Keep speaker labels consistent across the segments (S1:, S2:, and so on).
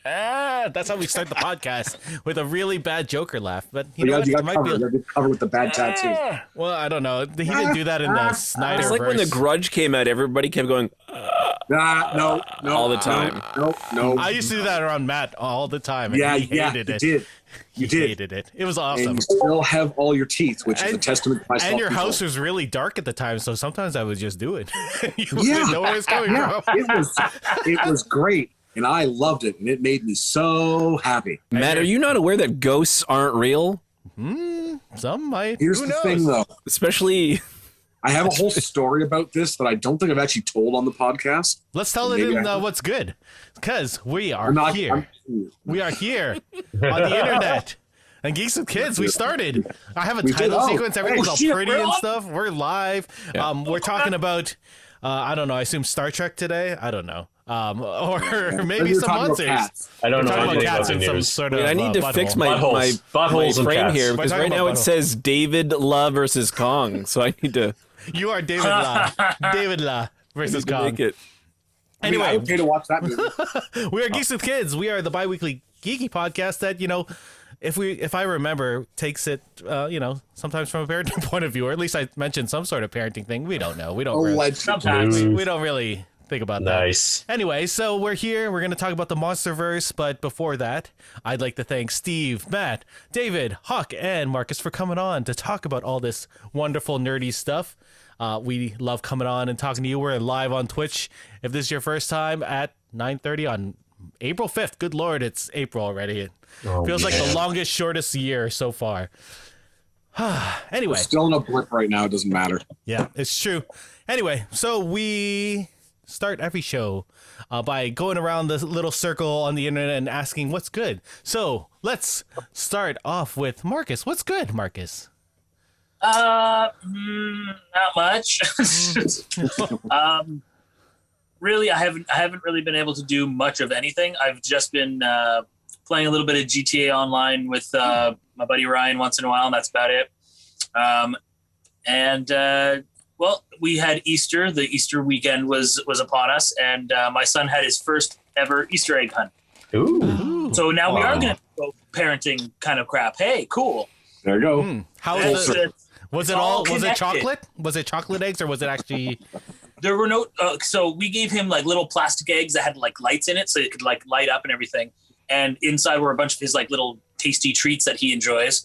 S1: That's how we start the podcast, with a really bad Joker laugh. But you know,
S2: you got covered with the bad tattoo.
S1: Well, I don't know. He didn't do that in the Snyderverse.
S3: It's like when The Grudge came out, everybody kept going,
S2: No,
S3: all the time.
S2: No.
S1: I used to do that around Matt all the time. And
S2: Yeah,
S1: he hated it.
S2: You did.
S1: Hated it. It was awesome.
S2: And you still have all your teeth, which is a testament to myself.
S1: And your house was really dark at the time, so sometimes I would just do it. You
S2: Yeah.
S1: wouldn't know where it's coming from.
S2: It was great, and I loved it, and it made me so happy.
S3: Matt, are you not aware that ghosts aren't real?
S1: Some might.
S2: Here's
S1: Who
S2: the
S1: knows?
S2: thing, though.
S3: Especially...
S2: I have a whole story about this that I don't think I've actually told on the podcast.
S1: Let's tell it in What's Good, because we are here. We are here on the internet. And Geeks with Kids, we started. I have a title sequence. Everything's all pretty and stuff. We're live. Yeah. We're talking about, I don't know, I assume Star Trek today? I don't know. Or maybe some monsters.
S4: I don't know.
S1: Talking about cats in some sort of
S3: I need to fix my frame here, because right now it says David La versus Kong. So I need to...
S1: You are David La. David La versus Kong.
S3: Make it.
S1: Anyway,
S2: I pay to watch that movie.
S1: We are Geeks with Kids. We are the bi-weekly geeky podcast that, you know, if I remember, takes it, you know, sometimes from a parenting point of view, or at least I mentioned some sort of parenting thing. We don't know. We don't really, sometimes we don't really think about that.
S4: Nice.
S1: Anyway, so we're here. We're going to talk about the MonsterVerse, but before that, I'd like to thank Steve, Matt, David, Huck, and Marcus for coming on to talk about all this wonderful nerdy stuff. We love coming on and talking to you. We're live on Twitch. If this is your first time, at 9:30 on April 5th. Good Lord, it's April already. It feels like the longest, shortest year so far. Anyway.
S2: We're still in a blip right now. It doesn't matter.
S1: Yeah, it's true. Anyway, so we start every show by going around the little circle on the internet and asking what's good. So let's start off with Marcus. What's good, Marcus?
S5: Not much. Really, I haven't really been able to do much of anything. I've just been playing a little bit of GTA Online with my buddy Ryan once in a while, and that's about it. Well, we had Easter. The Easter weekend was upon us, and my son had his first ever Easter egg hunt.
S4: Ooh.
S5: So now we are going to go parenting kind of crap. Hey, cool.
S2: There you go.
S1: How
S5: was
S1: it? Was it all? Was it
S5: connected.
S1: chocolate? Was it chocolate eggs, or was it actually?
S5: There were no. So we gave him like little plastic eggs that had like lights in it, so it could like light up and everything. And inside were a bunch of his like little tasty treats that he enjoys.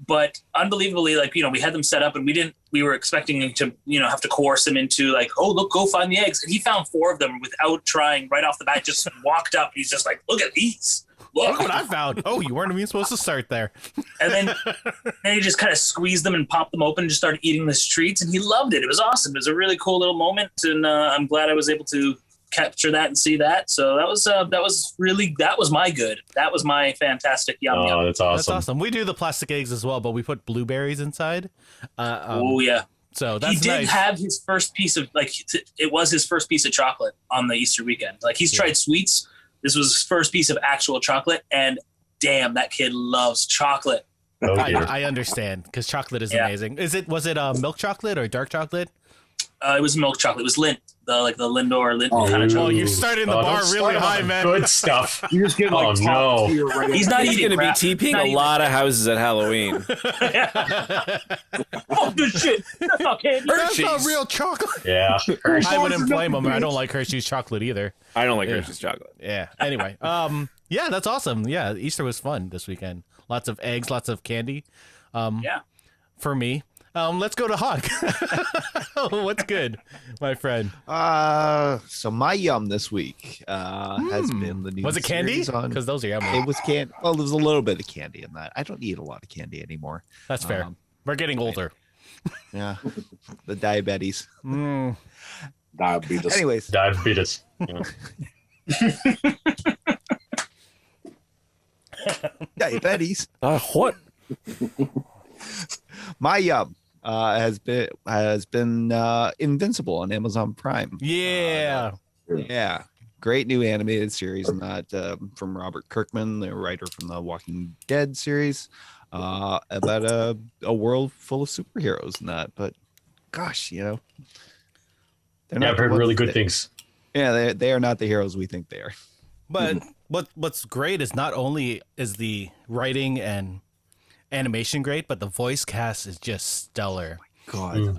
S5: But unbelievably, like, you know, we had them set up, and we were expecting him to, you know, have to coerce him into like, oh, look, go find the eggs. And he found 4 of them without trying right off the bat, just walked up. He's just like, look at these.
S1: Look what I found. Oh, you weren't even supposed to start there.
S5: And then he just kind of squeezed them and popped them open and just started eating the treats. And he loved it. It was awesome. It was a really cool little moment. And I'm glad I was able to capture that and see that. So that was my good. That was my fantastic yum yum.
S4: Oh, that's awesome.
S1: That's awesome. We do the plastic eggs as well, but we put blueberries inside.
S5: Oh yeah.
S1: So that's
S5: he did
S1: nice.
S5: have his first piece of it was his first piece of chocolate on the Easter weekend. Like he's tried sweets. This was his first piece of actual chocolate, and damn, that kid loves chocolate.
S4: Oh,
S1: I understand, because chocolate is amazing. Was it milk chocolate or dark chocolate?
S5: It was milk chocolate. It was Lindt, the Lindor Lindt kind of chocolate.
S1: Oh, you're starting the bar really high, man.
S4: Good stuff.
S2: You just get like top tier right
S5: He's not
S3: He's
S5: eating
S3: going to be TPing a lot of houses at Halloween.
S5: Oh, good shit. That's not candy.
S1: That's not real chocolate.
S4: Yeah.
S1: I wouldn't blame him. I don't like Hershey's chocolate either.
S3: I don't like Hershey's chocolate.
S1: Yeah. Anyway, yeah, that's awesome. Yeah, Easter was fun this weekend. Lots of eggs, lots of candy.
S5: Yeah.
S1: For me. Let's go to Hawk. What's good, my friend?
S6: So my yum this week has been the new.
S1: Was it candy? Because those are yummy.
S6: It was candy. Well, there was a little bit of candy in that. I don't eat a lot of candy anymore.
S1: That's fair. We're getting older.
S6: Yeah, the diabetes.
S2: Diabetes.
S6: Anyways,
S4: Diabetes. Yeah.
S6: diabetes.
S3: What?
S6: My yum has been Invincible on Amazon Prime.
S1: Yeah.
S6: Yeah. Great new animated series, and that from Robert Kirkman, the writer from the Walking Dead series, about a world full of superheroes and that. But gosh, you know,
S4: I've heard really good things.
S6: Yeah, they are not the heroes we think they are.
S1: But what's great is not only is the writing and animation great, but the voice cast is just stellar.
S6: God,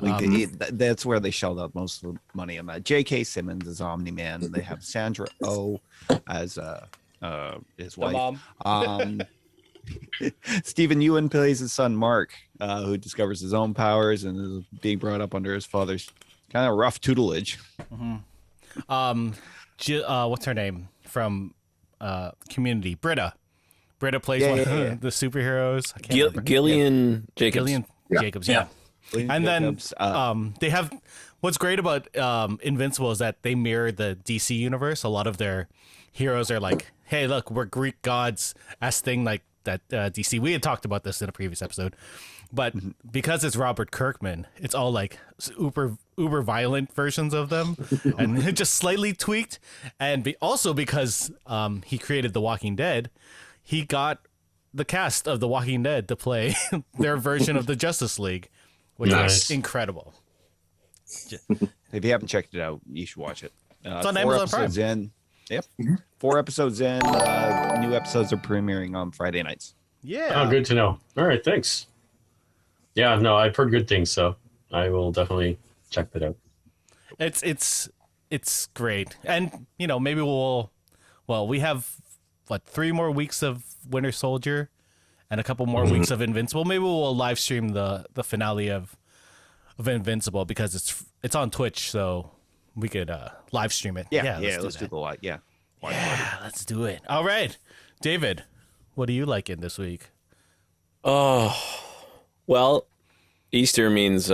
S6: that's where they shelled out most of the money on that. J.K. Simmons is Omni-Man, and they have Sandra Oh as his wife.
S5: Mom.
S6: Stephen Ewan plays his son Mark, who discovers his own powers and is being brought up under his father's kind of rough tutelage.
S1: What's her name from Community? Britta plays one of the superheroes. I can't remember.
S3: Gillian Jacobs.
S1: Gillian Jacobs, yeah. And
S6: Jacobs,
S1: then they have what's great about Invincible is that they mirror the DC universe. A lot of their heroes are like, hey, look, we're Greek gods as thing like that DC. We had talked about this in a previous episode. But because it's Robert Kirkman, it's all like uber violent versions of them and just slightly tweaked. And also because he created The Walking Dead, he got the cast of The Walking Dead to play their version of the Justice League, which is incredible.
S6: If you haven't checked it out, you should watch it.
S1: It's on Amazon Prime.
S6: Yep. 4 episodes in. New episodes are premiering on Friday nights.
S1: Yeah.
S4: Oh, good to know. All right, thanks. Yeah, no, I've heard good things, so I will definitely check that out.
S1: It's great. And, maybe we have 3 more weeks of Winter Soldier and a couple more weeks of Invincible. Maybe we'll live stream the finale of Invincible because it's on Twitch, so we could live stream it.
S6: Let's do the live. Yeah.
S1: Let's do it. All right. David, what do you like in this week?
S3: Oh, well, Easter means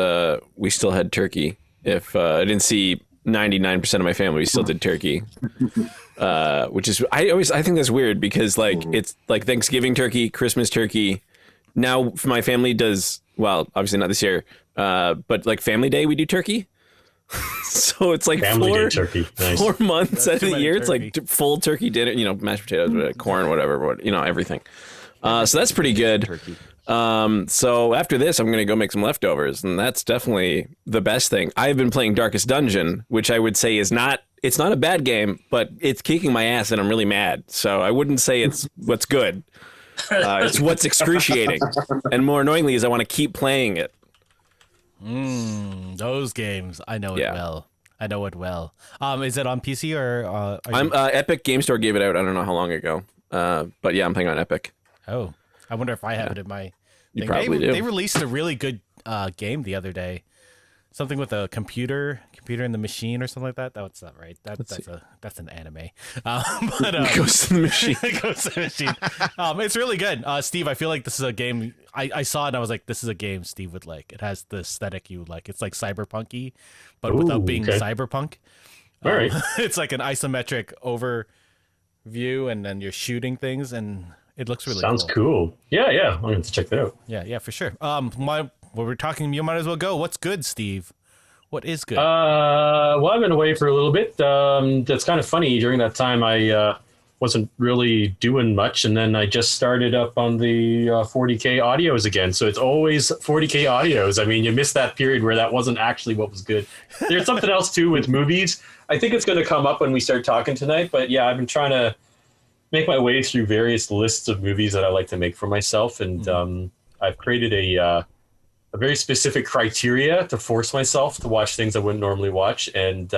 S3: we still had turkey. If I didn't see 99% of my family, we still did turkey. Which is I think that's weird because it's like Thanksgiving turkey, Christmas turkey. Now my family does, well, obviously not this year, but like Family Day we do turkey. So it's like
S4: Family Day turkey. Nice.
S3: 4 months out of the year.
S1: turkey.
S3: It's like full turkey dinner, mashed potatoes, corn, whatever, everything. So that's pretty good.
S6: Turkey.
S3: So after this, I'm going to go make some leftovers, and that's definitely the best thing. I've been playing Darkest Dungeon, which I would say it's not a bad game, but it's kicking my ass and I'm really mad. So I wouldn't say it's what's good. It's what's excruciating. And more annoyingly is I want to keep playing it.
S1: Those games. I know it well. I know it well. Is it on PC or
S3: Epic Game Store gave it out I don't know how long ago. But yeah, I'm playing on Epic.
S1: Oh, I wonder if I have it in my
S3: You
S1: thing.
S3: probably do.
S1: They released a really good game the other day. Something with a computer in the machine or something like that. That's not right. That's an anime. But
S3: Ghost in the Machine.
S1: Ghost in the Machine. It's really good. Steve, I feel like this is a game I saw it and I was like, this is a game Steve would like. It has the aesthetic you would like. It's like cyberpunky, but without being cyberpunk.
S4: All right.
S1: It's like an isometric overview, and then you're shooting things, and it looks really
S4: Sounds cool. Yeah, I'm going to check that out.
S1: Yeah, for sure. We're talking, you might as well go. What's good, Steve? What is good?
S4: Well, I've been away for a little bit. That's kind of funny. During that time, I wasn't really doing much, and then I just started up on the 40K audios again. So it's always 40K audios. I mean, you missed that period where that wasn't actually what was good. There's something else too with movies. I think it's going to come up when we start talking tonight. But yeah, I've been trying to make my way through various lists of movies that I like to make for myself, and I've created a very specific criteria to force myself to watch things I wouldn't normally watch. And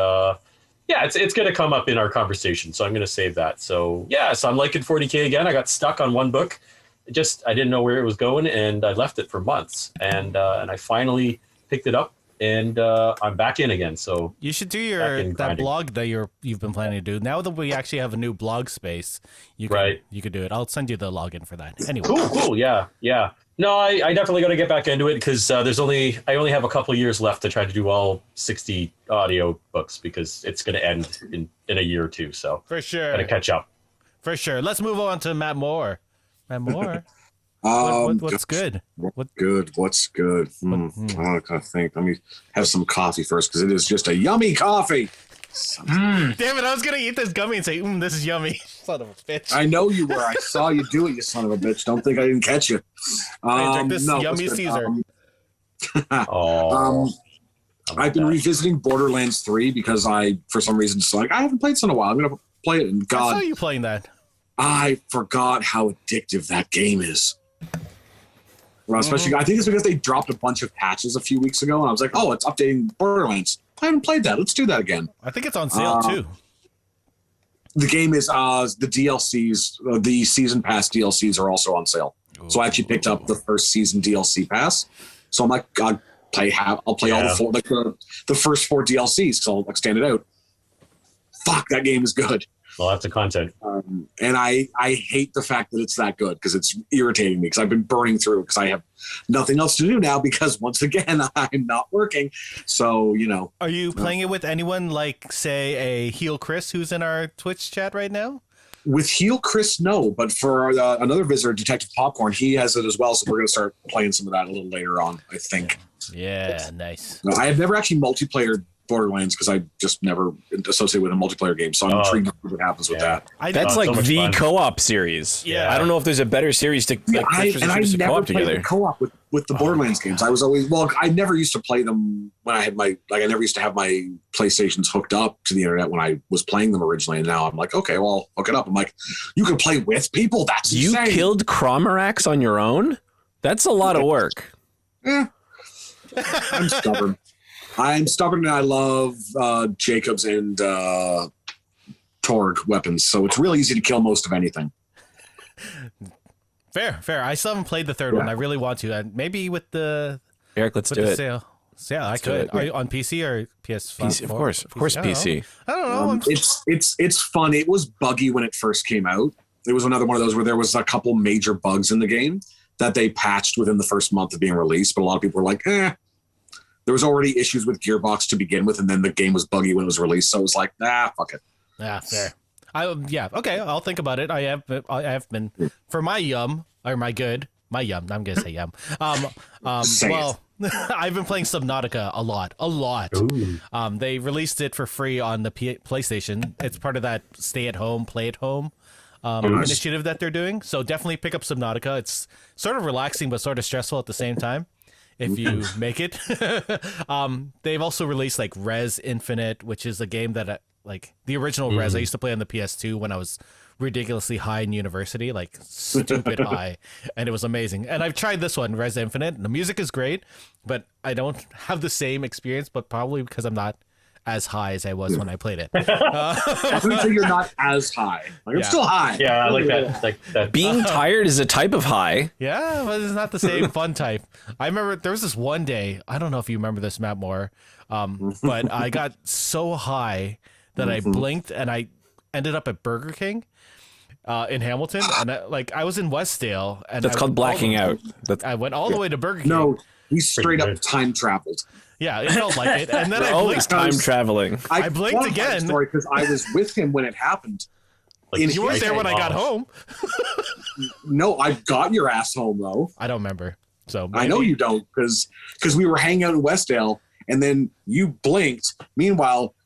S4: it's going to come up in our conversation. So I'm going to save that. So I'm liking 40K again. I got stuck on one book. I didn't know where it was going, and I left it for months. And I finally picked it up, and I'm back in again. So
S1: you should do that blog that you've been planning to do. Now that we actually have a new blog space, you could do it. I'll send you the login for that. Anyway.
S4: Cool. Yeah. No, I definitely got to get back into it because I only have a couple of years left to try to do all 60 audio books because it's going to end in a year or two. So
S1: for sure,
S4: got to catch up.
S1: For sure. Let's move on to Matt Moore. What's good?
S2: What's good? I gotta think. Let me have some coffee first because it is just a yummy coffee.
S1: Damn it! I was gonna eat this gummy and say, "This is yummy." Son of a bitch!
S2: I know you were. I saw you do it, you son of a bitch. Don't think I didn't catch you.
S1: I drink this yummy Caesar.
S2: I've been revisiting Borderlands 3 because for some reason, just like, I haven't played this in a while. I'm going to play it. And
S1: I saw
S2: God,
S1: you playing that.
S2: I forgot how addictive that game is. Well, especially, I think it's because they dropped a bunch of patches a few weeks ago, and I was like, oh, it's updating Borderlands. I haven't played that. Let's do that again.
S1: I think it's on sale too.
S2: The game is the DLCs, the season pass DLCs are also on sale. So I actually picked up the first season DLC pass. So I'm like, I'll play all the four, like the first 4 DLCs. So I'll extend it out. Fuck, that game is good.
S4: Lots of content.
S2: And I hate the fact that it's that good because it's irritating me because I've been burning through it because I have nothing else to do now because once again, I'm not working. So,
S1: Are you playing it with anyone like, say, a Heel Chris who's in our Twitch chat right now?
S2: With Heel Chris, no. But for another visitor, Detective Popcorn, he has it as well. So we're going to start playing some of that a little later on, I think.
S1: Yeah, nice.
S2: I have never actually multiplayer Borderlands because I just never associate with a multiplayer game. So I'm intrigued to see what happens with that.
S3: That's like
S4: so
S3: the
S4: fun.
S3: co-op series.
S1: Yeah.
S3: I don't know if there's a better series to
S2: I never
S3: co-op
S2: played
S3: together.
S2: the co-op with the Borderlands games. I was always I never used to play them when I had I never used to have my PlayStations hooked up to the internet when I was playing them originally. And now I'm like, okay, well, I'll hook it up. I'm like, you can play with people. That's
S3: You
S2: insane.
S3: killed Cromarax on your own? That's a lot of work.
S2: I'm stubborn. I'm stubborn and I love Jacobs and Torg weapons. So it's really easy to kill most of anything.
S1: Fair. I still haven't played the third one. I really want to. And maybe with the
S3: Eric, let's do
S1: the
S3: it.
S1: sale. So, yeah, I could. Are you on PC or PS5?
S3: PC, of course, PC.
S1: I don't know.
S2: It's fun. It was buggy when it first came out. It was another one of those where there was a couple major bugs in the game that they patched within the first month of being released. But a lot of people were like, There was already issues with Gearbox to begin with, and then the game was buggy when it was released. So it was like, fuck it.
S1: Yeah, fair. Okay, I'll think about it. I have been for my yum. I'm gonna say yum. Well, I've been playing Subnautica a lot.
S4: Ooh.
S1: They released it for free on the PlayStation. It's part of that stay at home, play at home initiative that they're doing. So definitely pick up Subnautica. It's sort of relaxing but sort of stressful at the same time if you make it. They've also released like Res Infinite, which is a game that like the original Res I used to play on the PS2 when I was ridiculously high in university, like stupid high, and it was amazing. And I've tried this one, Res Infinite. The music is great, but I don't have the same experience, but probably because I'm not as high as I was when I played it.
S2: Let me say you're not as high. I'm still high.
S4: Yeah, I like that. Like that.
S3: Being tired is a type of high.
S1: Yeah, but it's not the same fun type. I remember there was this one day, I don't know if you remember this, Matt Moore, but I got so high that I blinked and I ended up at Burger King in Hamilton. And I was in Westdale. And
S3: That's called blacking out.
S1: I went all the way to Burger King.
S2: No, he straight up
S4: good.
S2: time traveled.
S1: Yeah, it felt like it. And then I
S3: Always
S1: blinked.
S3: time traveling.
S1: I blinked again.
S2: Story because I was with him when it happened.
S4: Like,
S1: You weren't there when I got home.
S2: No, I got your ass home though.
S1: I don't remember. So
S2: I know you don't because we were hanging out in Westdale and then you blinked. Meanwhile,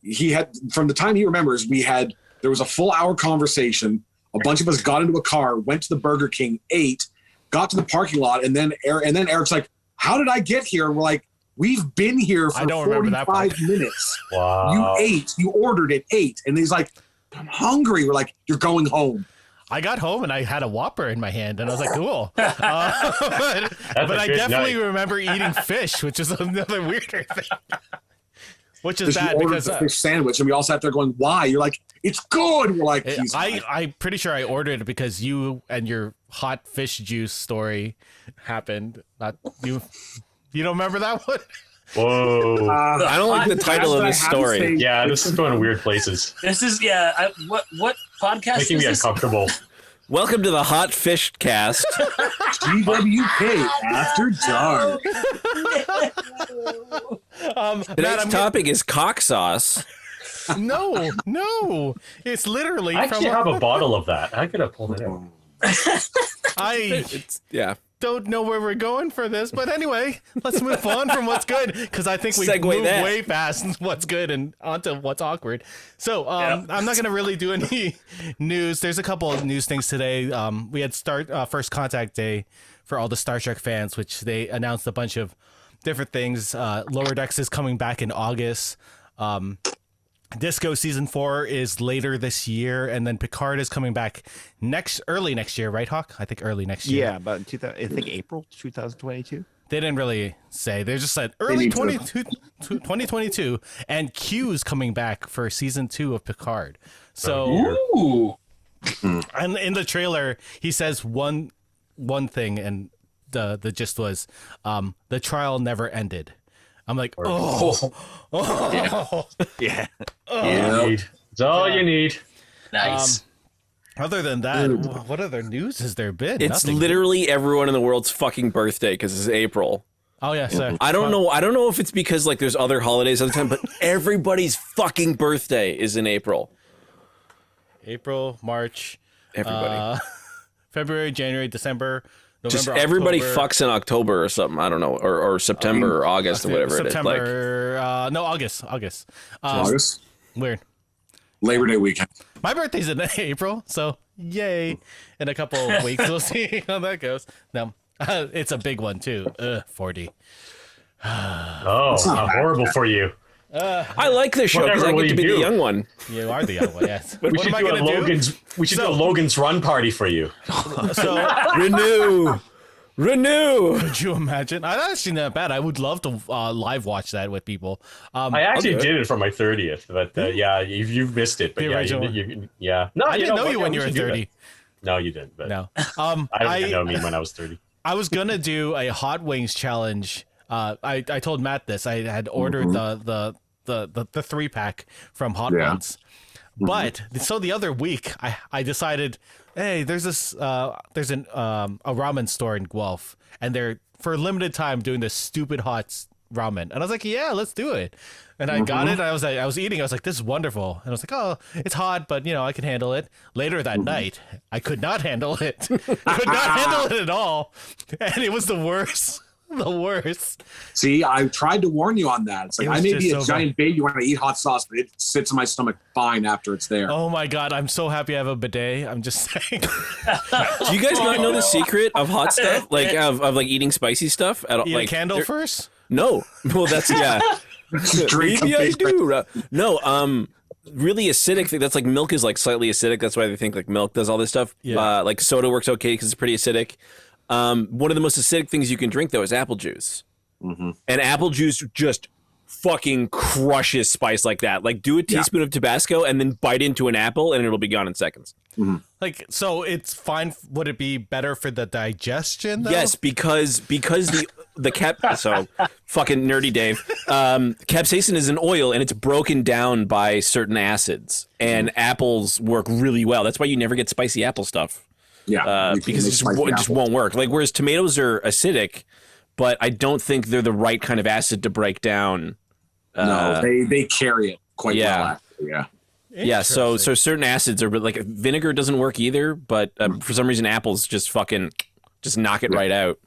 S2: he had from the time he remembers, there was a full hour conversation. A bunch of us got into a car, went to the Burger King, ate, got to the parking lot, and then Eric's like, "How did I get here?" And we're like, "We've been here for 45 minutes.
S4: wow.
S2: You ate, you ordered it, ate." And he's like, "I'm hungry." We're like, "You're going home."
S1: I got home and I had a Whopper in my hand and I was like, cool. But I definitely
S4: night.
S1: remember eating fish, which is another weirder thing. Which is
S2: Because
S1: bad
S2: you ordered
S1: because
S2: the fish sandwich, and we all sat there going, "Why?" You're like, "It's good." We're like,
S1: I'm pretty sure I ordered it because you and your hot fish juice story happened. Not you. You don't remember that one?
S4: Whoa.
S3: I don't like the title of this story.
S4: Yeah, this is going to weird places.
S5: This is what podcast
S4: Making
S5: is
S4: me
S5: this?
S4: uncomfortable.
S3: Welcome to the Hot Fish Cast.
S2: GWK After Dark.
S1: Matt,
S3: Today's topic is cock sauce.
S1: No. It's literally
S4: I actually
S1: from
S4: have a bottle of that. I could have pulled it out.
S3: Yeah.
S1: Don't know where we're going for this, but anyway, let's move on from what's good because I think we
S3: Segue
S1: moved
S3: that.
S1: way past what's good and onto what's awkward. So I'm not going to really do any news. There's a couple of news things today. We had First Contact Day for all the Star Trek fans, which they announced a bunch of different things. Lower Decks is coming back in August. Disco season 4 is later this year, and then Picard is coming back early next year, right, Hawk? I think early next year.
S6: Yeah, about I think April 2022.
S1: They didn't really say. They just said early 2022, and Q's coming back for season 2 of Picard. So,
S5: Ooh.
S1: and in the trailer, he says one thing, and the gist was, the trial never ended. I'm like,
S6: Yeah.
S4: It's all you need.
S5: Nice.
S1: Other than that, what other news has there been?
S3: It's
S1: Nothing.
S3: literally everyone in the world's fucking birthday because it's April.
S1: Oh yeah, so
S3: I don't know if it's because like there's other holidays at the time, but everybody's fucking birthday is in April.
S1: April, March,
S3: Everybody.
S1: February, January, December, November.
S3: Just everybody
S1: October.
S3: fucks in October or something. I don't know, or September or August or whatever
S1: September,
S3: it is. Like,
S1: no, August.
S2: August,
S1: Weird.
S2: Labor Day weekend.
S1: My birthday's in April, so yay! In a couple of weeks, we'll see how that goes. No, it's a big one too. 40.
S4: Oh, how horrible for you.
S3: I like this show because I
S4: Whatever
S3: get to
S4: will
S3: be
S4: you
S3: the
S4: do?
S3: young one.
S1: You are the young one. Yes.
S4: We
S1: What
S4: should
S1: am I
S4: do a
S1: gonna do?
S4: Logan's. We should do a Logan's Run party for you.
S1: So
S3: Renew.
S1: could you imagine? I've not seen that bad. I would love to live watch that with people.
S4: I actually
S3: do it.
S4: did it for my 30th, but yeah, you've missed it. But
S1: The
S4: yeah,
S1: original.
S4: yeah. No,
S1: I didn't know you
S4: what?
S1: when
S4: Yeah,
S1: you
S4: we
S1: were
S4: should do
S1: 30.
S4: that. No, you didn't. But
S1: No.
S4: I don't know me when I was 30.
S1: I was gonna do a hot wings challenge. I told Matt this. I had ordered the 3-pack from Hot Ones, but so the other week I decided, hey, there's a ramen store in Guelph, and they're for a limited time doing this stupid hot ramen, and I was like, yeah, let's do it. And I got it. I was eating. I was like, this is wonderful. And I was like, oh, it's hot, but I can handle it. Later that night, I could not handle it. I could not handle it at all, and it was the worst. The worst.
S2: See, I tried to warn you on that. It's like
S1: It was
S2: I may
S1: just
S2: be a
S1: so
S2: giant baby when I eat hot sauce, but it sits in my stomach fine after it's there.
S1: Oh my god, I'm so happy I have a bidet. I'm just saying.
S3: Do you guys not know the secret of hot stuff? Like of like eating spicy stuff?
S1: Eat
S3: Like
S1: a candle
S3: there-
S1: first?
S3: No. Well, that's yeah.
S2: Drink
S3: Maybe
S2: a
S3: I
S2: big-
S3: do. No. Really acidic thing. That's like milk is like slightly acidic. That's why they think like milk does all this stuff.
S1: Yeah.
S3: Like soda works okay because it's pretty acidic. One of the most acidic things you can drink though is apple juice. And apple juice just fucking crushes spice like that. Like do a teaspoon of Tabasco and then bite into an apple and it'll be gone in seconds.
S1: Like, so it's fine. Would it be better for the digestion though?
S3: Yes, because the so fucking nerdy Dave. Capsaicin is an oil and it's broken down by certain acids, and apples work really well. That's why you never get spicy apple stuff.
S2: Yeah, you can
S3: Because
S2: make
S3: it
S2: spicy
S3: just
S2: apple.
S3: won't work. Like whereas tomatoes are acidic, but I don't think they're the right kind of acid to break down.
S2: No, they carry it quite
S3: yeah.
S2: well. Actually, yeah.
S3: Yeah, so certain acids are like vinegar doesn't work either, but for some reason apples just fucking just knock it right out.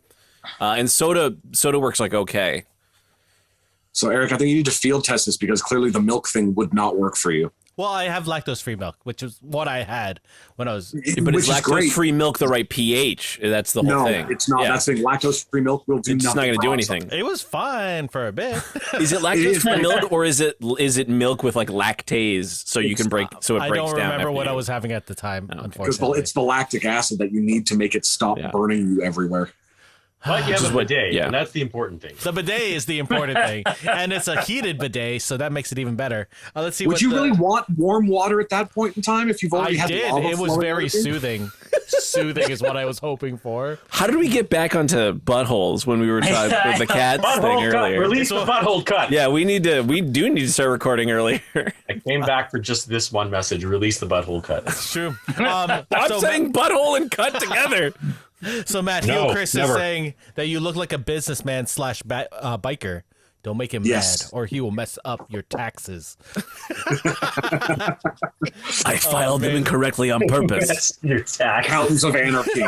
S3: And soda works like okay.
S2: So Eric, I think you need to field test this because clearly the milk thing would not work for you.
S1: Well, I have lactose-free milk, which is what I had when I was.
S3: But
S2: Which
S3: is
S2: is great.
S3: lactose-free milk the right pH? That's the whole
S2: No,
S3: thing.
S2: it's not.
S3: Yeah.
S2: That's the thing. Lactose-free milk will do
S3: It's just
S2: nothing.
S3: not going to do
S2: for us.
S3: anything.
S1: It was fine for a bit.
S3: Is it lactose-free milk or is it milk with like lactase so you can break so it
S1: I
S3: breaks
S1: don't
S3: down?
S1: remember
S3: after
S1: what
S3: you-
S1: I was having at the time,
S2: Because
S1: unfortunately.
S2: it's the lactic acid that you need to make it stop
S3: Yeah.
S2: burning you everywhere.
S4: But you have a bidet,
S3: yeah.
S4: and that's the important thing.
S1: The bidet is the important thing, and it's a heated bidet, so that makes it even better. Let's see.
S2: Would
S1: what
S2: you
S1: the-
S2: really want warm water at that point in time if you've
S1: I
S2: already had
S1: did.
S2: lava
S1: It was
S2: flowing
S1: very
S2: out of you?
S1: soothing. Soothing is what I was hoping for.
S3: How did we get back onto buttholes when we were talking with the cats thing
S4: Butthole cut.
S3: earlier?
S4: Release the butthole cut.
S3: Yeah, we do need to start recording earlier.
S4: I came back for just this one message. Release the butthole cut.
S1: It's true.
S3: I'm
S1: so,
S3: saying butthole and cut together.
S1: so Matt,
S4: No,
S1: Heel Chris
S4: never.
S1: is saying that you look like a businessman / biker. Don't make him
S2: Yes.
S1: mad, or he will mess up your taxes.
S3: I filed them incorrectly on purpose.
S4: That's your tack.
S2: Mountains of Anarchy.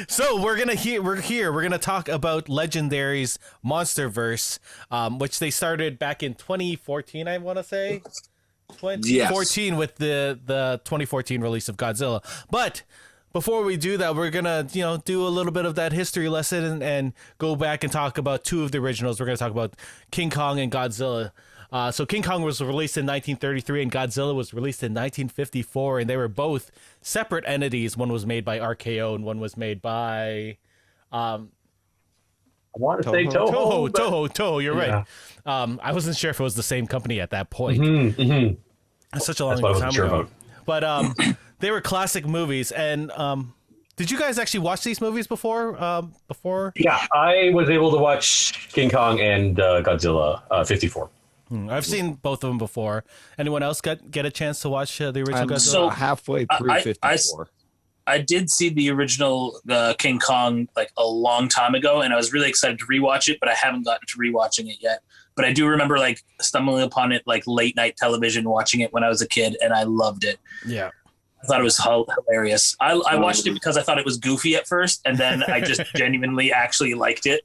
S1: So we're gonna talk about Legendary's MonsterVerse, which they started back in 2014. I want to say 2014 with the 2014 release of Godzilla. But before we do that, we're gonna do a little bit of that history lesson and go back and talk about two of the originals. We're gonna talk about King Kong and Godzilla. So King Kong was released in 1933 and Godzilla was released in 1954, and they were both separate entities. One was made by RKO and one was made by
S4: I want to say Toho.
S1: Toho. You're right. I wasn't sure if it was the same company at that point. It's such a long time ago. But they were classic movies. And did you guys actually watch these movies before?
S4: Yeah, I was able to watch King Kong and Godzilla 54.
S1: I've seen both of them before. Anyone else get a chance to watch the original Godzilla?
S6: So halfway through 54.
S5: I did see the original King Kong like a long time ago, and I was really excited to rewatch it, but I haven't gotten to rewatching it yet. But I do remember like stumbling upon it like late night television, watching it when I was a kid, and I loved it.
S1: Yeah.
S5: I thought it was hilarious. I watched it because I thought it was goofy at first, and then I just genuinely actually liked it.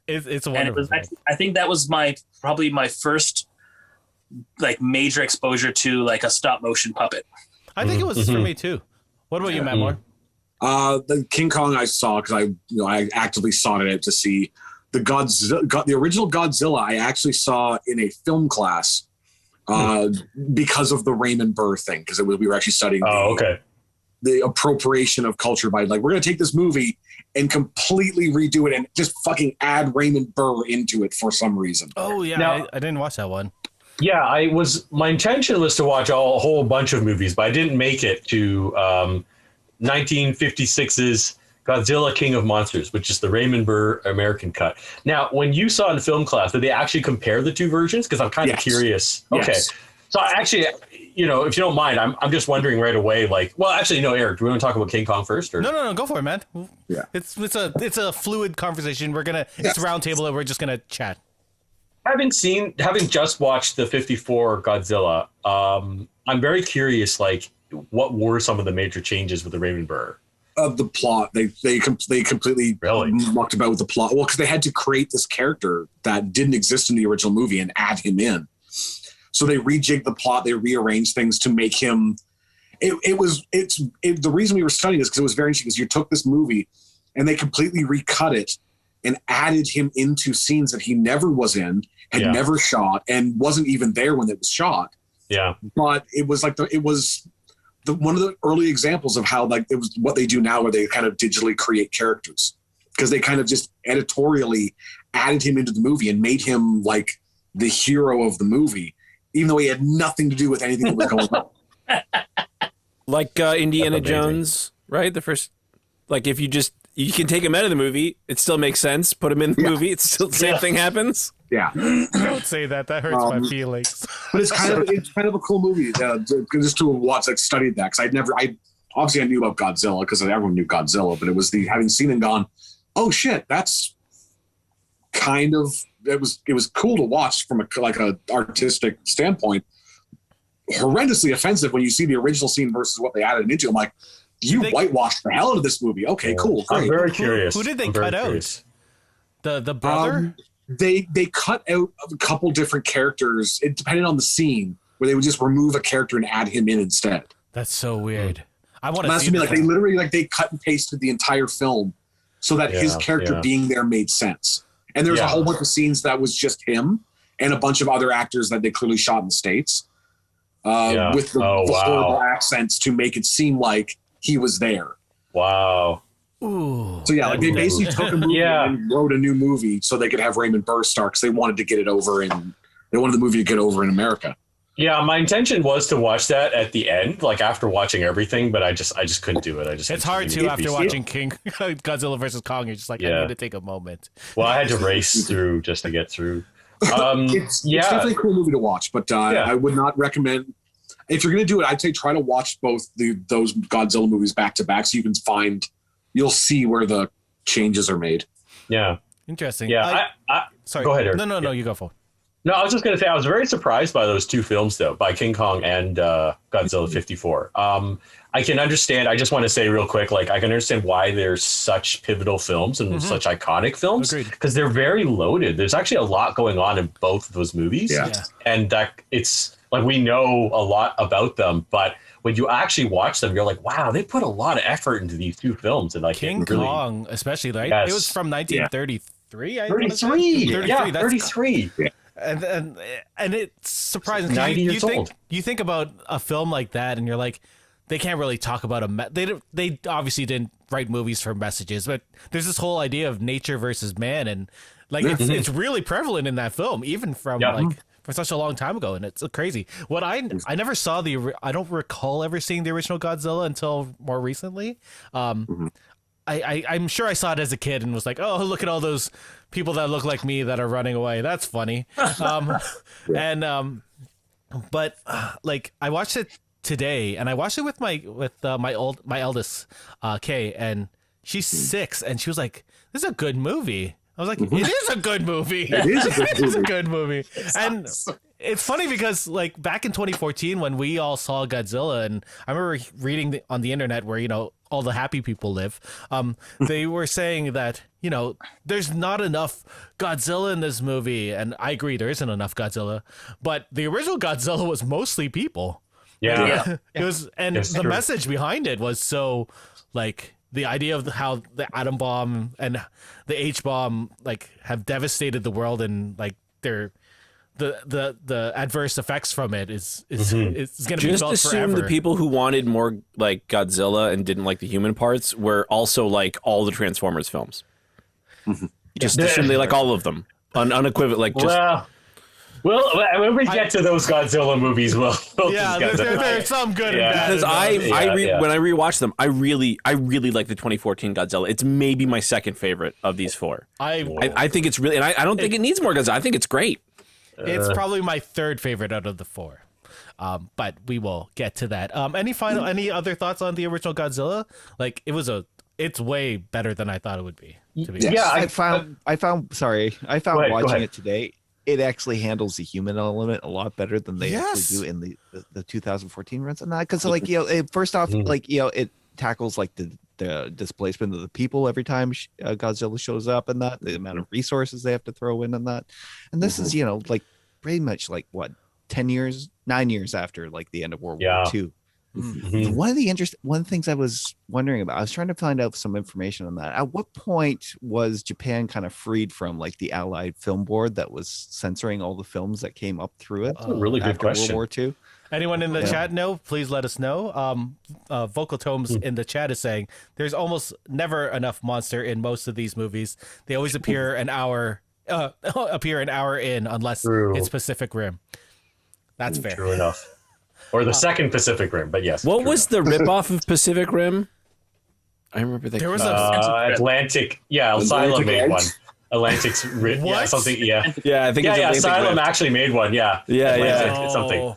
S1: It's a wonderful.
S5: And it was actually, I think that was probably my first like major exposure to like a stop motion puppet.
S1: I think it was for me too. What about you, Matt Moore?
S2: The King Kong I saw because I actively sought it out to see the the original Godzilla. I actually saw in a film class because of the Raymond Burr thing, because we were actually studying the appropriation of culture by like, we're going to take this movie and completely redo it and just fucking add Raymond Burr into it for some reason.
S1: Oh yeah,
S4: now,
S1: I didn't watch that one.
S4: Yeah, my intention was to watch a whole bunch of movies, but I didn't make it to 1956's Godzilla King of Monsters, which is the Raymond Burr American cut. Now, when you saw in film class, did they actually compare the two versions? Because I'm kind of curious. Okay.
S2: Yes.
S4: So actually, if you don't mind, I'm just wondering right away, like, well, actually, no, Eric, do we want to talk about King Kong first? Or?
S1: No, go for it, man.
S2: Yeah.
S1: It's a fluid conversation. It's a round table and we're just gonna chat.
S4: Having just watched the 54 Godzilla, I'm very curious, like, what were some of the major changes with the Raymond Burr?
S2: Of the plot, they completely mucked about with the plot. Well, because they had to create this character that didn't exist in the original movie and add him in. So they rejigged the plot, they rearranged things to make him. The reason we were studying this because it was very interesting. Because you took this movie and they completely recut it and added him into scenes that he never was in, had never shot, and wasn't even there when it was shot.
S4: Yeah,
S2: but it was like one of the early examples of how like it was what they do now, where they kind of digitally create characters, because they kind of just editorially added him into the movie and made him like the hero of the movie, even though he had nothing to do with anything that was going on.
S3: Like Indiana Jones, right? The first, like if you can take him out of the movie, it still makes sense. Put him in the movie, it's still the same thing happens.
S2: Yeah,
S1: don't say that. That hurts my feelings.
S2: But it's kind of a cool movie just to watch. Like studied that because I obviously I knew about Godzilla because everyone knew Godzilla, but it was having seen and gone, oh shit, that's kind of it was cool to watch from a artistic standpoint. Horrendously offensive when you see the original scene versus what they added into. I'm like, whitewashed the hell out of this movie. Okay, cool, great.
S4: I'm very curious.
S1: Who did they cut out? The brother?
S2: They cut out a couple different characters. It depended on the scene where they would just remove a character and add him in instead.
S1: That's so weird. I want to see
S2: like they literally like they cut and pasted the entire film so that his character being there made sense. And there's a whole bunch of scenes that was just him and a bunch of other actors that they clearly shot in the States with the horrible accents to make it seem like he was there.
S4: Wow.
S1: Ooh,
S2: so like they basically took a movie and wrote a new movie so they could have Raymond Burr star because they wanted to get it over they wanted the movie to get over in America.
S4: Yeah, my intention was to watch that at the end, like after watching everything, but I just couldn't do it.
S1: It's hard to after watching Godzilla versus Kong. You're just like, I need to take a moment.
S4: Well, I had to race through just to get through.
S2: It's definitely a cool movie to watch, but I would not recommend. If you're going to do it, I'd say try to watch both those Godzilla movies back to back so you can you'll see where the changes are made.
S4: Yeah.
S1: Interesting.
S4: Yeah.
S1: Sorry.
S4: Go ahead, Eric.
S1: No, you go for it.
S4: No, I was just going to say, I was very surprised by those two films, though, by King Kong and Godzilla 54. I can understand, I just want to say real quick, like, I can understand why they're such pivotal films and such iconic films, because they're very loaded. There's actually a lot going on in both of those movies.
S2: Yeah.
S4: And that it's like we know a lot about them, but when you actually watch them, you're like, wow, they put a lot of effort into these two films. And like
S1: King
S4: really,
S1: Kong, especially, right?
S4: Yes.
S1: It was from 1933. I
S4: 33,
S1: 33.
S4: yeah,
S1: That's
S4: 33.
S1: and it's surprising.
S4: 90 years old.
S1: You think about a film like that, and you're like, they can't really talk about they obviously didn't write movies for messages, but there's this whole idea of nature versus man, and like it's really prevalent in that film, even from like for such a long time ago, and it's crazy. What I never saw I don't recall ever seeing the original Godzilla until more recently. I'm sure I saw it as a kid and was like, oh, look at all those people that look like me that are running away. That's funny. But like I watched it today, and I watched it with my eldest Kay, and she's 6, and she was like, "This is a good movie." I was like, "It is a good movie.
S2: It is a good
S1: It is a
S2: movie.
S1: good movie." And it's funny because like back in 2014 when we all saw Godzilla, and I remember reading on the internet where all the happy people live, they were saying that there's not enough Godzilla in this movie, and I agree there isn't enough Godzilla, but the original Godzilla was mostly people.
S4: Yeah.
S1: It was, and
S4: That's
S1: the
S4: true.
S1: message behind it was so like the idea of how the atom bomb and the H bomb like have devastated the world, and like the adverse effects from it is going to be
S3: Just
S1: felt
S3: assume
S1: forever.
S3: the people who wanted more like Godzilla and didn't like the human parts were also like all the Transformers films. Just assume they like all of them, unequivocal. Like just
S4: Well, when we get to those Godzilla movies, we'll
S1: yeah,
S4: discuss it.
S1: there's some good
S4: Yeah.
S1: and bad.
S3: because
S1: in those.
S3: when I rewatch them, I really like the 2014 Godzilla. It's maybe my second favorite of these four. I think it's really, and I don't think it needs more Godzilla. I think it's great.
S1: It's probably my third favorite out of the 4. But we will get to that. Any other thoughts on the original Godzilla? Like it's way better than I thought it would be. To be honest.
S4: Yeah,
S6: I found
S4: Go ahead.
S6: watching it today. It actually handles the human element a lot better than they
S1: Yes.
S6: actually do in the 2014 runs, and that because like first off, like it tackles like the displacement of the people every time Godzilla shows up, and that the amount of resources they have to throw in, and that, and this is like pretty much like what 9 years after like the end of World War II. One of the things I was wondering about, I was trying to find out some information on that. At what point was Japan kind of freed from like the Allied Film Board that was censoring all the films that came up through it?
S4: That's a really good
S6: after
S4: question.
S6: World War II.
S1: Anyone in the chat know? Please let us know. Vocal Tomes in the chat is saying there's almost never enough monster in most of these movies. They always appear an hour in, unless
S4: True.
S1: it's Pacific Rim. That's fair.
S4: True enough. Or the second Pacific Rim, but yes.
S3: What
S4: true
S3: was
S4: enough.
S3: the ripoff of Pacific Rim? I remember
S1: There was a
S4: Atlantic? Yeah, Asylum
S2: Atlantic
S4: made
S2: Edge?
S4: one. Atlantic's yeah,
S1: What?
S4: something. Yeah,
S3: Yeah, I think it's
S4: yeah.
S3: Atlantic
S4: Asylum
S3: Rim.
S4: actually made one. Yeah,
S3: Yeah,
S4: Atlantic,
S3: yeah.
S4: it's something.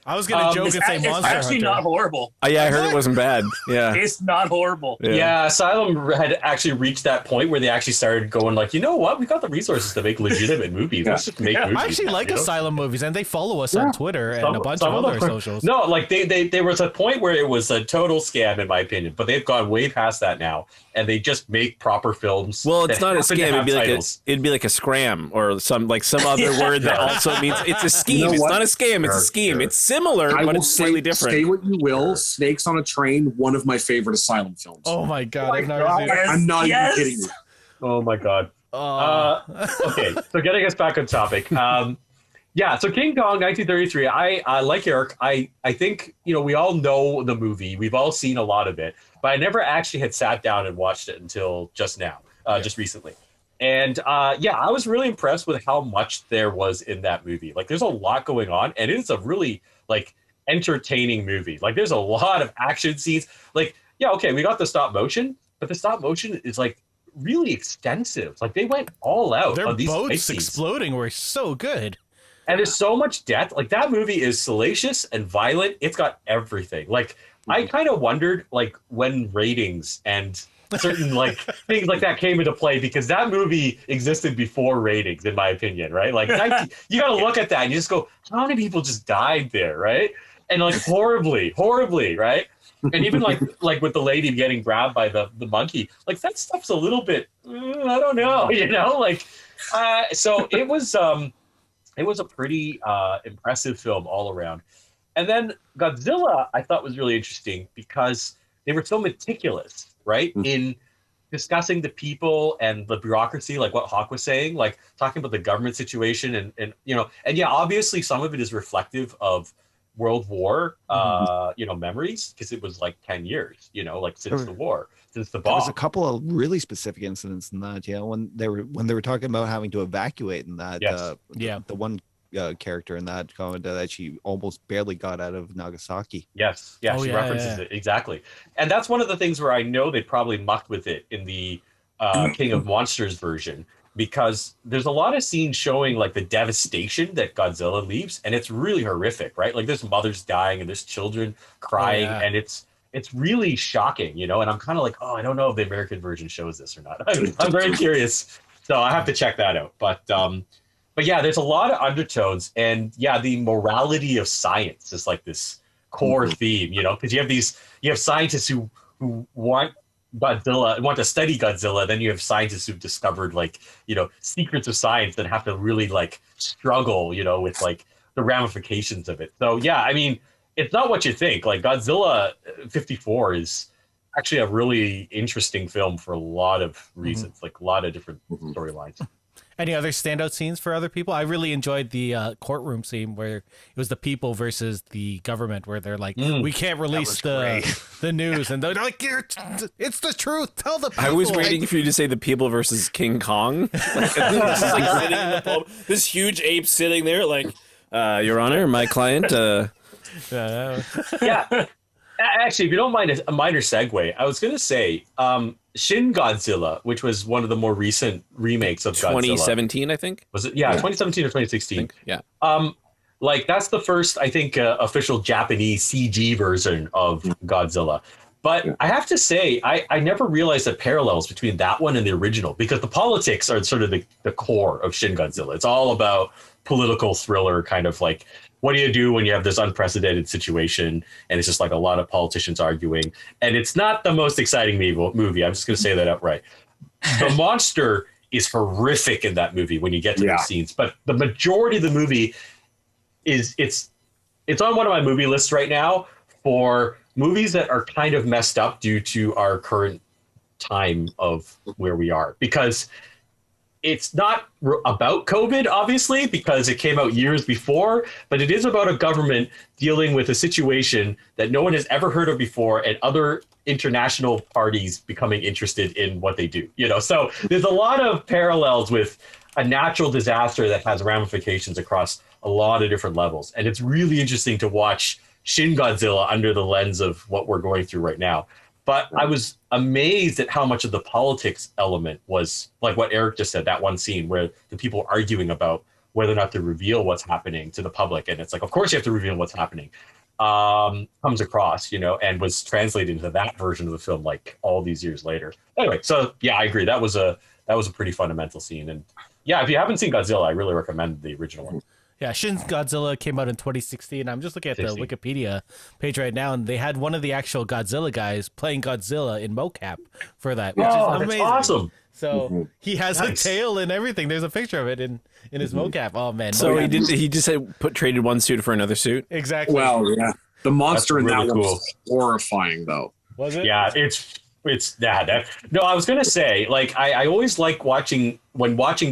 S1: I was gonna joke and say
S5: It's
S1: Monster
S5: actually
S1: Hunter.
S5: not horrible.
S3: Yeah, I heard it wasn't bad. Yeah.
S5: It's not horrible.
S4: Yeah, Asylum had actually reached that point where they actually started going like, you know what? We got the resources to make legitimate movies. Let's just make movies.
S1: I actually
S4: now,
S1: like
S4: you know?
S1: Asylum movies, and they follow us on Twitter and a bunch of
S4: them
S1: other
S4: are-
S1: socials.
S4: No, like there was a point where it was a total scam, in my opinion. But they've gone way past that now, and they just make proper films.
S3: Well, it's
S4: that
S3: not a
S4: happen to
S3: scam.
S4: have titles.
S3: It'd be like a scram or some other word that also means it's a scheme.
S2: You know
S3: It's
S2: what?
S3: not a scam. It's a scheme.
S4: Sure.
S3: It's similar,
S2: I
S3: but
S2: will
S3: it's slightly different.
S2: Say what you will. Snakes on a Train, one of my favorite Asylum films.
S1: Oh my god! I've never
S2: God.
S1: seen it.
S2: I'm not
S5: Yes.
S2: even kidding you.
S4: Oh my god. Okay, so getting us back on topic. Yeah, so King Kong, 1933. I like Eric. I think we all know the movie. We've all seen a lot of it, but I never actually had sat down and watched it until just now, just recently. And yeah, I was really impressed with how much there was in that movie. Like, there's a lot going on, and it is a really like entertaining movie. Like, there's a lot of action scenes. Like, yeah, okay, we got the stop motion, but the stop motion is like really extensive. Like, they went all out
S1: Their
S4: on these fight
S1: boats
S4: scenes.
S1: exploding were so good.
S4: And there's so much depth. Like, that movie is salacious and violent. It's got everything. Like, I kind of wondered, like, when ratings and certain like things like that came into play, because that movie existed before ratings, in my opinion, right? Like, you got to look at that and you just go, how many people just died there, right? And like horribly, right? And even like with the lady getting grabbed by the monkey, like, that stuff's a little bit, I don't know, like, so it was it was a pretty impressive film all around. And then Godzilla, I thought was really interesting because they were so meticulous, right? In discussing the people and the bureaucracy, like what Hawk was saying, like talking about the government situation and yeah, obviously some of it is reflective of World War, memories, because it was like 10 years, like since the war, since the bomb.
S6: There was a couple of really specific incidents in that, when they were talking about having to evacuate in that, the one character in that comment that she almost barely got out of Nagasaki.
S4: Yes, she references it exactly, and that's one of the things where I know they probably mucked with it in the King of Monsters version, because there's a lot of scenes showing like the devastation that Godzilla leaves, and it's really horrific, right? Like there's mothers dying and there's children crying, and it's really shocking, and I'm kind of like, I don't know if the American version shows this or not. I'm very curious, so I have to check that out. But yeah, there's a lot of undertones, and the morality of science is like this core theme, because you have scientists who want Godzilla, want to study Godzilla, then you have scientists who've discovered secrets of science that have to really like struggle, with like the ramifications of it. So yeah, I mean, it's not what you think. Like Godzilla 54 is actually a really interesting film for a lot of reasons, like a lot of different storylines.
S1: Any other standout scenes for other people? I really enjoyed the courtroom scene where it was the people versus the government, where they're like, we can't release the news. And they're like, it's the truth. Tell the people.
S3: I was waiting for you to say the people versus King Kong. This is like sitting in the pub, this huge ape sitting there like, Your Honor, my client.
S4: Yeah. Actually, if you don't mind a minor segue, I was going to say Shin Godzilla, which was one of the more recent remakes of Godzilla.
S3: 2017, I think.
S4: Was it? Yeah, 2017 or 2016.
S3: Yeah.
S4: Like that's the first, I think, official Japanese CG version of Godzilla. But I have to say, I never realized the parallels between that one and the original, because the politics are sort of the core of Shin Godzilla. It's all about political thriller, kind of like, what do you do when you have this unprecedented situation and it's just like a lot of politicians arguing? And it's not the most exciting movie. I'm just going to say that outright. The monster is horrific in that movie when you get to these scenes. But the majority of the movie it's on one of my movie lists right now for movies that are kind of messed up due to our current time of where we are. Because it's not about COVID, obviously, because it came out years before, but it is about a government dealing with a situation that no one has ever heard of before, and other international parties becoming interested in what they do. So there's a lot of parallels with a natural disaster that has ramifications across a lot of different levels. And it's really interesting to watch Shin Godzilla under the lens of what we're going through right now. But I was amazed at how much of the politics element was like what Eric just said, that one scene where the people arguing about whether or not to reveal what's happening to the public. And it's like, of course you have to reveal what's happening. Comes across, and was translated into that version of the film like all these years later. Anyway, so yeah, I agree. That was a pretty fundamental scene. And yeah, if you haven't seen Godzilla, I really recommend the original one.
S1: Yeah, Shin Godzilla came out in 2016. I'm just looking at the Wikipedia page right now, and they had one of the actual Godzilla guys playing Godzilla in mocap for that, which is amazing.
S4: That's awesome.
S1: So he has a tail and everything. There's a picture of it in his mocap. Oh man!
S3: So he just traded one suit for another suit.
S1: Exactly.
S2: Well, yeah, the monster in
S4: really
S2: that
S4: cool.
S2: was horrifying, though.
S1: Was it?
S4: Yeah, it's that. No, I was gonna say, like, I always like watching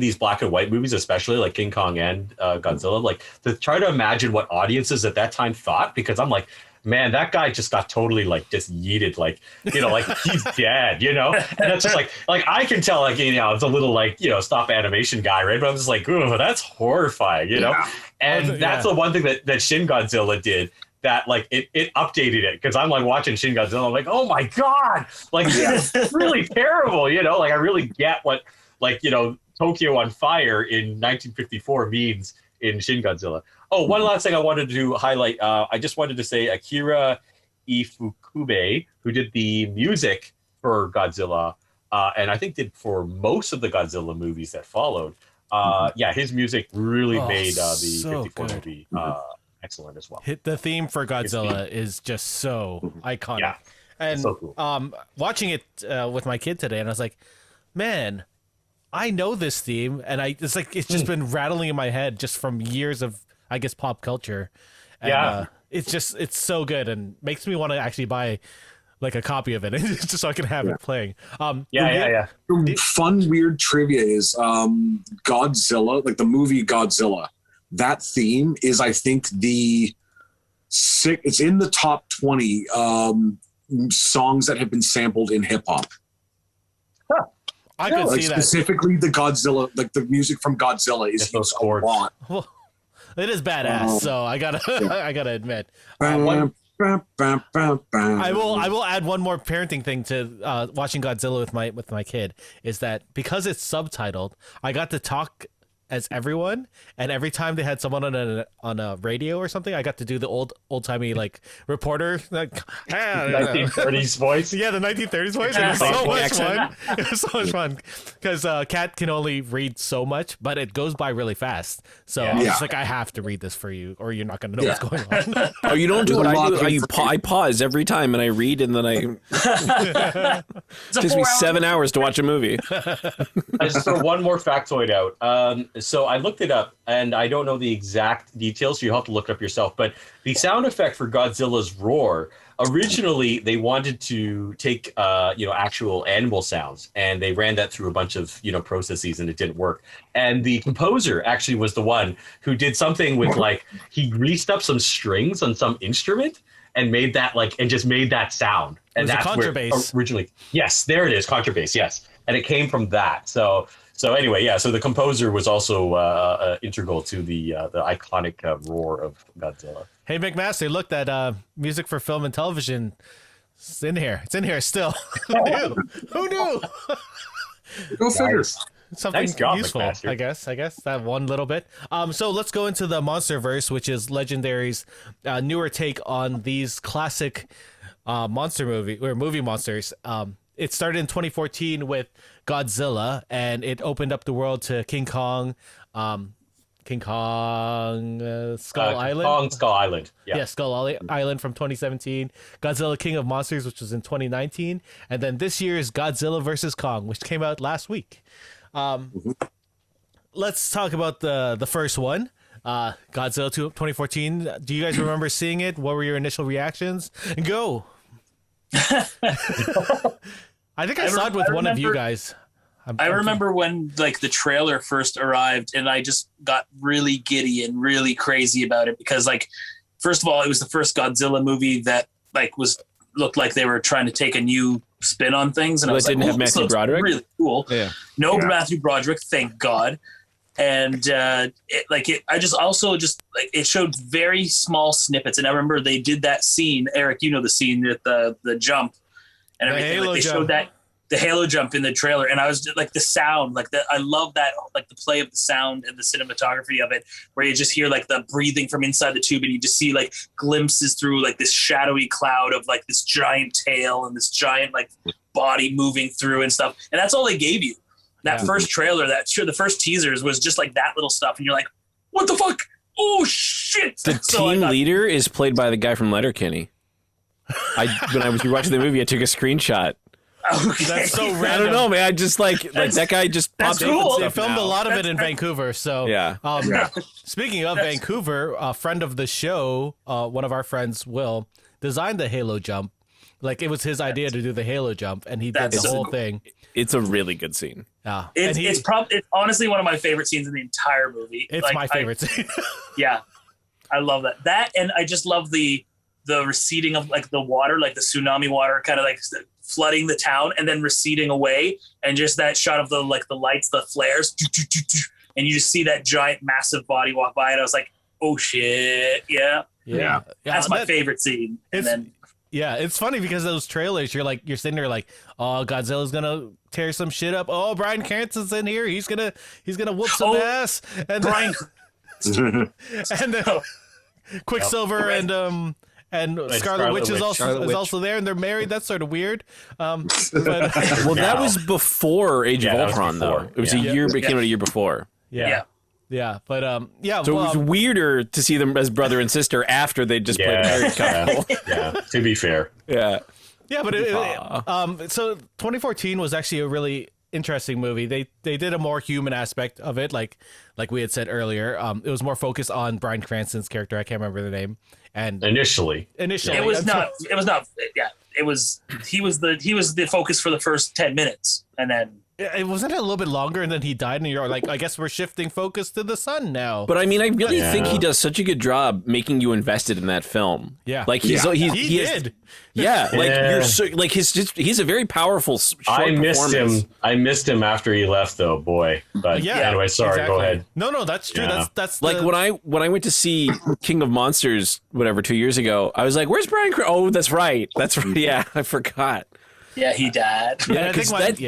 S4: these black and white movies, especially like King Kong and Godzilla, like to try to imagine what audiences at that time thought, because I'm like, man, that guy just got totally like just yeeted, like like he's dead, and it's just like I can tell, like it's a little like stop animation guy, right? But I'm just like, ooh, that's horrifying, and that's the one thing that Shin Godzilla did. That like it updated it, because I'm like watching Shin Godzilla, I'm like, oh my god, like this is really terrible, like I really get what Tokyo on fire in 1954 means in Shin Godzilla. Oh, one last thing I wanted to highlight. I just wanted to say Akira Ifukube, who did the music for Godzilla, and I think did for most of the Godzilla movies that followed. His music really made the 54
S1: good.
S4: movie excellent as well.
S1: Hit the theme for Godzilla is just so iconic.
S4: Yeah,
S1: and
S4: so cool.
S1: Watching it with my kid today, and I was like, man, I know this theme, and it's just been rattling in my head just from years of, I guess, pop culture. And, it's so good and makes me want to actually buy like a copy of it just so I can have it playing.
S2: Fun, weird trivia is Godzilla, like the movie Godzilla. That theme is, I think, it's in the top 20 songs that have been sampled in hip hop.
S1: I could see that.
S2: Specifically, the Godzilla, like the music from Godzilla is used a lot.
S1: Well, it is badass, so I gotta admit. I will add one more parenting thing to watching Godzilla with my kid is that because it's subtitled, I got to talk as everyone, and every time they had someone on a radio or something, I got to do the old timey like reporter, like
S4: 1930s voice.
S1: Yeah, the 1930s voice. It was so much fun. It was so much fun because Kat can only read so much, but it goes by really fast. So I was like, I have to read this for you, or you're not going to know what's going on.
S3: Oh, you don't do what I do. I pause every time and I read, and then it takes me 7 hours to watch a movie.
S4: I just throw one more factoid out. So I looked it up, and I don't know the exact details, so you'll have to look it up yourself. But the sound effect for Godzilla's roar, originally they wanted to take actual animal sounds, and they ran that through a bunch of processes, and it didn't work. And the composer actually was the one who did something with he greased up some strings on some instrument and made that and just made that sound. And that's
S1: contrabass.
S4: Originally, yes, there it is, contrabass, yes, and it came from that. So anyway, so the composer was also integral to the iconic roar of Godzilla.
S1: Hey, McMaster, look, that music for film and television is in here. It's in here still. Who knew?
S2: Go figure.
S1: Something
S4: Nice job,
S1: useful,
S4: McMaster.
S1: I guess that one little bit. So let's go into the MonsterVerse, which is Legendary's newer take on these classic movie monsters. It started in 2014 with Godzilla, and it opened up the world to King Kong, Skull Island.
S4: Kong Skull Island. Yeah,
S1: Skull Island from 2017. Godzilla King of Monsters, which was in 2019. And then this year is Godzilla vs. Kong, which came out last week. Let's talk about the first one. Godzilla 2014. Do you guys remember seeing it? What were your initial reactions? Go! I think I saw it with one of you guys.
S5: I remember when the trailer first arrived, and I just got really giddy and really crazy about it because first of all, it was the first Godzilla movie that looked like they were trying to take a new spin on things, and I was
S3: didn't have Matthew Broderick.
S5: Really cool.
S6: Yeah.
S5: No Matthew Broderick, thank God. And it showed very small snippets, and I remember they did that scene. Eric, you know the scene with the jump and everything. They showed that the Halo jump in the trailer, and I was just, the sound, I love that, the play of the sound and the cinematography of it, where you just hear the breathing from inside the tube, and you just see glimpses through this shadowy cloud of this giant tail and this giant body moving through and stuff, and that's all they gave you. That first trailer, the first teasers was just that little stuff, and you're like, what the fuck? Oh shit!
S3: The team leader is played by the guy from Letterkenny. When I was watching the movie, I took a screenshot.
S5: Okay.
S1: That's so random.
S3: I don't know, man. I just that guy just popped up.
S5: cool.
S1: They filmed a lot of it in Vancouver. So Speaking of Vancouver, a friend of the show, one of our friends, Will, designed the Halo jump. It was his idea to do the Halo jump, and he did the whole thing.
S3: It's a really good scene.
S1: Yeah,
S5: it's honestly one of my favorite scenes in the entire movie.
S1: It's my favorite scene.
S5: Yeah, I love that. That, and I just love the receding of the water, the tsunami water, kind of flooding the town and then receding away, and just that shot of the lights, the flares, and you just see that giant, massive body walk by, and I was like, oh shit, yeah. That's my favorite scene. And then.
S1: Yeah, it's funny because those trailers, you're sitting there oh, Godzilla's gonna tear some shit up. Oh, Bryan Cranston's in here. He's gonna whoop some ass. And
S5: Brian,
S1: and Quicksilver and Scarlet Witch is also there, and they're married. That's sort of weird. That
S3: was before Age of Ultron, though. It was a year, but it came out a year before.
S1: Yeah, but So
S3: it was weirder to see them as brother and sister after they just played a married couple.
S4: To be fair.
S1: Yeah, but so 2014 was actually a really interesting movie. They did a more human aspect of it, like we had said earlier. It was more focused on Bryan Cranston's character. I can't remember the name. And
S4: Initially,
S5: it was not. Yeah, he was the focus for the first 10 minutes, and then
S1: it wasn't a little bit longer, and then he died, and you're like, I guess we're shifting focus to the son now.
S3: But I mean, I really think he does such a good job making you invested in that film.
S1: Yeah,
S3: like he did. Yeah, like you're so, like he's a very powerful. Short
S4: I missed
S3: performance.
S4: him. I missed him after he left, though. Boy, but anyway, sorry.
S1: Exactly.
S4: Go ahead.
S1: No, that's true.
S4: Yeah.
S1: That's
S3: Like when I went to see King of Monsters, whatever, 2 years ago, I was like, "Where's Bryan? Oh, that's right. That's right. Yeah, I forgot.
S5: yeah, he died.
S1: Yeah, I think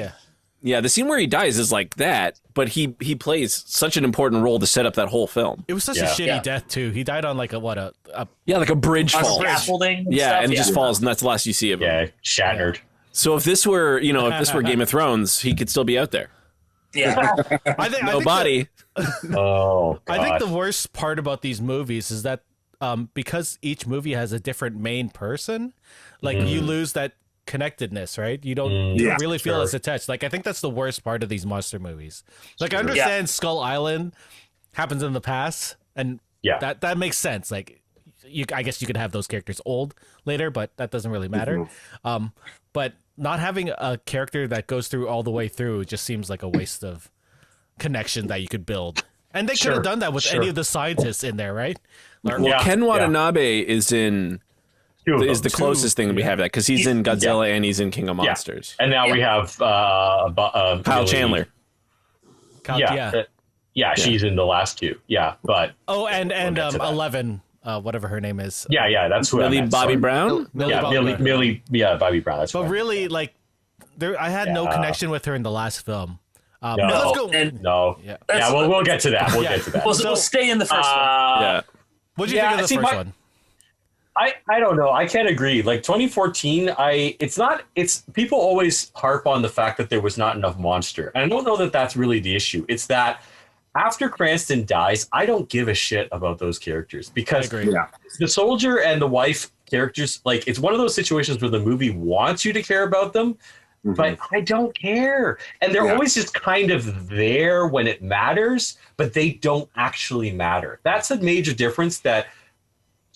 S3: Yeah, the scene where he dies is like that, but he plays such an important role to set up that whole film.
S1: It was such a shitty death too. He died on like a
S3: Like a bridge
S5: On
S3: fall.
S5: scaffolding. And
S3: Yeah,
S5: stuff.
S3: and he just falls, and that's the last you see of him.
S4: Yeah, shattered.
S3: So if this were, Game of Thrones, he could still be out there.
S5: Yeah.
S1: I think
S3: No body.
S4: Oh, God.
S1: I think the worst part about these movies is that because each movie has a different main person, like you lose that connectedness, right? You don't really feel as attached. Like I think that's the worst part of these monster movies. Like I understand Skull Island happens in the past, and that makes sense. Like I guess you could have those characters old later, but that doesn't really matter. But not having a character that goes through all the way through just seems like a waste of connection that you could build. And they could have done that with any of the scientists in there, right?
S3: Well, Ken Watanabe is the closest thing we have that because he's in Godzilla and he's in King of Monsters.
S4: And now we have
S3: Kyle Chandler.
S4: She's in the last two. Yeah, but
S1: and 11, whatever her name is.
S4: That's who
S3: Millie Bobby Brown.
S4: Millie Bobby Brown. That's
S1: but really, like, I had no connection with her in the last film.
S5: Let's go.
S4: We'll get to that. Get to that.
S5: We'll stay in the first one.
S1: What'd you think of the first one?
S4: I don't know. I can't agree. Like 2014, it's people always harp on the fact that there was not enough monster. And I don't know that that's really the issue. It's that after Cranston dies, I don't give a shit about those characters because the soldier and the wife characters, like it's one of those situations where the movie wants you to care about them, but I don't care. And they're always just kind of there when it matters, but they don't actually matter. That's a major difference that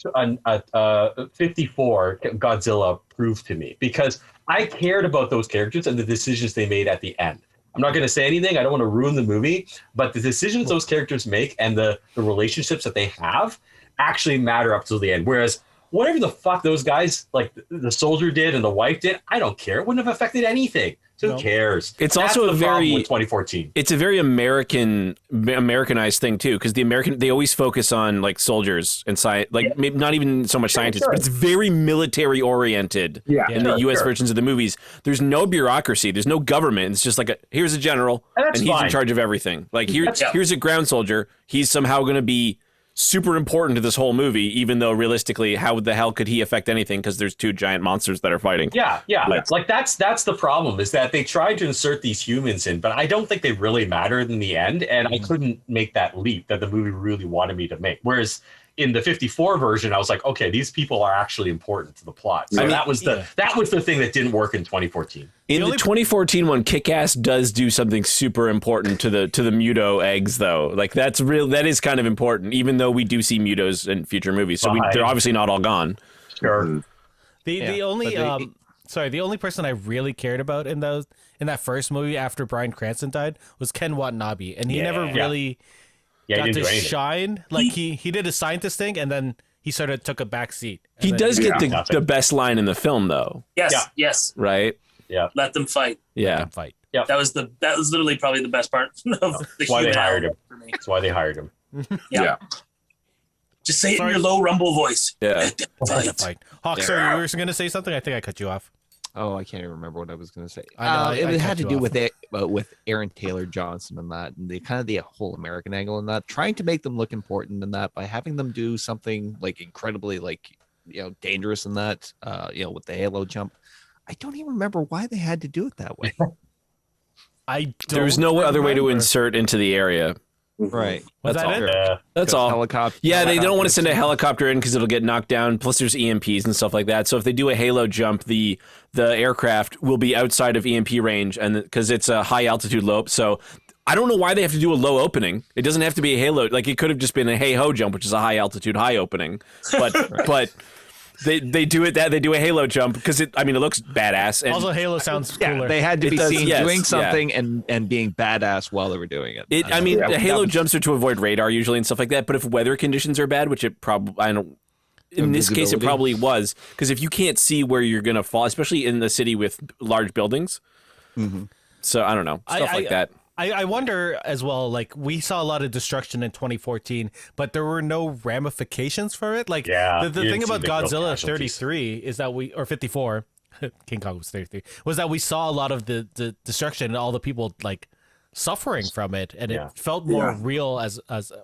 S4: 54 Godzilla proved to me because I cared about those characters and the decisions they made at the end. I'm not going to say anything. I don't want to ruin the movie, but the decisions those characters make and the relationships that they have actually matter up to the end. Whereas whatever the fuck those guys, like the soldier did and the wife did, I don't care. It wouldn't have affected anything. Who cares?
S3: It's
S4: That's
S3: also
S4: the
S3: a
S4: problem
S3: very
S4: with 2014.
S3: It's a very Americanized thing too, because they always focus on like soldiers and maybe not even so much scientists, but it's very military oriented. In the U.S. versions of the movies, there's no bureaucracy, there's no government. It's just like here's a general, and he's in charge of everything. Like here's a ground soldier. He's somehow going to be super important to this whole movie, even though realistically, how the hell could he affect anything? Because there's two giant monsters that are fighting. Like that's the problem is that they tried to insert these humans in, but I don't think they really mattered in the end, and I couldn't make that leap that the movie really wanted me to make. Whereas in the 54 version, I was like, okay, these people are actually important to the plot. So that was the thing that didn't work in 2014. In the 2014 one, Kick-Ass does do something super important to the Muto eggs, though. Like that is kind of important, even though we do see Mutos in future movies. So they're obviously not all gone.
S4: Sure.
S1: The only person I really cared about in that first movie after Bryan Cranston died was Ken Watanabe, and he never really got to shine. Like he did a scientist thing, and then he sort of took a back seat.
S3: He does get the best line in the film, though.
S5: Yes.
S3: Right.
S5: Yeah. Let them fight.
S3: Yeah.
S5: That was literally probably the best part of the
S4: That's why they hired him.
S5: for me.
S4: That's why they hired him.
S5: Yeah. Just say it in your low rumble voice.
S3: Yeah.
S5: Let them fight.
S1: Hawk, sorry, you were going to say something? I think I cut you off.
S6: Oh, I can't even remember what I was going to say.
S1: I
S6: it had to
S1: cut
S6: do
S1: you
S6: with Aaron Taylor Johnson and that, and the whole American angle in that, trying to make them look important in that by having them do something like incredibly dangerous in that, with the halo jump. I don't even remember why they had to do it that way.
S3: There was no other way to insert into the area.
S6: Right.
S1: Was
S3: That's
S1: that
S3: all.
S1: it?
S4: Yeah.
S3: That's all.
S6: Helicopter.
S3: Yeah, they don't want to send a helicopter in because it'll get knocked down. Plus, there's EMPs and stuff like that. So if they do a halo jump, the aircraft will be outside of EMP range, and because it's a high altitude low. So I don't know why they have to do a low opening. It doesn't have to be a halo. Like it could have just been a hey ho jump, which is a high altitude high opening. But but they do it that they do a halo jump because it looks badass. And
S1: Also, Halo sounds
S6: Yeah,
S1: cooler.
S6: they had to
S3: It
S6: be
S3: does,
S6: seen
S3: yes,
S6: doing
S3: yeah.
S6: something and being badass while they were doing it.
S3: the halo jumps are to avoid radar usually and stuff like that. But if weather conditions are bad, which it probably I don't. In this case, it
S6: Invisibility.
S3: probably was because if you can't see where you're gonna fall, especially in the city with large buildings. So I don't know stuff like that.
S1: I wonder as well, like we saw a lot of destruction in 2014, but there were no ramifications for it. Like
S4: Yeah,
S1: the
S4: you
S1: thing
S4: didn't see
S1: about
S4: big real
S1: Godzilla
S4: casualties.
S1: 33 is that or 54, King Kong was 33, was that we saw a lot of the destruction and all the people like suffering from it, and
S4: Yeah.
S1: it felt more real as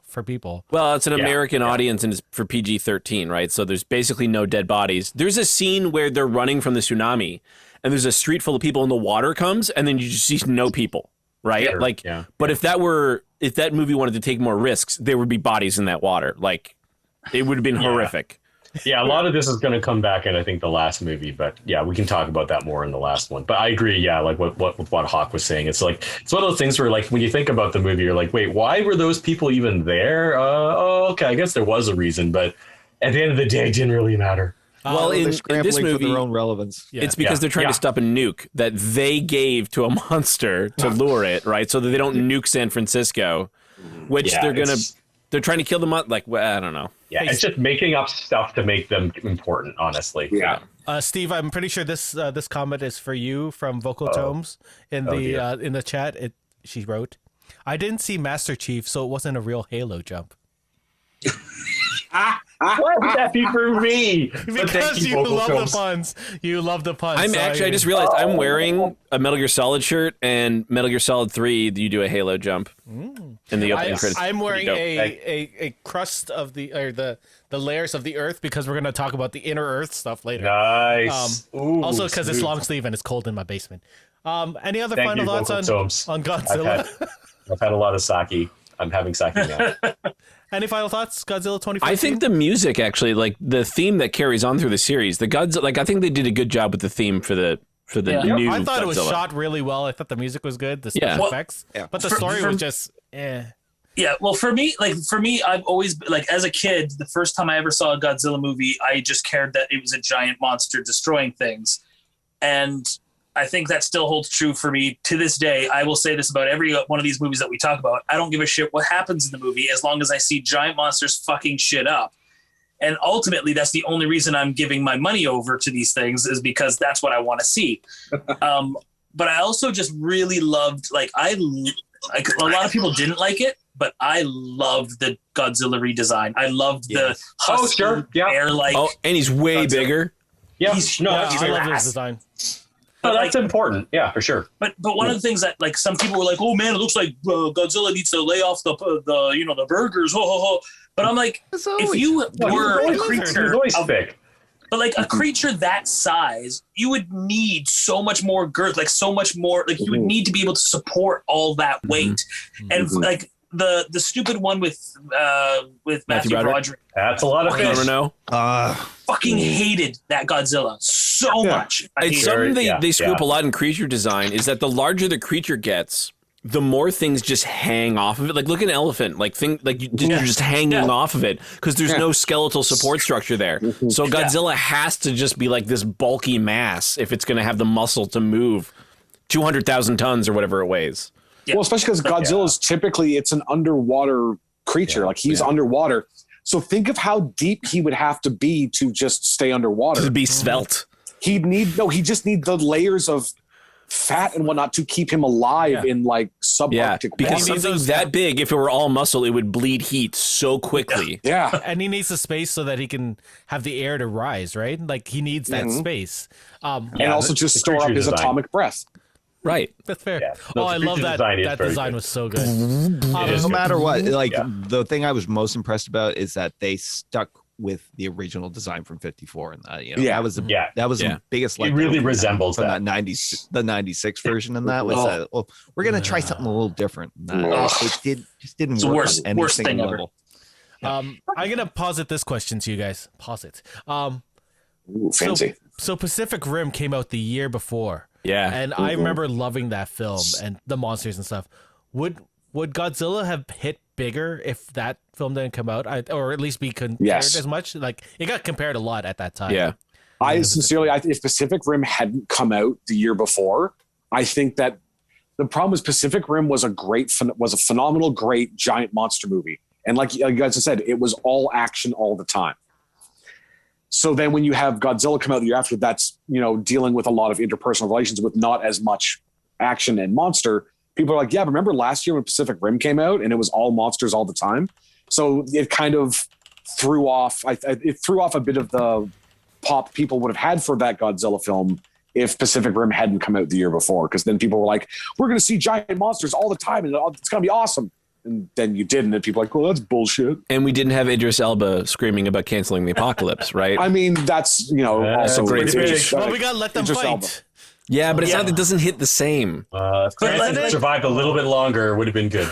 S1: for people.
S3: Well, it's an American audience and it's for PG-13, right? So there's basically no dead bodies. There's a scene where they're running from the tsunami and there's a street full of people and the water comes and then you just see no people, right?
S4: Sure.
S3: Like,
S4: Yeah.
S3: but if that movie wanted to take more risks, there would be bodies in that water. Like, it would have been horrific.
S4: Yeah, a lot of this is going to come back in, I think, the last movie. But yeah, we can talk about that more in the last one. But I agree, yeah, like what Hawk was saying. It's like, it's one of those things where, like, when you think about the movie, you're like, wait, why were those people even there? Okay, I guess there was a reason. But at the end of the day, it didn't really matter.
S3: Well,
S6: they're
S3: in
S6: scrambling
S3: this
S6: for
S3: movie,
S6: their own relevance.
S1: Yeah.
S3: it's because they're trying
S4: Yeah.
S3: to stop a nuke that they gave to a monster to lure it, right? So that they don't nuke San Francisco, which
S4: Yeah,
S3: they're trying to kill them. Like, well, I don't know.
S4: Yeah, it's just making up stuff to make them important, honestly.
S2: Yeah.
S1: Steve, I'm pretty sure this comment is for you from Vocal Tomes in the chat. She wrote, "I didn't see Master Chief, so it wasn't a real Halo jump."
S4: Why would that be for me? But thank
S1: Because you
S4: Vocal
S1: love
S4: Tones.
S1: the puns. You love the puns.
S3: I just realized I'm wearing a Metal Gear Solid shirt, and Metal Gear Solid 3, you do a Halo jump in the opening credits.
S1: I'm wearing
S3: Pretty dope.
S1: a crust of the layers of the earth because we're going to talk about the inner earth stuff later.
S4: Nice. Ooh,
S1: Also because it's
S4: smooth.
S1: long sleeve and it's cold in my basement. Any other
S4: Thank
S1: final
S4: you,
S1: thoughts
S4: Vocal Tomes.
S1: on Godzilla?
S4: I've had a lot of sake. I'm having sake now.
S1: Any final thoughts? Godzilla 2014?
S3: I think the music actually, like the theme that carries on through the series, the Godzilla, like I think they did a good job with the theme for the new.
S1: I thought it was
S3: Godzilla.
S1: shot really well. I thought the music was good, the special
S3: Yeah.
S1: effects,
S6: Yeah.
S1: but the story was just eh.
S5: Yeah, well, for me, I've always like as a kid, the first time I ever saw a Godzilla movie, I just cared that it was a giant monster destroying things, and I think that still holds true for me to this day. I will say this about every one of these movies that we talk about: I don't give a shit what happens in the movie as long as I see giant monsters fucking shit up. And ultimately, that's the only reason I'm giving my money over to these things is because that's what I want to see. But I also just really loved, like a lot of people didn't like it, but I loved the Godzilla redesign. I loved the husky,
S4: sure. Yeah.
S5: bear-like.
S3: Oh, and he's way
S5: Godzilla.
S3: bigger.
S4: Yeah,
S5: He's-
S4: no,
S5: yeah,
S4: that's
S1: I love
S4: fair.
S1: his design.
S4: No,
S5: But
S4: that's important. Yeah, for sure.
S5: But one of the things that like some people were like, oh man, it looks like Godzilla needs to lay off the burgers. Ho, ho, ho. But I'm like, if you were a
S4: He's
S5: creature,
S4: always
S5: of-
S4: thick.
S5: but like a creature that size, you would need so much more girth, like so much more, like you would need to be able to support all that weight. And like the stupid one with Matthew
S3: Broderick.
S5: Broderick,
S4: That's a lot of
S3: I don't
S4: fish.
S3: know.
S5: fucking hated that Godzilla so much. I
S3: It's
S5: hated
S3: something
S5: it.
S3: they screw up a lot in creature design is that the larger the creature gets, the more things just hang off of it. Like look at an elephant, like you're just hanging off of it because there's no skeletal support structure there. So Godzilla has to just be like this bulky mass if it's going to have the muscle to move 200,000 tons or whatever it weighs.
S2: Well, especially because Godzilla's typically it's an underwater creature. Like he's underwater. So think of how deep he would have to be to just stay underwater.
S3: To be svelte.
S2: He just need the layers of fat and whatnot to keep him alive in like
S3: Yeah,
S2: subarctic
S3: because
S2: waters.
S3: something that big, if it were all muscle, it would bleed heat so quickly.
S2: Yeah.
S1: And he needs the space so that he can have the air to rise, right? Like he needs that space.
S2: And also just
S4: the
S2: store up
S4: creature
S2: his
S4: design.
S2: atomic breath.
S3: Right.
S1: That's fair.
S4: Yeah.
S1: Oh,
S4: No,
S1: I
S4: the
S1: love
S4: creature
S1: that.
S4: design is
S1: That
S4: very
S1: design
S4: good.
S1: was so good.
S4: It is
S6: No
S4: good.
S6: matter what, like
S4: Yeah.
S6: the thing I was most impressed about is that they stuck with the original design from '54, and
S2: Yeah.
S6: that was the biggest.
S4: It really resembles
S6: from
S4: that.
S6: the '96 version, and that was we're gonna try something a little different. It didn't
S5: It's the
S6: work
S5: worst-
S6: on any
S5: worst
S6: single
S5: thing ever.
S6: level.
S1: I'm gonna posit this question to you guys. Posit.
S2: Ooh, fancy.
S1: So Pacific Rim came out the year before.
S3: Yeah.
S1: And I remember loving that film and the monsters and stuff. Would Godzilla have hit bigger if that film didn't come out, or at least be compared as much? Like, it got compared a lot at that time.
S3: Yeah.
S2: I sincerely, if Pacific Rim hadn't come out the year before, I think that the problem is Pacific Rim was a phenomenal, great giant monster movie. And like you guys have said, it was all action all the time. So then when you have Godzilla come out the year after, that's, dealing with a lot of interpersonal relations with not as much action and monster. People are like, yeah, remember last year when Pacific Rim came out and it was all monsters all the time? So it kind of threw off a bit of the pop people would have had for that Godzilla film if Pacific Rim hadn't come out the year before. Because then people were like, we're going to see giant monsters all the time and it's going to be awesome. And then you didn't, and people are like, well, that's bullshit.
S3: And we didn't have Idris Elba screaming about canceling the apocalypse, right?
S2: I mean, that's, also
S3: great
S2: speech.
S1: Well, we gotta let them
S2: Idris
S1: fight.
S2: Elba.
S3: Yeah, but it doesn't hit the same.
S4: If it survived a little bit longer, it would have been good.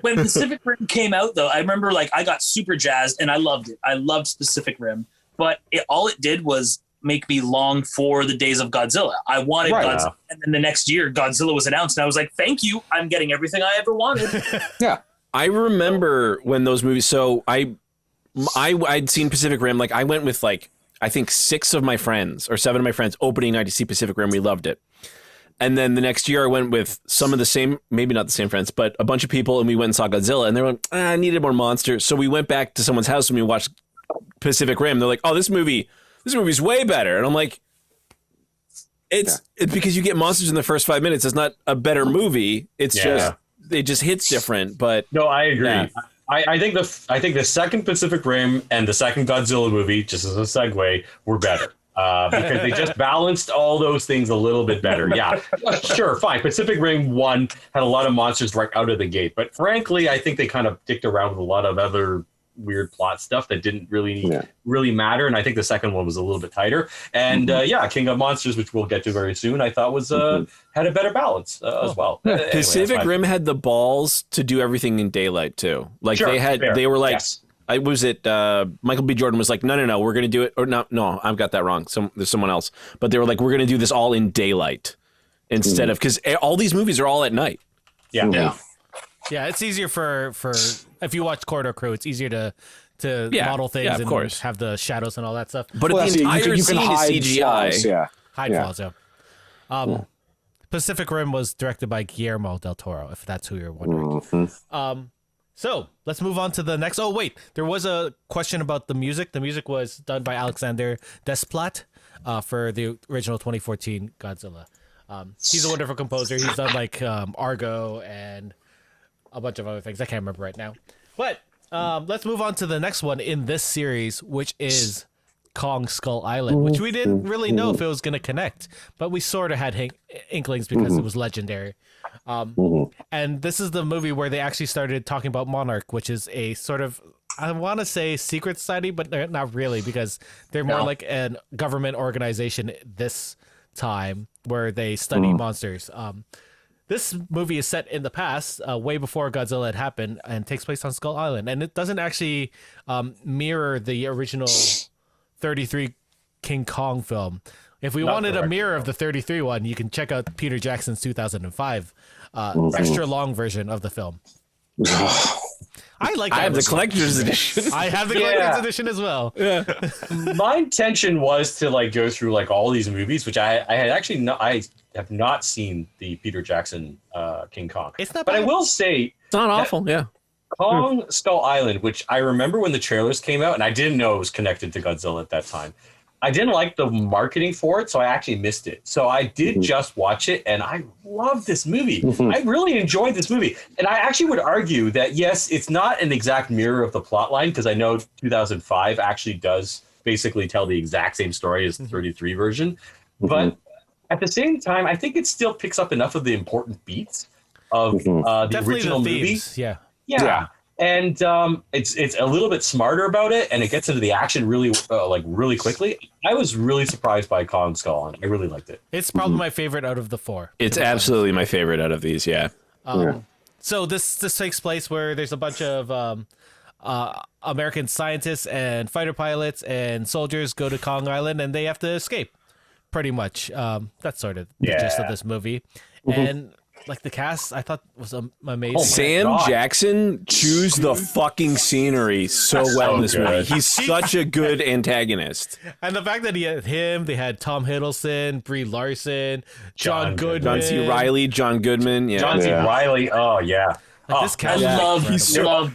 S5: When Pacific Rim came out, though, I remember I got super jazzed and I loved it. I loved Pacific Rim, but all it did was make me long for the days of Godzilla. I wanted Godzilla, and then the next year Godzilla was announced, and I was like, "Thank you, I'm getting everything I ever wanted."
S2: Yeah,
S3: I remember when those movies. So I'd seen Pacific Rim. Like I went with I think 6 of my friends or 7 of my friends opening night to see Pacific Rim. We loved it. And then the next year I went with some of the same, maybe not the same friends, but a bunch of people, and we went and saw Godzilla, and they were like, I needed more monsters. So we went back to someone's house and we watched Pacific Rim. They're like, oh, this movie's way better. And I'm like, it's because you get monsters in the first 5 minutes. It's not a better movie. It's just, it just hits different. But
S4: no, I agree.
S3: Yeah.
S4: I think the second Pacific Rim and the second Godzilla movie, just as a segue, were better. Because they just balanced all those things a little bit better. Yeah, sure, fine. Pacific Rim 1 had a lot of monsters right out of the gate. But frankly, I think they kind of dicked around with a lot of other weird plot stuff that didn't really matter. And I think the second one was a little bit tighter. And King of Monsters, which we'll get to very soon, I thought was had a better balance as well. Anyway,
S3: Pacific Rim had the balls to do everything in daylight too. Like they were like, Michael B. Jordan was like, no, we're going to do it. Or no, I've got that wrong. There's someone else. But they were like, we're going to do this all in daylight instead of, because all these movies are all at night.
S1: Yeah, it's easier for if you watch Corridor Crew, it's easier to model things and
S3: course.
S1: have the shadows and all that stuff.
S3: But the entire scene is CGI.
S1: Hide flaws, yeah. Pacific Rim was directed by Guillermo del Toro, if that's who you're wondering. So let's move on to the next. Oh, wait, there was a question about the music. The music was done by Alexander Desplat for the original 2014 Godzilla. He's a wonderful composer. He's done Argo and a bunch of other things. I can't remember right now. But let's move on to the next one in this series, which is Kong Skull Island, which we didn't really know if it was going to connect, but we sort of had inklings because it was legendary. And this is the movie where they actually started talking about Monarch, which is a sort of, I want to say secret society, but they're not really, because they're more like a government organization this time where they study monsters. This movie is set in the past, way before Godzilla had happened, and takes place on Skull Island. And it doesn't actually mirror the original 33 King Kong film. If we wanted a mirror of the 33 one, you can check out Peter Jackson's 2005 extra long version of the film. I like that.
S3: I have the collector's edition.
S1: I have the collector's edition as well. Yeah.
S4: My intention was to go through all these movies, which I had actually I have not seen the Peter Jackson King Kong.
S1: It's not
S4: bad. But I will say
S3: it's not awful. Yeah.
S4: Kong Skull Island, which I remember when the trailers came out, and I didn't know it was connected to Godzilla at that time. I didn't like the marketing for it, so I actually missed it. So I did just watch it, and I love this movie. I really enjoyed this movie. And I actually would argue that, yes, it's not an exact mirror of the plot line, because I know 2005 actually does basically tell the exact same story as the 33 version. But at the same time, I think it still picks up enough of the important beats of the
S1: Definitely
S4: original
S1: the
S4: movie.
S1: themes. Yeah.
S4: Yeah. And it's a little bit smarter about it, and it gets into the action really quickly. I was really surprised by Kong Skull Island. I really liked it.
S1: It's probably my favorite out of the 4.
S3: It's absolutely my favorite out of these. Yeah.
S1: So this takes place where there's a bunch of American scientists and fighter pilots and soldiers go to Kong Island, and they have to escape. Pretty much, that's sort of the gist of this movie. And like the cast, I thought was amazing.
S3: Sam Jackson chews the fucking scenery so well in this movie. He's such a good antagonist.
S1: And the fact that they had Tom Hiddleston, Brie Larson, John Goodman,
S3: John C. Reilly, John Goodman. Yeah.
S4: John C. Reilly. Oh yeah.
S1: Like this cast,
S5: I love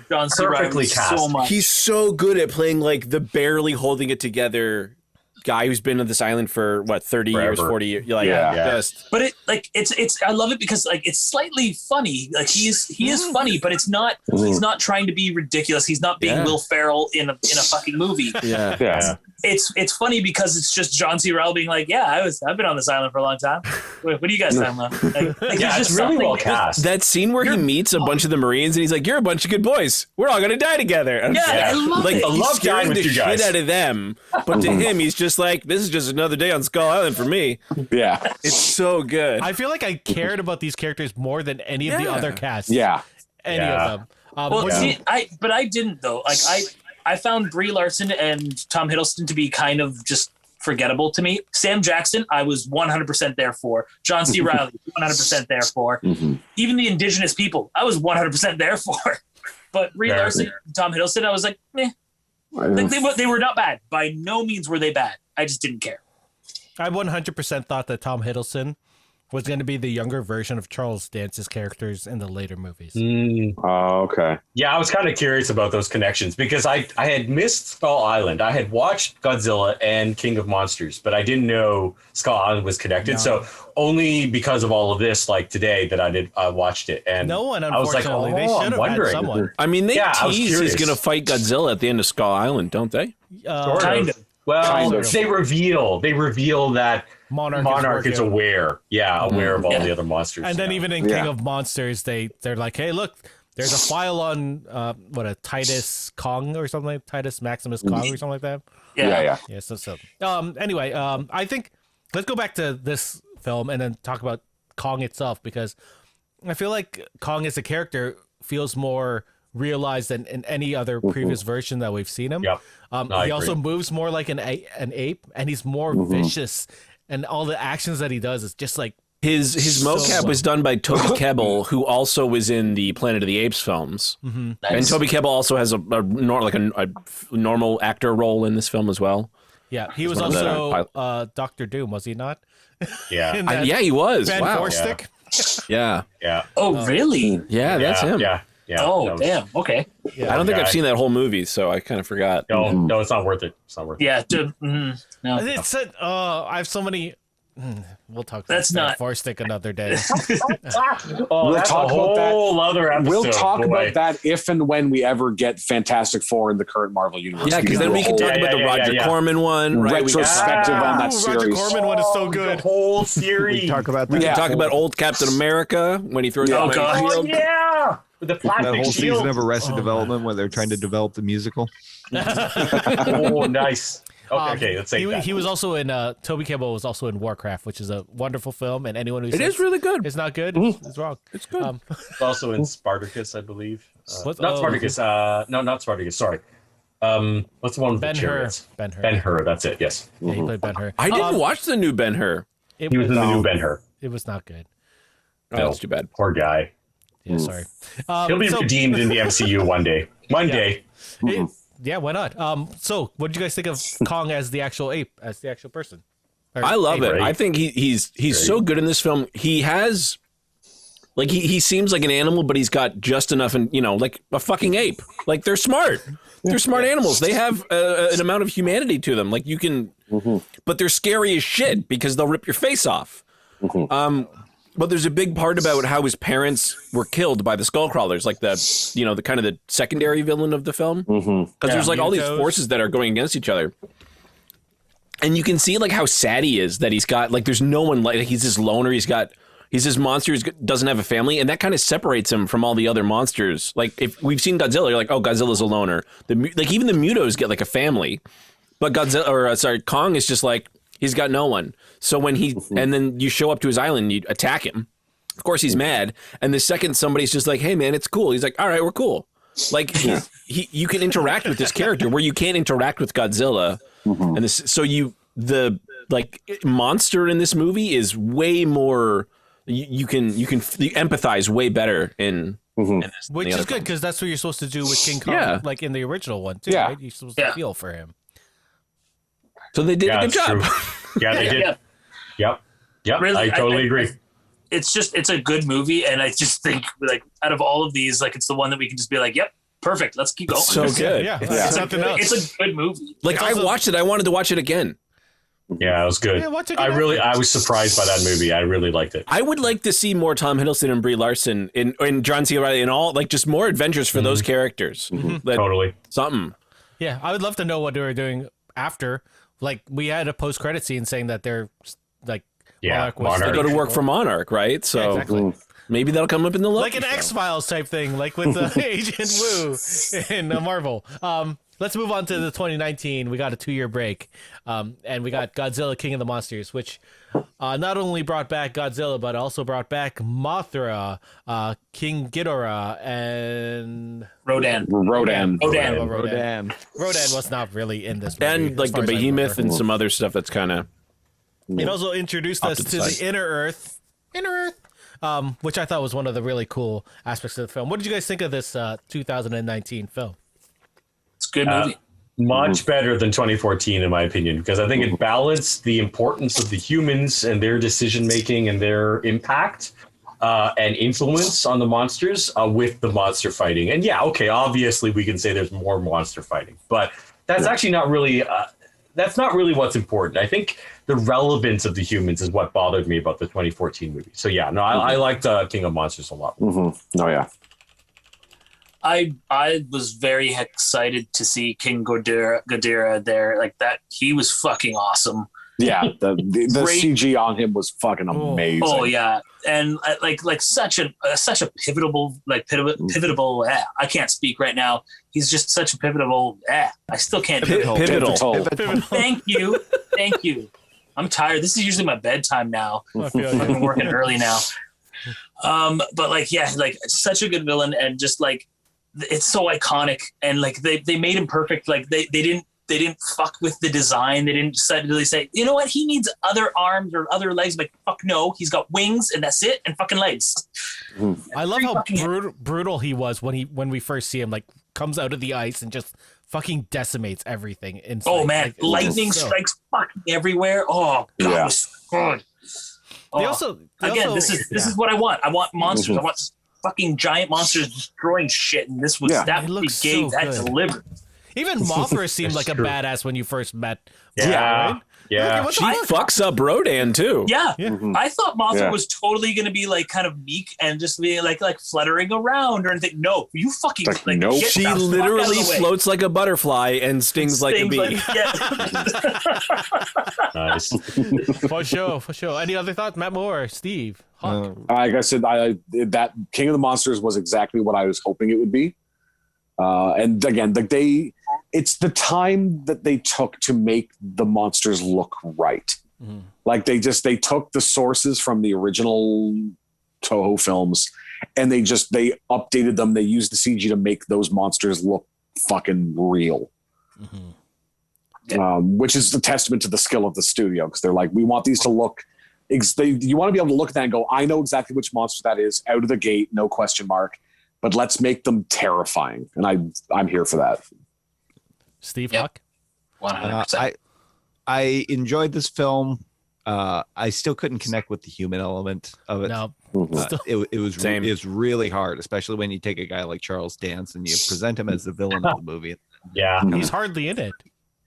S5: John C. Reilly so much.
S3: He's so good at playing like the barely holding it together guy who's been on this island for 30 years, 40 years. Just.
S5: But it's I love it because like it's slightly funny. Like he is funny, but it's not. He's not trying to be ridiculous. He's not being Will Ferrell in a fucking movie. It's funny because it's just John C. Reilly being like, I've been on this island for a long time. What are you guys talking about? Like
S4: it's really well cast.
S3: That scene where he meets a bunch of the Marines and he's like, "You're a bunch of good boys. We're all gonna die together."
S5: I love it.
S3: I love
S4: dying
S3: the
S4: with you guys.
S3: shit out of them, but to him, he's just like, "This is just another day on Skull Island for me."
S7: Yeah,
S3: it's so good.
S1: I feel like I cared about these characters more than any of the other casts. Any of them.
S5: But I didn't though. Like I found Brie Larson and Tom Hiddleston to be kind of just forgettable to me. Sam Jackson, I was 100% there for. John C. Reilly, 100% there for. Even the indigenous people, I was 100% there for. But Brie Larson, Tom Hiddleston, I was like, meh. Like they were not bad. By no means were they bad. I just didn't care.
S1: I 100% thought that Tom Hiddleston was going to be the younger version of Charles Dance's characters in the later movies.
S7: Oh, okay.
S4: Yeah, I was kind of curious about those connections because I had missed Skull Island. I had watched Godzilla and King of Monsters, but I didn't know Skull Island was connected. No. So only because of all of this, like today, that I watched it. And
S1: no one,
S4: I was like,
S1: they should have had someone.
S3: I mean, they tease he's going to fight Godzilla at the end of Skull Island, don't they?
S5: Kind of.
S4: Well, they reveal that Monarch is aware. Aware of all the other monsters.
S1: And then even in King of Monsters, they're like, hey, look, there's a file on a Titus Kong or something like Titus Maximus Kong or something like that.
S5: Yeah.
S1: So anyway, I think let's go back to this film and then talk about Kong itself, because I feel like Kong as a character feels more realized than in any other previous version that we've seen him. He also moves more like an ape, and he's more vicious, and all the actions that he does is just like
S3: his mocap was done by Toby Kebbell, who also was in the Planet of the Apes films. And Toby Kebbell also has a normal actor role in this film as well.
S1: Yeah, he was also Dr. Doom, was he not?
S3: Yeah, he was.
S1: Ben Forstick.
S3: Yeah.
S5: Oh, really?
S3: Yeah, that's him.
S4: Yeah.
S5: Oh, damn. Okay.
S3: I don't think I've seen that whole movie, so I kind of forgot.
S4: No, it's not worth it.
S5: Yeah.
S1: No. It's I have so many. We'll talk about Forstick another day.
S7: We'll talk about that. We'll talk about that if and when we ever get Fantastic Four in the current Marvel universe.
S3: Yeah, because then we can talk about the Roger Corman one, right?
S7: Retrospective on that series.
S1: Roger Corman one is so good.
S4: The whole series.
S6: We talk about
S3: We
S6: that.
S3: can talk about old Captain America when he throws out the shield.
S4: With the plastic
S6: That whole
S4: shield.
S6: season of Arrested Development where they're trying to develop the musical.
S4: Oh, nice. Okay, let's say
S1: he was also in Toby Kebbell was also in Warcraft, which is a wonderful film, and anyone who says
S3: is really good.
S1: It's not good is wrong.
S3: It's good.
S4: also in Spartacus, I believe. Not Spartacus. No, not Spartacus. Sorry. What's the one with the chariots? Ben-Hur. That's it. Yes.
S1: Yeah, he played Ben-Hur.
S3: I didn't watch the new Ben-Hur.
S4: He was in the new Ben-Hur.
S1: It was not good.
S3: That's too bad.
S4: Poor guy.
S1: Yeah, sorry.
S4: He'll be redeemed in the MCU one day. One day.
S1: Yeah, why not? So, what did you guys think of Kong as the actual ape, as the actual person?
S3: I love it. I think he's so good in this film. He has, like, he seems like an animal, but he's got just enough, and like a fucking ape. Like, they're smart. They're smart animals. They have an amount of humanity to them. Like, you can, but they're scary as shit because they'll rip your face off. But there's a big part about how his parents were killed by the Skullcrawlers, like the kind of the secondary villain of the film. Because there's like all these forces that are going against each other. And you can see like how sad he is that he's got, like, there's no one, like, he's this loner. He's got He's this monster who doesn't have a family, and that kind of separates him from all the other monsters. Like, if we've seen Godzilla, you're like, oh, Godzilla's a loner. Like, even the Mutos get like a family, but Kong is just like, he's got no one. So when and then you show up to his island, you attack him. Of course, he's mad. And the second somebody's just like, hey, man, it's cool. He's like, all right, we're cool. Like, you can interact with this character where you can't interact with Godzilla. And the monster in this movie is way more. You can empathize way better in this,
S1: which is good because that's what you're supposed to do with King Kong, like in the original one too. Right? You're supposed to feel for him.
S3: So they did a good job.
S4: Yeah, they did. Yep. Really, I totally agree.
S5: It's a good movie, and I just think like out of all of these, like it's the one that we can just be like, yep, perfect. Let's keep going.
S3: So good.
S1: It's something else.
S5: It's a good movie.
S3: Like I watched it, I wanted to watch it again.
S4: Yeah, it was good. I was surprised by that movie. I really liked it.
S3: I would like to see more Tom Hiddleston and Brie Larson and John C. Reilly and all, like just more adventures for those characters.
S4: Totally.
S3: Something.
S1: Yeah, I would love to know what they were doing after. Like we had a post-credit scene saying that they're like
S3: Monarch. They go to work for Monarch, right? So
S1: exactly.
S3: Maybe that'll come up in the
S1: like an X-Files type thing, like with Agent Wu in Marvel. Let's move on to the 2019. We got a 2-year break, and we got Godzilla King of the Monsters, which not only brought back Godzilla, but also brought back Mothra, King Ghidorah, and
S5: Rodan.
S1: Rodan was not really in this movie.
S3: And like the Behemoth and some other stuff that's kind of...
S1: It also introduced us to the Inner Earth, which I thought was one of the really cool aspects of the film. What did you guys think of this 2019 film?
S5: It's a good movie.
S4: Much better than 2014, in my opinion, because I think it balanced the importance of the humans and their decision making and their impact and influence on the monsters with the monster fighting. And obviously we can say there's more monster fighting, but that's actually not really. That's not really what's important. I think the relevance of the humans is what bothered me about the 2014 movie. So I liked King of Monsters a lot.
S7: Oh yeah.
S5: I was very excited to see King Ghidorah there. Like that, he was fucking awesome.
S7: Yeah, the CG on him was fucking amazing.
S5: Oh yeah, and like such a pivotal I can't speak right now. He's just such a pivotal. I still can't.
S3: Pivotal.
S5: Thank you. I'm tired. This is usually my bedtime now. I've been working early now. But like such a good villain, and just like it's so iconic, and like they made him perfect. Like they didn't fuck with the design. They didn't suddenly say, you know what, he needs other arms or other legs. Like, fuck no, he's got wings and that's it, and fucking legs.
S1: I love how brutal he was when we first see him. Like, comes out of the ice and just fucking decimates everything inside.
S5: Oh man, like, lightning strikes fucking everywhere. Oh god, it was good. This is what I want. I want monsters. I want fucking giant monsters destroying shit, and this was that gave that delivered.
S1: Even Mothra seemed like a badass when you first met.
S4: Yeah.
S1: Yeah.
S3: She fucks up Rodan too.
S5: Yeah. I thought Mothra was totally going to be like kind of meek and just be like fluttering around or anything. No, you fucking
S7: no.
S3: She literally floats like a butterfly and stings like a bee.
S4: Nice.
S1: For sure. Any other thoughts, Matt Moore, Steve, Hawk?
S7: Like I said, that King of the Monsters was exactly what I was hoping it would be. And again, it's the time that they took to make the monsters look right. Like they took the sources from the original Toho films and they updated them. They used the CG to make those monsters look fucking real. Which is a testament to the skill of the studio, because they're like, we want these to look. You want to be able to look at that and go, I know exactly which monster that is out of the gate, no question mark. But let's make them terrifying, and I'm here for that.
S1: Steve, Hawk?
S5: 100%.
S6: I enjoyed this film. I still couldn't connect with the human element of it.
S1: No,
S6: it was really hard, especially when you take a guy like Charles Dance and you present him as the villain of the movie.
S4: Yeah,
S1: he's hardly in it.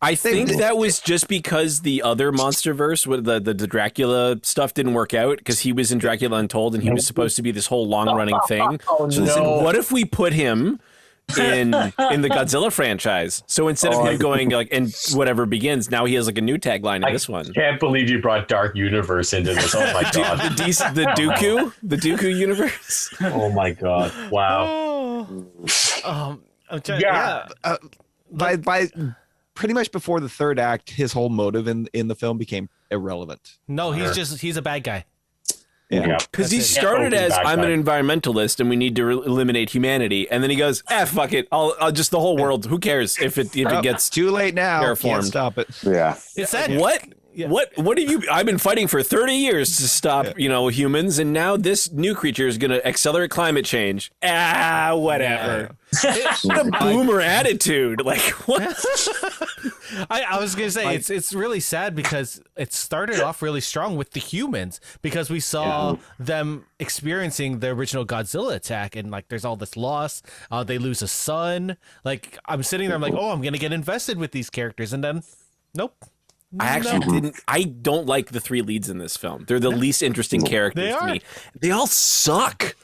S3: I think that was just because the other MonsterVerse with the Dracula stuff didn't work out, because he was in Dracula Untold and he was supposed to be this whole long running thing. So they said, what if we put him in the Godzilla franchise. So instead of him going like in whatever begins, now he has like a new tagline in this one.
S4: Can't believe you brought Dark Universe into this. Oh my god.
S3: the Dooku universe.
S4: Oh my god. Wow.
S1: I'm trying,
S6: By pretty much before the third act, his whole motive in the film became irrelevant.
S1: No, he's a bad guy.
S6: Yeah.
S3: Because he
S1: That's it.
S3: started as
S4: Back
S3: I'm
S4: then.
S3: an environmentalist and we need to eliminate humanity, and then he goes, fuck it, I'll just the whole world. Who cares if it gets
S6: Too late now. Can't
S3: terraformed.
S6: stop it.
S7: Yeah.
S1: It's that
S3: what?
S1: Yeah.
S3: What have you? I've been fighting for 30 years to stop, humans, and now this new creature is going to accelerate climate change. Whatever. What a boomer attitude! Like what?
S1: I was gonna say it's really sad because it started off really strong with the humans because we saw them experiencing the original Godzilla attack and like there's all this loss. They lose a son. Like I'm sitting there, I'm like, oh, I'm gonna get invested with these characters, and then nope.
S3: I actually didn't. I don't like the three leads in this film. They're the least interesting characters to me. They all suck.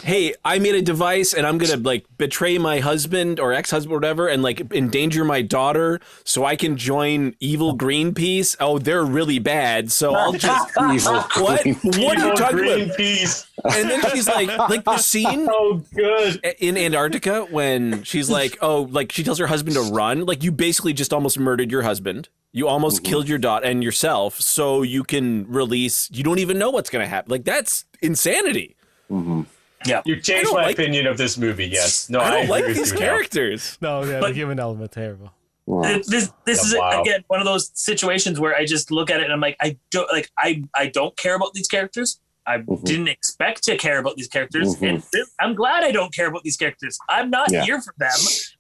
S3: Hey, I made a device and I'm gonna like betray my husband or ex-husband or whatever, and like endanger my daughter so I can join evil Greenpeace. Oh, they're really bad, so I'll just
S7: Evil.
S3: what? What are you talking about?
S4: Greenpeace.
S3: And then she's like the scene
S4: Oh, good.
S3: in Antarctica when she's like, oh, like she tells her husband to run. Like you basically just almost murdered your husband. You almost killed your daughter and yourself so you can release. You don't even know what's going to happen. Like that's insanity.
S5: Yeah.
S4: You changed my opinion of this movie. Yes. No,
S3: I don't
S4: agree
S3: like
S4: with
S3: these
S4: you now.
S3: characters.
S1: No, yeah,
S5: But-
S1: the human element terrible.
S5: This is
S4: Wow.
S5: again one of those situations where I just look at it and I'm like, I don't care about these characters. I didn't expect to care about these characters, and I'm glad I don't care about these characters. I'm not here for them.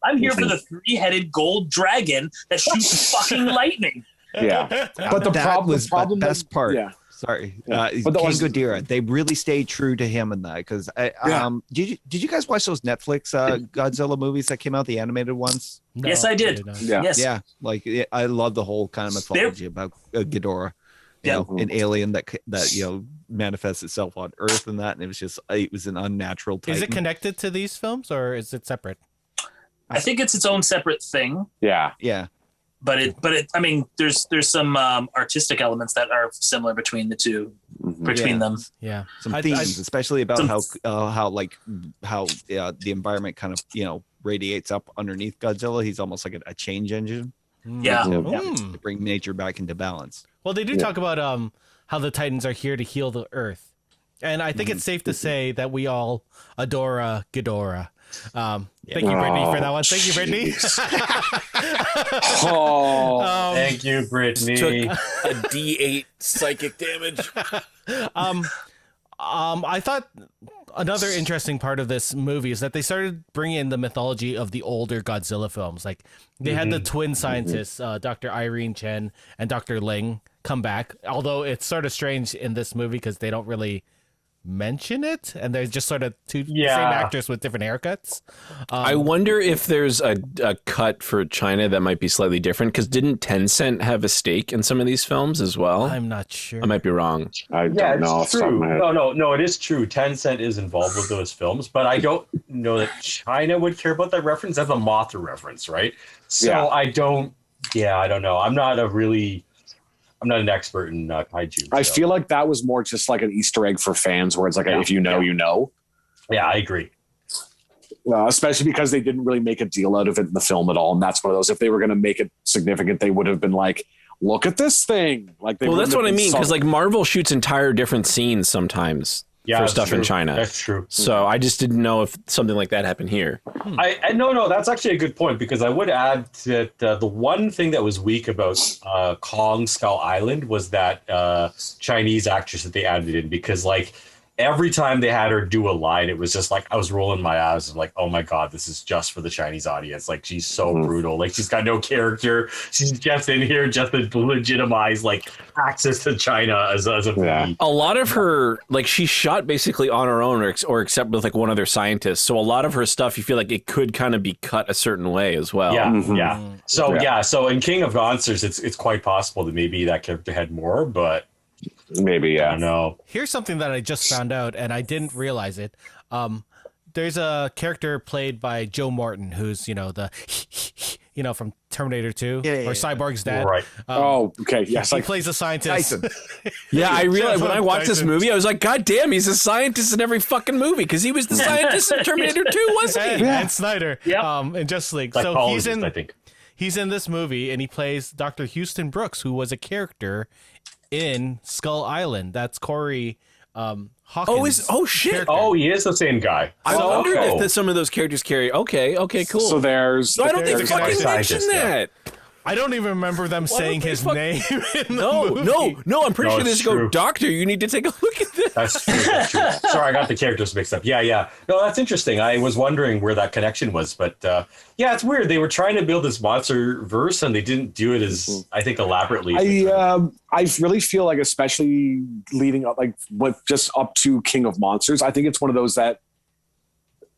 S5: I'm here for the three-headed gold dragon that shoots fucking lightning.
S7: Yeah. But the
S6: That
S7: problem
S6: was the
S7: was
S6: best part.
S7: Yeah.
S6: Sorry,
S7: Yeah.
S6: King
S7: But that was-
S6: Ghidorah. They really stayed true to him in that because did you guys watch those Netflix Godzilla movies that came out, the animated ones?
S1: No,
S5: Yes, I did.
S1: not.
S7: Yeah.
S5: Yes.
S6: Yeah, like I love the whole kind of mythology about Ghidorah. You know, an alien that manifests itself on Earth and that, and it was an unnatural titan.
S1: Is it connected to these films or is it separate?
S5: I think it's its own separate thing,
S7: Yeah.
S6: Yeah,
S5: but it. I mean, there's some artistic elements that are similar between the two, between them.
S1: Yeah.
S6: some
S1: I-
S6: themes, especially about
S5: some-
S6: how the environment kind of radiates up underneath Godzilla. He's almost like a change engine
S5: Yeah.
S6: to bring nature back into balance.
S1: Well, they do talk about how the Titans are here to heal the Earth, and I think it's safe to say that we all adore Ghidorah. Thank you, Brittany, for that one. Thank you, Brittany.
S7: Oh.
S4: Thank you, Brittany.
S3: Took a D8 psychic damage.
S1: I thought another interesting part of this movie is that they started bringing in the mythology of the older Godzilla films. Like they had the twin scientists, Dr. Irene Chen and Dr. Ling, come back. Although it's sort of strange in this movie because they don't really mention it, and they're just sort of two same actors with different haircuts.
S3: I wonder if there's a cut for China that might be slightly different, because didn't Tencent have a stake in some of these films as well?
S1: I'm not sure.
S3: I might be wrong.
S7: I don't know off
S4: it's
S7: the top of
S4: true.
S7: my head.
S4: No, it is true. Tencent is involved with those films, but I don't know that China would care about that reference. That's a Mothra reference, right? So
S7: Yeah.
S4: I don't know. I'm not an expert in kaiju.
S7: I
S4: so.
S7: feel like that was more just like an Easter egg for fans where it's like, if you know, you know.
S4: Yeah, I agree.
S7: Especially because they didn't really make a deal out of it in the film at all. And that's one of those, if they were going to make it significant, they would have been like, look at this thing. Like, they
S3: Well,
S7: wouldn't
S3: that's what I
S7: have
S3: mean,
S7: been
S3: because like Marvel shoots entire different scenes sometimes for
S4: that's
S3: stuff in
S4: true.
S3: China.
S4: That's true.
S3: So I just didn't know if something like that happened here.
S4: No, that's actually a good point, because I would add that the one thing that was weak about Kong Skull Island was that Chinese actress that they added in, because like every time they had her do a line, it was just like I was rolling my eyes. I'm like, oh my God, this is just for the Chinese audience. Like she's so brutal. Like she's got no character. She's just in here just to legitimize like access to China as a movie.
S3: A lot of her, like she shot basically on her own or except with like one other scientist. So a lot of her stuff, you feel like it could kind of be cut a certain way as well.
S4: Yeah. So in King of Monsters, it's quite possible that maybe that character had more, but
S7: maybe,
S4: I don't know.
S1: Here's something that I just found out, and I didn't realize it. there's a character played by Joe Morton, who's the from Terminator 2 or Cyborg's dad.
S4: Right.
S2: Okay. Yes.
S1: He plays a scientist.
S6: Tyson.
S3: Yeah, I realized when I watched this
S1: Tyson.
S3: movie, I was like, God damn, he's a scientist in every fucking movie because he was the scientist in Terminator 2, wasn't he?
S1: And Snyder.
S5: Yep.
S1: In Justice League. So he's
S4: Psychologist,
S1: in.
S4: I think.
S1: He's in this movie, and he plays Dr. Houston Brooks, who was a character in Skull Island. That's Corey Hawkins.
S3: Shit.
S1: character.
S4: Oh, he is the same guy.
S3: I wondered
S4: okay.
S3: if some of those characters carry. Okay, cool.
S2: So there's.
S3: No, I don't think they
S1: there's
S3: fucking
S4: scientist,
S3: mentioned
S4: yeah.
S3: that.
S1: I don't even remember them saying
S3: don't they
S1: his
S3: fuck-
S1: name in the movie.
S3: No, I'm pretty
S4: No,
S3: sure they
S4: it's
S3: just go,
S4: true.
S3: Doctor, you need to take a look at this.
S4: That's true. That's true. Sorry, I got the characters mixed up. Yeah. No, that's interesting. I was wondering where that connection was, but yeah, it's weird. They were trying to build this monster verse, and they didn't do it as I think elaborately.
S2: I really feel like, especially leading up, like what just up to King of Monsters, I think it's one of those that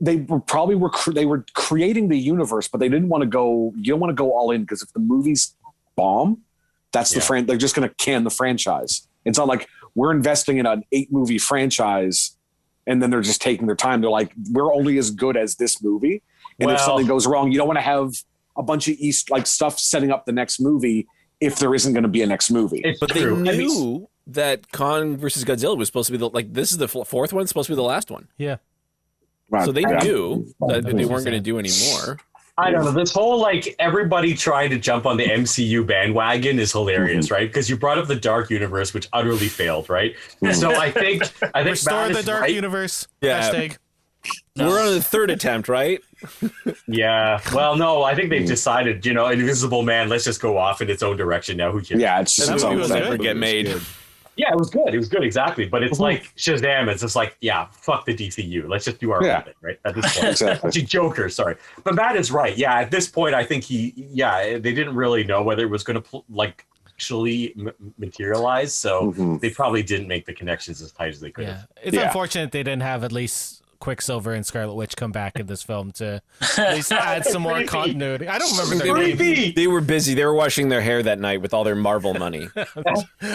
S2: they were probably they were creating the universe, but they didn't want to go. You don't want to go all in because if the movies bomb, that's they're just going to can the franchise. It's not like we're investing in an 8-movie franchise and then they're just taking their time. They're like, we're only as good as this movie. And if something goes wrong, you don't want to have a bunch of stuff setting up the next movie if there isn't going to be a next movie.
S3: But they knew that Kong versus Godzilla was supposed to be this is the fourth one, supposed to be the last one.
S1: Yeah.
S2: Right.
S3: So they knew that they weren't going to do any more.
S4: I don't know. This whole everybody trying to jump on the MCU bandwagon is hilarious, right? Because you brought up the Dark Universe, which utterly failed, right? So I think
S1: Restore
S4: Matt
S1: the
S4: is
S1: Dark
S4: right.
S1: Universe.
S3: Yeah.
S1: Hashtag.
S3: We're on the third attempt, right?
S4: Yeah. Well, no, I think they've decided, Invisible Man, let's just go off in its own direction now. Who cares?
S2: Yeah, it's just
S1: That movie was
S3: Never
S1: good.
S3: get made.
S4: Yeah, it was good. It was good, exactly. But it's like Shazam. It's just like, yeah, fuck the DCU. Let's just do our own thing, right? At this point,
S2: Exactly.
S4: Joker. Sorry, but Matt is right. Yeah, at this point, I think they didn't really know whether it was going to actually materialize. So they probably didn't make the connections as tight as they could
S1: Yeah.
S4: have.
S1: It's unfortunate they didn't have at least Quicksilver and Scarlet Witch come back in this film to at least add some more
S4: Creepy.
S1: continuity. I don't remember their names.
S4: Creepy.
S3: They were busy. They were washing their hair that night with all their Marvel money.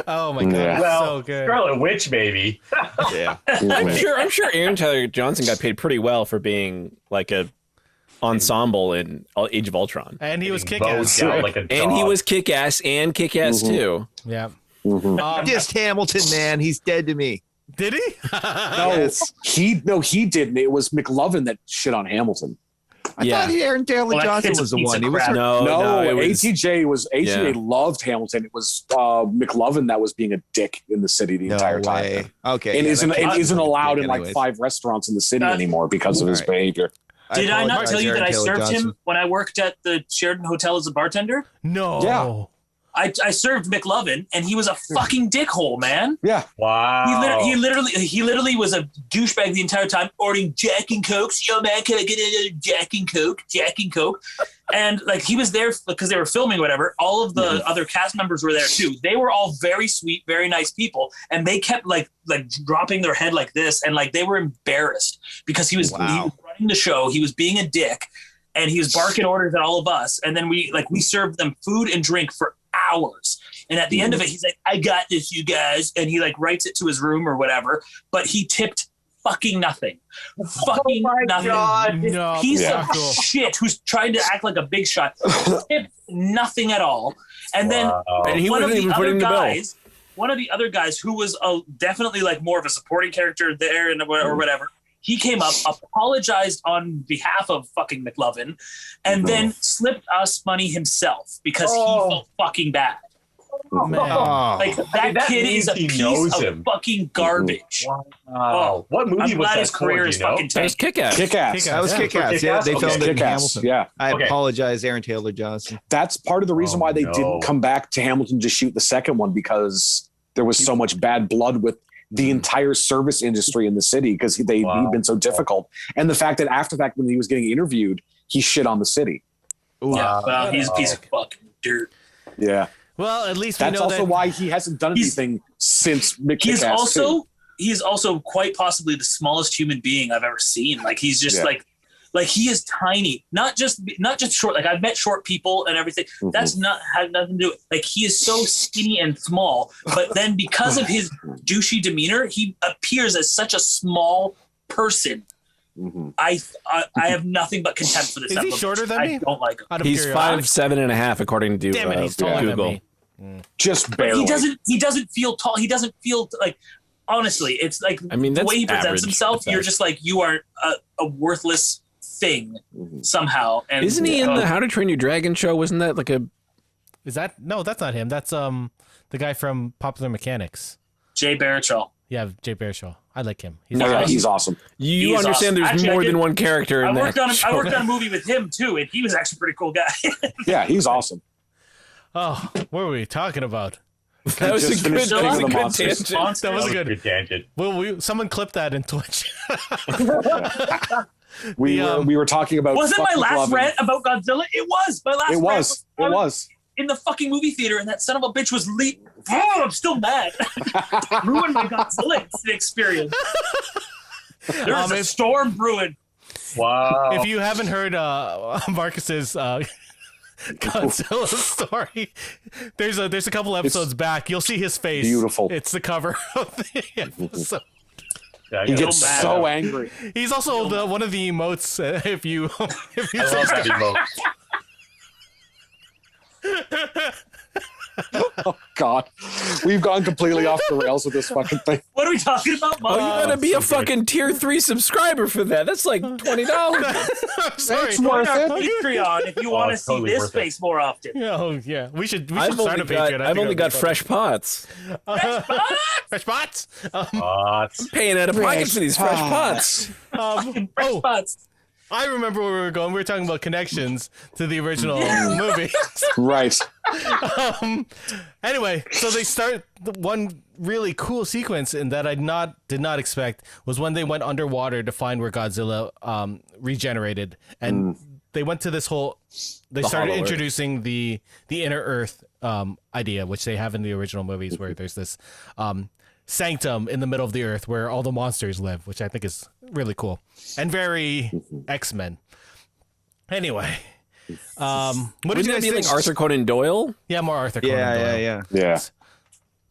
S1: Oh my god,
S2: Yeah.
S4: Well,
S1: so good.
S4: Scarlet Witch, maybe.
S6: Yeah.
S3: I'm sure Aaron Taylor Johnson got paid pretty well for being like a ensemble in Age of Ultron.
S1: And he was
S4: Getting
S1: kick-ass.
S4: bowed down like a
S3: And he
S4: dog.
S3: was kick-ass and kick-ass too.
S1: Yeah.
S6: Just Hamilton, man. He's dead to me.
S1: Did he?
S6: Yes.
S2: he didn't. It was McLovin that shit on Hamilton.
S6: I thought Aaron Taylor
S5: that
S6: Johnson
S5: kid's a
S6: was the
S5: piece
S6: one.
S5: of
S6: He was
S5: crap.
S3: No, it was
S2: ATJ loved Hamilton. It was McLovin that was being a dick in the city the entire time.
S6: Okay.
S2: And
S6: yeah,
S2: isn't
S6: that can't
S2: isn't
S6: be
S2: allowed
S6: dick
S2: in like
S6: anyways.
S2: 5 restaurants in the city anymore because of his
S6: Right.
S2: behavior.
S5: Did I not
S6: apologize,
S5: tell you that
S6: Aaron
S5: I
S6: Taylor
S5: served
S6: Johnson.
S5: him when I worked at the Sheraton Hotel as a bartender?
S1: No.
S2: Yeah.
S5: I served McLovin, and he was a fucking dickhole, man.
S2: Yeah.
S4: Wow.
S5: He literally was a douchebag the entire time, ordering Jack and Cokes. Yo, man, can I get a Jack and Coke? And he was there because they were filming or whatever. All of the other cast members were there too. They were all very sweet, very nice people, and they kept like dropping their head like this, and they were embarrassed because he was running the show. He was being a dick, and he was barking orders at all of us. And then we served them food and drink for hours. And at the end of it, he's like, "I got this, you guys," and he writes it to his room or whatever. But he tipped fucking nothing. Fucking nothing.
S4: God.
S1: No.
S5: Piece
S1: Yeah.
S5: of shit who's trying to act like a big shot. Tipped nothing at all. And then
S3: And he
S5: one of
S3: wasn't
S5: the
S3: even
S5: other
S3: putting the bill.
S5: guys, one of the other guys who was definitely more of a supporting character there and or whatever, he came up, apologized on behalf of fucking McLovin, and then slipped us money himself because he felt fucking bad.
S1: Man.
S5: That kid is a
S4: means he knows
S5: piece of
S4: him.
S5: fucking garbage.
S4: Wow. What movie
S5: I'm
S4: was
S5: glad
S4: that
S5: his
S4: for,
S5: career
S4: do
S5: is
S4: you know?
S5: fucking
S3: That was
S5: tanked.
S3: kick-ass.
S2: Kick-ass.
S6: That was
S4: Yeah.
S6: kick-ass. Yeah, they
S4: Okay.
S6: filmed it in
S2: Kick-ass.
S6: Hamilton.
S2: Yeah.
S6: I
S4: Okay.
S6: apologize, Aaron Taylor Johnson.
S2: That's part of the reason why they
S4: no.
S2: didn't come back to Hamilton to shoot the second one, because there was so much bad blood with the entire service industry in the city because he'd been so difficult. And the fact that after that, when he was getting interviewed, he shit on the city.
S5: Yeah, well, he's a piece of fucking dirt.
S2: Yeah.
S1: Well, at least we
S2: That's
S1: know
S2: also
S1: that
S2: why he hasn't done anything since Mick
S5: He's
S2: Kick-Ass 2.
S5: also quite possibly the smallest human being I've ever seen. He's just he is tiny, not just short. I've met short people and everything. That's not had nothing to do with. He is so skinny and small, but then because of his douchey demeanor, he appears as such a small person I have nothing but contempt for this.
S1: Is he shorter than me?
S5: I don't like him.
S1: Out of
S3: He's
S1: curiosity.
S3: 5'7.5" according to
S1: Damn it, he's taller
S3: Google.
S1: than me.
S7: Just
S5: But
S7: barely.
S5: he doesn't feel tall. He doesn't feel like, honestly, it's like
S3: I mean,
S5: the
S3: that's
S5: way he presents
S3: average
S5: himself,
S3: at
S5: you're
S3: best.
S5: just like, you are a worthless thing somehow. And
S3: Isn't he in the How to Train Your Dragon show? Wasn't that like a?
S1: Is that no? That's not him. That's the guy from Popular Mechanics.
S5: Jay Baruchel?
S1: Yeah, Jay Baruchel. I like him. He's
S7: Oh, yeah,
S1: awesome.
S7: he's awesome.
S3: You
S5: He is
S3: understand?
S5: awesome.
S3: There's
S5: Actually,
S3: more
S5: I
S3: than
S5: did-
S3: one character in
S5: I
S3: that.
S5: worked on
S3: show.
S5: a movie with him too, and he was actually a pretty cool guy.
S7: Yeah, he's awesome.
S1: Oh, what were we talking about?
S3: That was
S7: Just
S3: a good,
S7: finished
S3: that was a
S7: King of the
S3: good
S7: Monsters.
S3: tangent.
S1: That was a good.
S4: Good tangent.
S1: Well, someone clip that in Twitch.
S7: We were talking about.
S5: Was it my
S7: fucking
S5: last
S7: loving-
S5: rant about Godzilla? It was. My last
S7: It
S5: rant
S7: was. It was.
S5: in the fucking movie theater, and that son of a bitch was I'm still mad. Ruined my Godzilla experience. There's a storm brewing.
S4: Wow.
S1: If you haven't heard Marcus's Godzilla story, there's a couple episodes back. You'll see his face.
S7: Beautiful.
S1: It's the cover of the episode.
S4: Yeah,
S7: He
S4: I
S7: gets
S5: mad.
S7: so angry.
S1: He's also one of the emotes. If you
S4: love that emote.
S7: Oh God, we've gone completely off the rails with this fucking thing.
S5: What are we talking about,
S3: Oh, you
S5: Mom?
S3: gotta be a fucking tier 3 subscriber for that. That's like $20.
S1: Sorry.
S7: It's worth
S5: Our
S7: it.
S5: Patreon if you want to
S4: it's
S5: see
S4: totally
S5: this
S4: worth it.
S5: face more often.
S1: Yeah, we should
S3: I've
S1: start
S3: only
S1: a Patreon.
S3: got, I've only got fresh pots.
S1: fresh pots.
S3: Paying out of pocket for these fresh pots.
S5: Fresh
S1: oh,
S5: spots.
S1: I remember where we were going. We were talking about connections to the original movie.
S7: Right.
S1: Anyway, so they start one really cool sequence, and that I did not expect was when they went underwater to find where Godzilla regenerated, and they went to this whole. They started
S3: Hollow Earth.
S1: introducing the inner Earth idea, which they have in the original movies, where there's this sanctum in the middle of the Earth where all the monsters live, which I think is really cool and very X-Men. Anyway. What did
S3: Wouldn't
S1: you
S3: that
S1: guys
S3: be
S1: think?
S3: like Arthur Conan Doyle?
S1: Yeah, more Arthur Conan Doyle.
S6: Yeah.
S7: Yeah.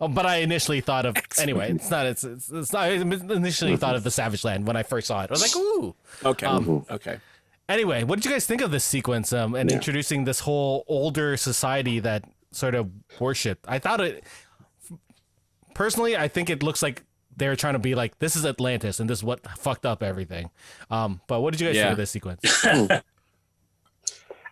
S1: Oh, but I initially thought of anyway. It's not. I initially thought of the Savage Land when I first saw it. I was like, ooh.
S3: Okay. Okay.
S1: Anyway, what did you guys think of this sequence and introducing this whole older society that sort of worshipped? I thought it. Personally, I think it looks like they're trying to be like, this is Atlantis and this is what fucked up everything. But what did you guys think of this sequence?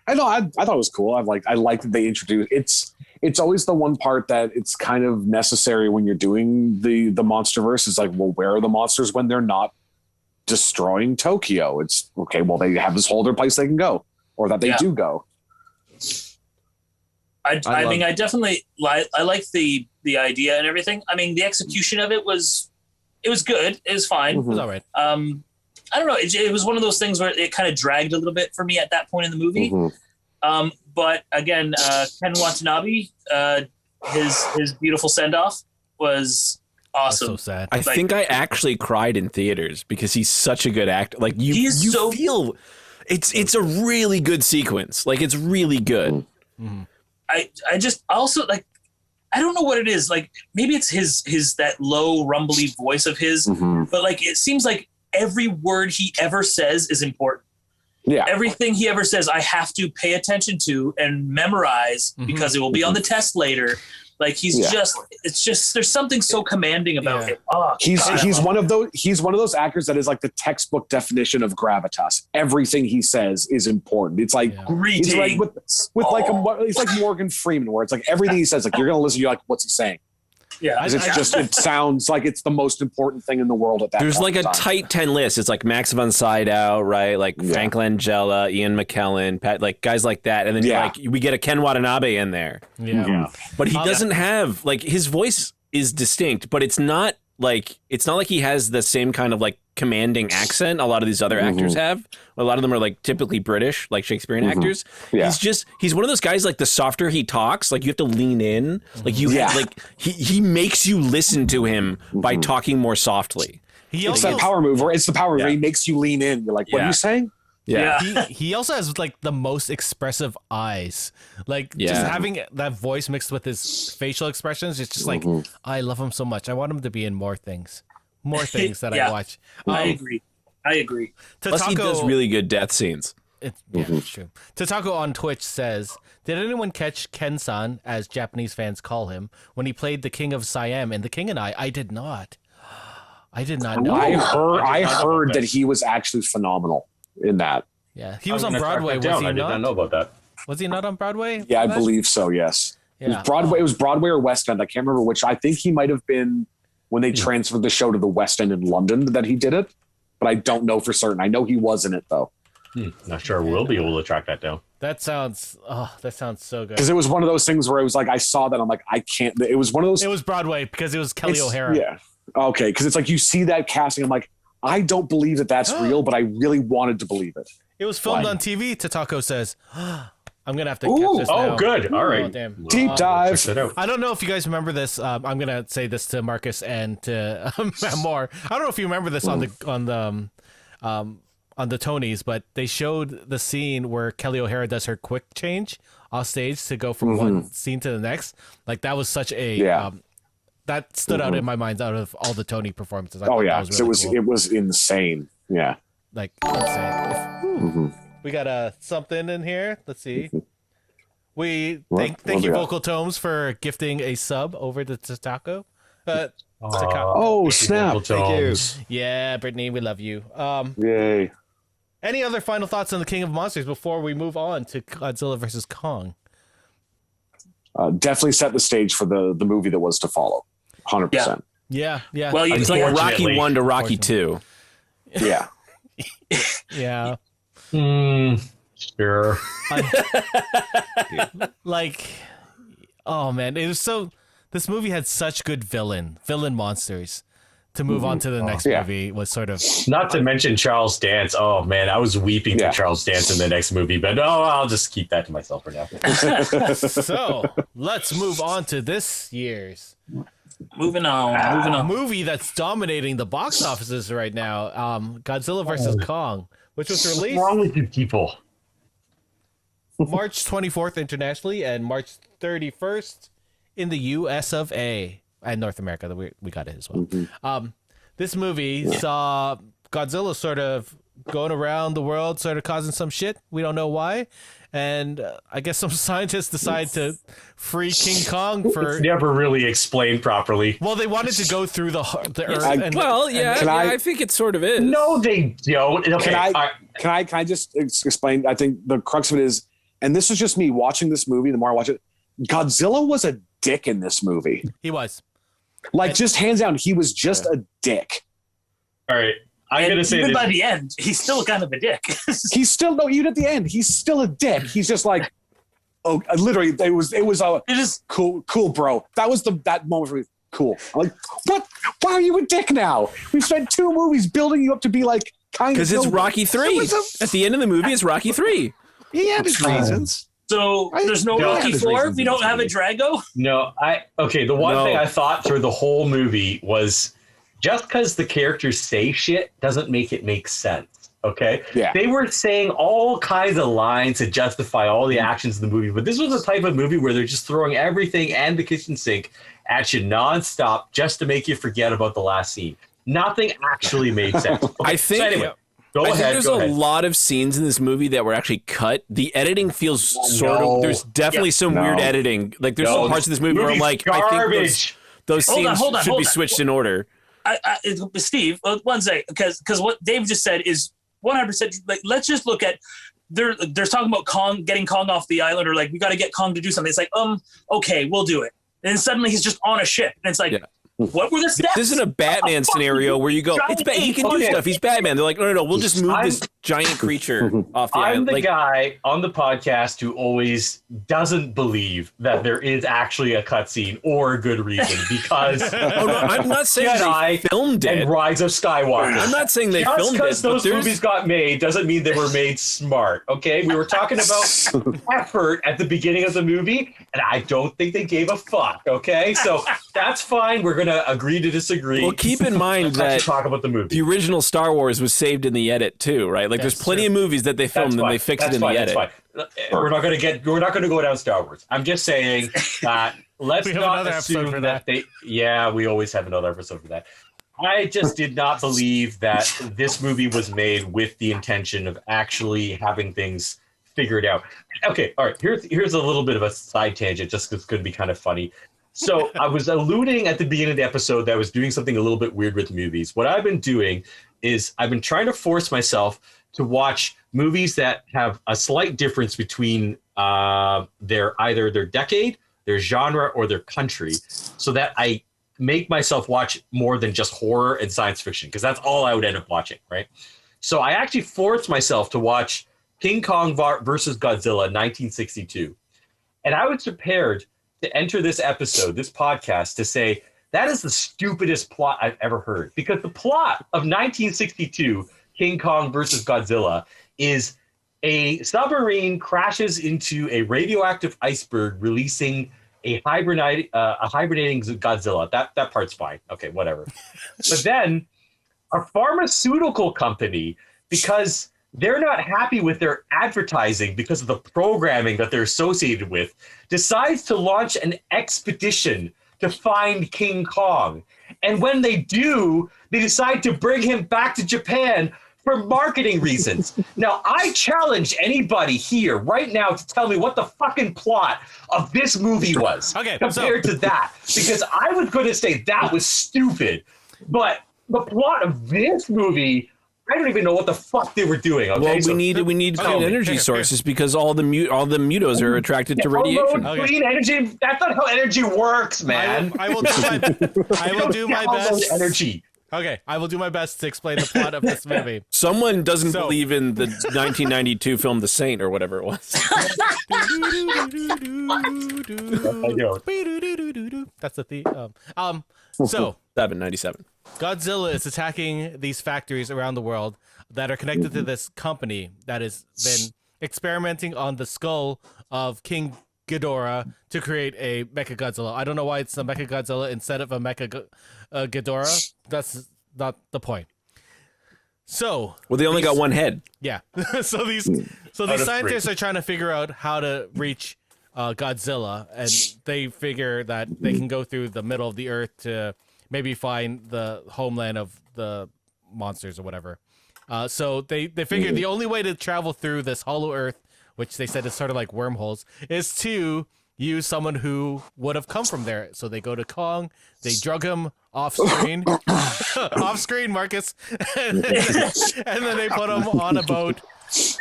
S7: I know. I thought it was cool. I liked that they introduced. It's always the one part that it's kind of necessary when you're doing the MonsterVerse. It's like, well, where are the monsters when they're not destroying Tokyo? It's okay. Well, they have this whole other place they can go, or that they do go.
S5: I mean, I definitely I like the idea and everything. I mean, the execution of it was good. It was fine.
S1: It was all right.
S5: I don't know. It was one of those things where it kind of dragged a little bit for me at that point in the movie. But again, Ken Watanabe, his beautiful send off was
S1: That's
S5: awesome.
S1: so sad.
S3: I think I actually cried in theaters because he's such a good actor. Like you feel it's a really good sequence. Like it's really good.
S5: I just also like, I don't know what it is. Like maybe it's his that low rumbly voice of his, but like it seems like every word he ever says is important.
S7: Yeah.
S5: Everything he ever says, I have to pay attention to and memorize because it will be on the test later. Like it's just there's something so commanding about him. Oh,
S7: He's one of those actors that is like the textbook definition of gravitas. Everything he says is important. It's like he's like with like he's like Morgan Freeman, where it's like everything he says, like you're gonna listen, you're like, what's he saying?
S5: Yeah,
S7: It sounds like it's the most important thing in the world at that.
S3: There's
S7: point
S3: like a
S7: in time.
S3: tight 10 list. It's like Max von Sydow, right? Like Frank Langella, Ian McKellen, Pat, like guys like that. And then you're like, we get a Ken Watanabe in there.
S1: Yeah.
S3: But he doesn't have like his voice is distinct, but it's not like he has the same kind of like commanding accent a lot of these other actors have. A lot of them are like typically British, like Shakespearean actors.
S7: Yeah.
S3: He's one of those guys, like the softer he talks, like you have to lean in. Like like he makes you listen to him by talking more softly.
S7: It's that power move, or it's the power move where he makes you lean in. You're like, what are you saying?
S3: Yeah.
S1: He also has like the most expressive eyes. Like just having that voice mixed with his facial expressions, it's just like I love him so much. I want him to be in more things that I watch.
S5: I agree. I agree.
S3: Plus, he does really good death scenes.
S1: It's true. Tatako on Twitch says, "Did anyone catch Ken-san, as Japanese fans call him, when he played the King of Siam in The King and I?" I did not. I did not know.
S7: I heard that he was actually phenomenal in that.
S1: Yeah, he was on Broadway. Was he not?
S4: I did not know about that.
S1: Was he not on Broadway?
S7: Yeah, I believe so. Yes.
S1: Yeah.
S7: It was Broadway. It was Broadway or West End. I can't remember which. I think he might have been when they transferred the show to the West End in London that he did it, but I don't know for certain. I know he was in it though.
S4: Not sure we'll be able to track that down.
S1: That sounds so good.
S7: Because it was one of those things where it was like I saw that I'm like I can't. It was one of those.
S1: It was Broadway because it was Kelly O'Hara.
S7: Yeah. Okay, because it's like you see that casting. I'm like, I don't believe that that's real, but I really wanted to believe it.
S1: It was filmed on TV. Tatako says, "I'm gonna have to catch this now."
S4: Oh, good. All right.
S1: Oh, damn.
S7: Deep dive.
S4: Check that out.
S1: I don't know if you guys remember this. I'm gonna say this to Marcus and to Matt Moore. I don't know if you remember this on the Tonys, but they showed the scene where Kelly O'Hara does her quick change off stage to go from one scene to the next. Like that was such a that stood out in my mind out of all the Tony performances. I thought that was really cool.
S7: It was insane. Yeah,
S1: like insane. We got something in here. Let's see. We thank you, Vocal Tomes, for gifting a sub over to Tatako.
S7: Oh snap!
S4: Thank you.
S1: Yeah, Brittany, we love you.
S7: Yay!
S1: Any other final thoughts on the King of Monsters before we move on to Godzilla versus Kong?
S7: Definitely set the stage for the movie that was to follow. 100%.
S1: Yeah.
S5: Well,
S3: It's like Rocky 1 to Rocky 2.
S7: Yeah.
S1: Yeah.
S4: Sure.
S1: Like, oh man, it was so. This movie had such good villain monsters. To move on to the next movie was sort of.
S4: Not to mention Charles Dance. Oh man, I was weeping to Charles Dance in the next movie, but I'll just keep that to myself for now.
S1: So let's move on to this year's.
S5: Moving on.
S1: A movie that's dominating the box offices right now. Godzilla versus Kong, which was released.
S4: What's wrong with you people?
S1: March 24th internationally and March 31st in the US of A. And North America, we got it as well. This movie saw Godzilla sort of going around the world, sort of causing some shit. We don't know why. And I guess some scientists decide to free King Kong for...
S4: It's never really explained properly.
S1: Well, they wanted to go through the Earth.
S3: I think it sort of is.
S4: No, they don't. Okay,
S7: Can I just explain? I think the crux of it is, and this is just me watching this movie, the more I watch it, Godzilla was a dick in this movie.
S1: He was.
S7: Like, just hands down, he was just a dick.
S4: All right. I'm going to say
S5: even
S4: this.
S5: by the end, he's still kind of a dick.
S7: He's still, no, even at the end, he's still a dick. He's just like, oh, literally, it was cool, bro. That was that moment for me. Cool. I'm like, what? Why are you a dick now? We've spent 2 movies building you up to be like, kind of.
S3: Because it's Rocky 3. At the end of the movie, it's Rocky 3.
S6: He had his reasons.
S5: So there's no Rocky 4? We don't have a Drago?
S4: No, the one thing I thought through the whole movie was just because the characters say shit doesn't make it make sense. Okay?
S7: Yeah.
S4: They were saying all kinds of lines to justify all the actions in the movie, but this was a type of movie where they're just throwing everything and the kitchen sink at you nonstop just to make you forget about the last scene. Nothing actually made sense. Okay,
S3: I think.
S4: So anyway,
S3: I think there's a lot of scenes in this movie that were actually cut. The editing feels there's definitely some weird editing. Like there's some parts of this movie where I'm like,
S4: garbage.
S3: I think those scenes should be switched in order.
S5: Steve, one second, because what Dave just said is 100%. Like, let's just look at they're talking about Kong, getting Kong off the island, or like we got to get Kong to do something. It's like, okay, we'll do it. And then suddenly he's just on a ship, and it's like. Yeah. What were the steps?
S3: This isn't a Batman scenario where you go, he can do stuff. He's Batman. They're like, no. We'll just move this giant creature off the island.
S4: I'm the guy on the podcast who always doesn't believe that there is actually a cutscene or a good reason because
S3: I'm not saying they filmed it.
S4: And Rise of Skywalker.
S3: I'm not saying they filmed it.
S4: Just because those movies got made doesn't mean they were made smart. Okay, we were talking about effort at the beginning of the movie, and I don't think they gave a fuck. Okay, so that's fine. We're gonna agree to disagree.
S3: Well, keep in mind that
S4: talk about the movie.
S3: The original Star Wars was saved in the edit too, right? Like, there's plenty of movies that they filmed and they fixed it in the edit.
S4: We're not going to go down Star Wars. I'm just saying that let's not assume that they. Yeah, we always have another episode for that. I just did not believe that this movie was made with the intention of actually having things figured out. Okay, all right. Here's a little bit of a side tangent, just because it's going to be kind of funny. So I was alluding at the beginning of the episode that I was doing something a little bit weird with movies. What I've been doing is I've been trying to force myself to watch movies that have a slight difference between either their decade, their genre, or their country, so that I make myself watch more than just horror and science fiction, because that's all I would end up watching, right? So I actually forced myself to watch King Kong versus Godzilla 1962. And I was prepared to enter this episode, this podcast, to say, that is the stupidest plot I've ever heard. Because the plot of 1962, King Kong versus Godzilla, is a submarine crashes into a radioactive iceberg, releasing a hibernating Godzilla. That part's fine. Okay, whatever. But then a pharmaceutical company, because they're not happy with their advertising because of the programming that they're associated with, decides to launch an expedition to find King Kong. And when they do, they decide to bring him back to Japan for marketing reasons. Now, I challenge anybody here right now to tell me what the fucking plot of this movie was compared to that. Because I was going to say that was stupid. But the plot of this movie, I don't even know what the fuck they were doing. Okay?
S3: Well, we need clean energy sources because all the mutos are attracted to radiation.
S4: Clean energy. That's not how energy works, man.
S1: I will do my best.
S4: Energy.
S1: Okay, I will do my best to explain the plot of this movie.
S3: Someone doesn't believe in the 1992 film The Saint or whatever it was.
S1: That's the theme. So
S3: 97.
S1: Godzilla is attacking these factories around the world that are connected to this company that has been experimenting on the skull of King Ghidorah to create a Mechagodzilla. I don't know why it's a Mechagodzilla instead of a Ghidorah. That's not the point. So,
S3: well, they only got one head.
S1: Yeah. so these scientists are trying to figure out how to reach Godzilla, and they figure that they can go through the middle of the earth to maybe find the homeland of the monsters or whatever. So they figured the only way to travel through this hollow earth, which they said is sort of like wormholes, is to use someone who would have come from there. So they go to Kong, they drug him off screen, Marcus, and then they put him on a boat,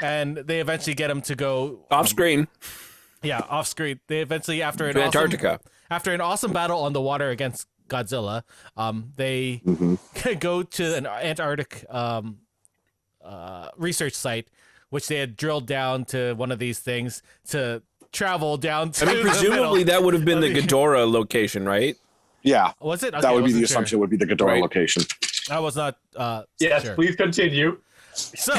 S1: and they eventually get him to go
S3: off screen.
S1: Yeah, off screen. They eventually, after an awesome battle on the water against Godzilla, they go to an Antarctic research site, which they had drilled down to one of these things to travel down to.
S3: I mean, presumably that would have been the Ghidorah location, right?
S7: Yeah.
S1: Was it? Okay,
S7: that would be the assumption. Would be the Ghidorah location.
S1: I was not.
S4: Yes,
S1: sure.
S4: Please continue.
S1: So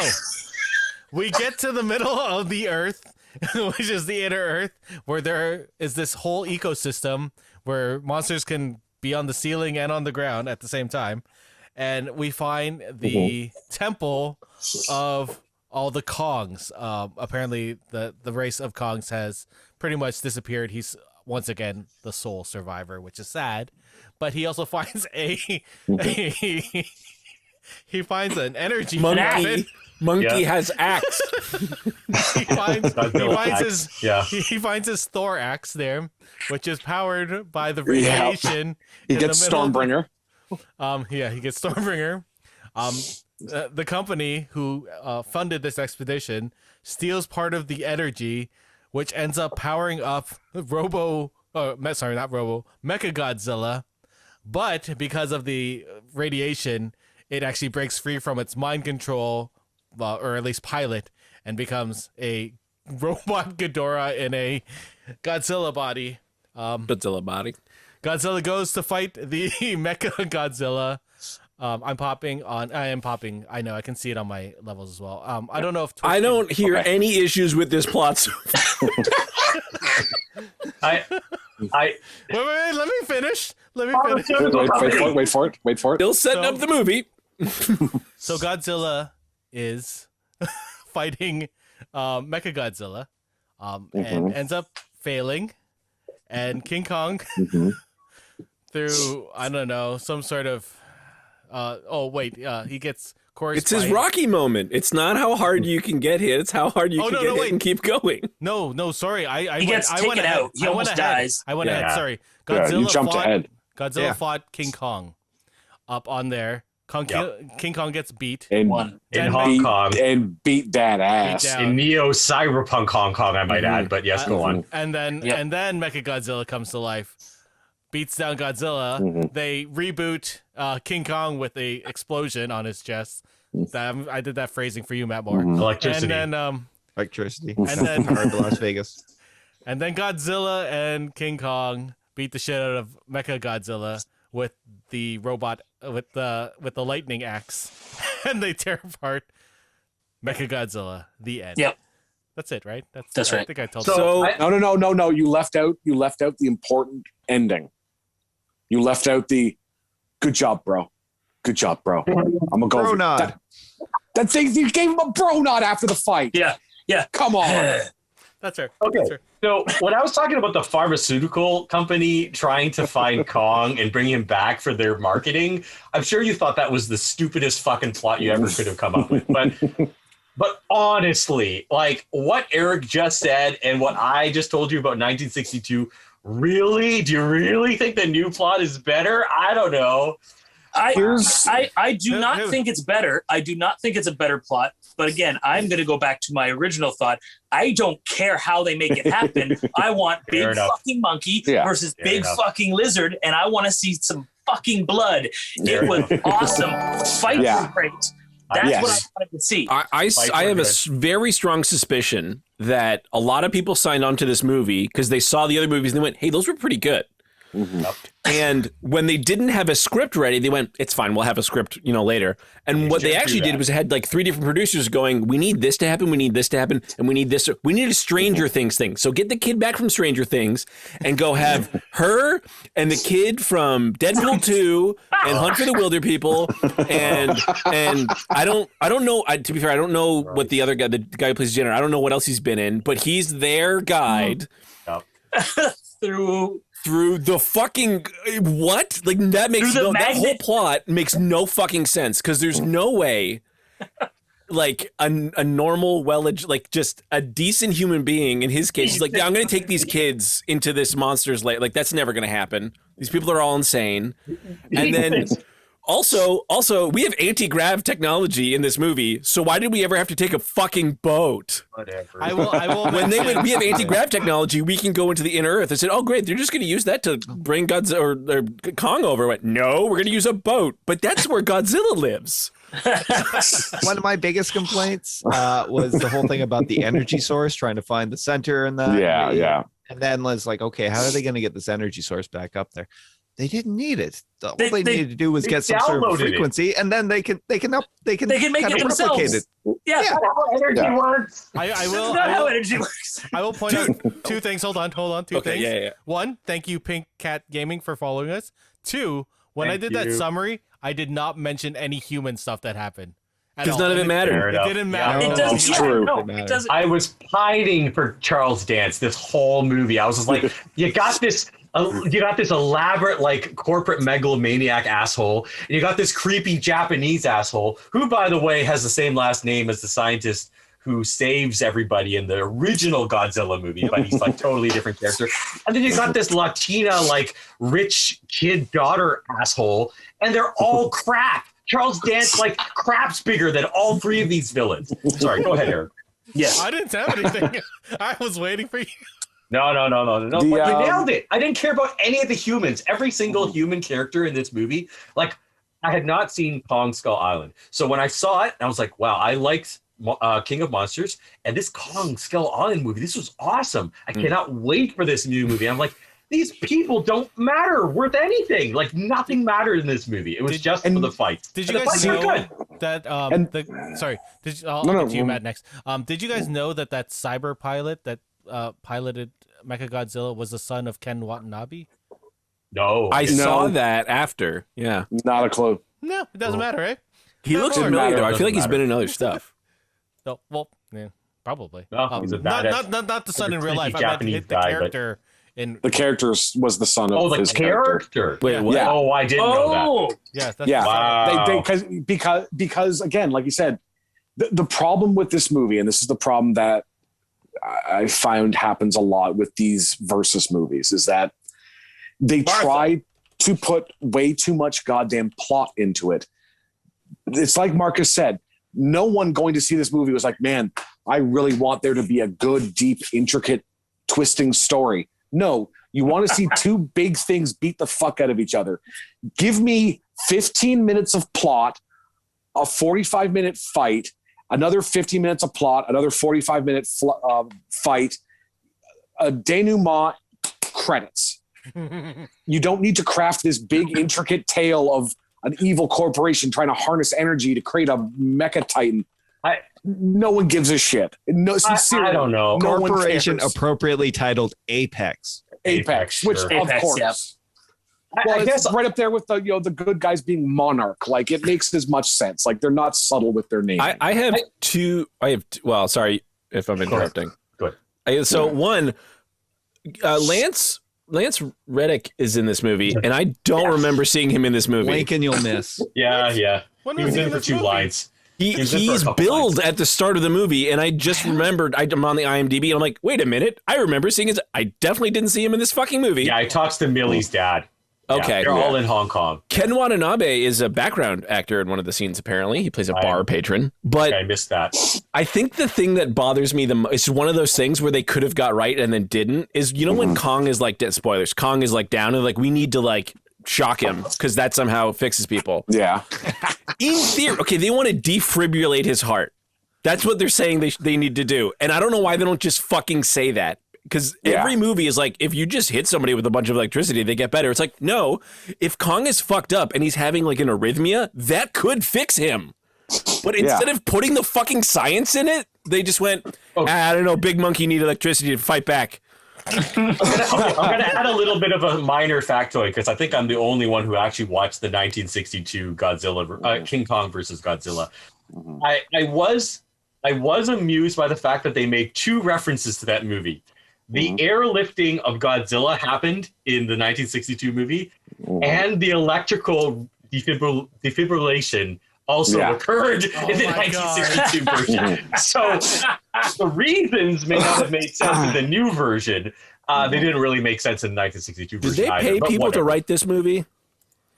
S1: we get to the middle of the Earth, which is the inner Earth, where there is this whole ecosystem where monsters can be on the ceiling and on the ground at the same time, and we find the temple of all the Kongs. Apparently, the race of Kongs has pretty much disappeared. He's once again the sole survivor, which is sad. But he also finds he finds an energy
S3: monkey has axe.
S1: he finds his Thor axe there, which is powered by the radiation.
S7: He gets Stormbringer.
S1: He gets Stormbringer. The company who funded this expedition steals part of the energy, which ends up powering up Mechagodzilla. But because of the radiation, it actually breaks free from its mind control, or at least pilot, and becomes a robot Ghidorah in a Godzilla body. Godzilla goes to fight the Mechagodzilla. I am popping. I know I can see it on my levels as well. I don't know if
S3: I don't hear any issues with this plot.
S1: Wait, let me finish. Wait
S7: for it.
S3: Still setting up the movie.
S1: So Godzilla is fighting Mechagodzilla, and ends up failing, and King Kong through, I don't know, some sort of He gets Corey.
S3: It's his Rocky moment. It's not how hard you can get hit. It's how hard you can get hit and keep going.
S1: No, sorry.
S5: He gets taken out. He almost dies.
S1: I went ahead. Sorry.
S7: You jumped ahead.
S1: Godzilla fought King Kong up on there. King Kong gets beat.
S4: In Hong Kong.
S7: And beat that ass.
S4: In Neo Cyberpunk Hong Kong, I might add. But yes, go on.
S1: And then Mechagodzilla comes to life. Beats down Godzilla. They reboot King Kong with a explosion on his chest. I did that phrasing for you, Matt Moore.
S4: Electricity.
S1: And then
S6: Electricity.
S1: and then
S6: Las Vegas.
S1: and then Godzilla and King Kong beat the shit out of Mechagodzilla with the robot with the lightning axe, and they tear apart Mechagodzilla. The end.
S5: Yep.
S1: That's it, right?
S5: That's right.
S1: I think I told
S3: So
S7: No. You left out the important ending. You left out the good job, bro. Good job, bro. I'm gonna go.
S6: Bro nod.
S7: That thing, you gave him a bro nod after the fight.
S5: Yeah.
S7: Come on.
S1: That's her.
S4: Okay.
S1: That's her.
S4: So when I was talking about the pharmaceutical company trying to find Kong and bring him back for their marketing, I'm sure you thought that was the stupidest fucking plot you ever could have come up with. But honestly, like what Eric just said and what I just told you about 1962, really? Do you really think the new plot is better? I don't know.
S5: I do not think it's better. I do not think it's a better plot. But again, I'm going to go back to my original thought. I don't care how they make it happen. I want big fucking monkey versus big fucking lizard, and I want to see some fucking blood. It was awesome. Fight was great. That's what I wanted to see.
S3: I have a very strong suspicion that a lot of people signed on to this movie because they saw the other movies and they went, hey, those were pretty good. And when they didn't have a script ready, they went, it's fine, we'll have a script, later. And what they actually did was had like 3 different producers going, we need this to happen, we need this to happen, and we need this. We need a Stranger Things thing. So get the kid back from Stranger Things and go have her and the kid from Deadpool 2 and Hunt for the Wilder People. And I don't know, to be fair, I don't know what the other guy, the guy who plays Jenner, I don't know what else he's been in, but he's their guide. Through the fucking what? Like that makes that whole plot makes no fucking sense because there's no way like a normal like just a decent human being in his case is like, yeah, I'm gonna take these kids into this monster's light. Like that's never gonna happen. These people are all insane. And then also we have anti-grav technology in this movie, so why did we ever have to take a fucking boat?
S4: Whatever.
S1: I will.
S3: We have anti-grav technology, we can go into the inner earth. I said, oh great, they're just going to use that to bring Godzilla or Kong over. I went, no, we're going to use a boat, but that's where Godzilla lives.
S6: One of my biggest complaints was the whole thing about the energy source, trying to find the center and that.
S7: Yeah.
S6: And then was like, okay, how are they going to get this energy source back up there? They didn't need it. All they needed to do was get some sort of frequency, and then they can make
S5: kind
S6: it
S5: of
S6: themselves.
S5: It. Yeah. That's
S4: how energy works.
S5: how energy works.
S1: I will point out 2 things. Hold on. 2 things.
S3: Yeah.
S1: 1, thank you, Pink Cat Gaming, for following us. 2, when I did that summary, I did not mention any human stuff that happened.
S3: Because none of it mattered.
S1: It didn't matter.
S5: It doesn't.
S7: It's true.
S5: No, it doesn't.
S4: I was pining for Charles Dance this whole movie. I was just like, you got this elaborate like corporate megalomaniac asshole, and you got this creepy Japanese asshole who, by the way, has the same last name as the scientist who saves everybody in the original Godzilla movie, but he's like totally different character. And then you got this Latina like rich kid daughter asshole, and they're all crap. Charles Dance like crap's bigger than all 3 of these villains. Sorry, go ahead, Eric.
S5: Yes.
S1: I didn't have anything. I was waiting for you.
S4: No. But you nailed it. I didn't care about any of the humans. Every single human character in this movie, like I had not seen Kong Skull Island. So when I saw it, I was like, wow, I liked King of Monsters, and this Kong Skull Island movie, this was awesome. I cannot wait for this new movie. I'm like, these people don't matter worth anything. Like nothing mattered in this movie. It was just for the fights.
S1: Did you guys know that? Sorry. I'll get to you, Matt, next. Did you guys know that cyber pilot that piloted Mechagodzilla was the son of Ken Watanabe?
S4: No,
S3: I saw that after. Yeah,
S7: not a clue.
S1: No, it doesn't matter, right?
S3: He looks familiar though. I feel like he's been in other stuff.
S1: No, well, yeah, probably.
S4: No, he's a bad
S1: not the son in real life. I meant
S4: Japanese
S1: the character And
S7: The character was the son of
S4: the
S7: his character.
S4: character.
S3: Wait, what?
S7: Yeah.
S4: Oh, I didn't know that.
S1: yeah, that's
S7: Yeah,
S4: Wow.
S7: because again, like you said, the problem with this movie, and this is the problem that I found happens a lot with these versus movies, is that they try to put way too much goddamn plot into it. It's like Marcus said, no one going to see this movie was like, man, I really want there to be a good, deep, intricate, twisting story. No, you want to see two big things beat the fuck out of each other. Give me 15 minutes of plot, a 45-minute fight, another 15 minutes of plot, another 45-minute fight, a denouement, credits. You don't need to craft this big, intricate tale of an evil corporation trying to harness energy to create a mecha titan. No one gives a shit. No, sincerely,
S4: I don't know.
S7: No one
S6: Corporation
S7: cares.
S6: appropriately titled Apex.
S7: Apex, which
S4: sure.
S7: of
S5: Apex,
S7: course.
S5: yep.
S7: Well,
S4: I
S7: it's
S4: guess
S7: right up there with the the good guys being Monarch. Like it makes as much sense. Like they're not subtle with their name.
S3: I have two. Well, sorry if I'm interrupting.
S4: Go ahead.
S3: So one, Lance Reddick is in this movie, and I don't remember seeing him in this movie.
S6: Blink and you'll miss.
S4: Yeah.
S1: When
S4: He
S1: was
S4: was
S1: he
S4: in
S1: in
S4: for
S1: this
S4: 2
S1: movie?
S4: lines.
S3: He's
S4: in for a couple
S3: billed
S4: lines.
S3: at the start of the movie, and I just remembered. I'm on the IMDb, and I'm like, wait a minute. I remember seeing his. I definitely didn't see him in this fucking movie.
S4: Yeah, he talks to Millie's dad.
S3: Okay.
S4: They're all in Hong Kong.
S3: Ken Watanabe is a background actor in one of the scenes, apparently. He plays a bar patron. But
S4: I missed that.
S3: I think the thing that bothers me the most, it's one of those things where they could have got right and then didn't, is, you know, when Kong is like, spoilers, Kong is like down and like, we need to like shock him because that somehow fixes people.
S7: yeah.
S3: In theory, okay, they want to defibrillate his heart. That's what they're saying they need to do. And I don't know why they don't just fucking say that. Because every movie is like, if you just hit somebody with a bunch of electricity, they get better. It's like, no, if Kong is fucked up and he's having like an arrhythmia, that could fix him. But instead of putting the fucking science in it, they just went, I don't know, big monkey need electricity to fight back.
S4: I'm gonna add a little bit of a minor factoid because I think I'm the only one who actually watched the 1962 Godzilla, King Kong versus Godzilla. I was amused by the fact that they made 2 references to that movie. The airlifting of Godzilla happened in the 1962 movie, and the electrical defibrillation also occurred in the 1962 version. So the reasons may not have made sense in the new version. They didn't really make sense in the 1962
S3: Did
S4: version.
S3: they
S4: either,
S3: pay
S4: but
S3: people to
S4: whatever.
S3: write this movie?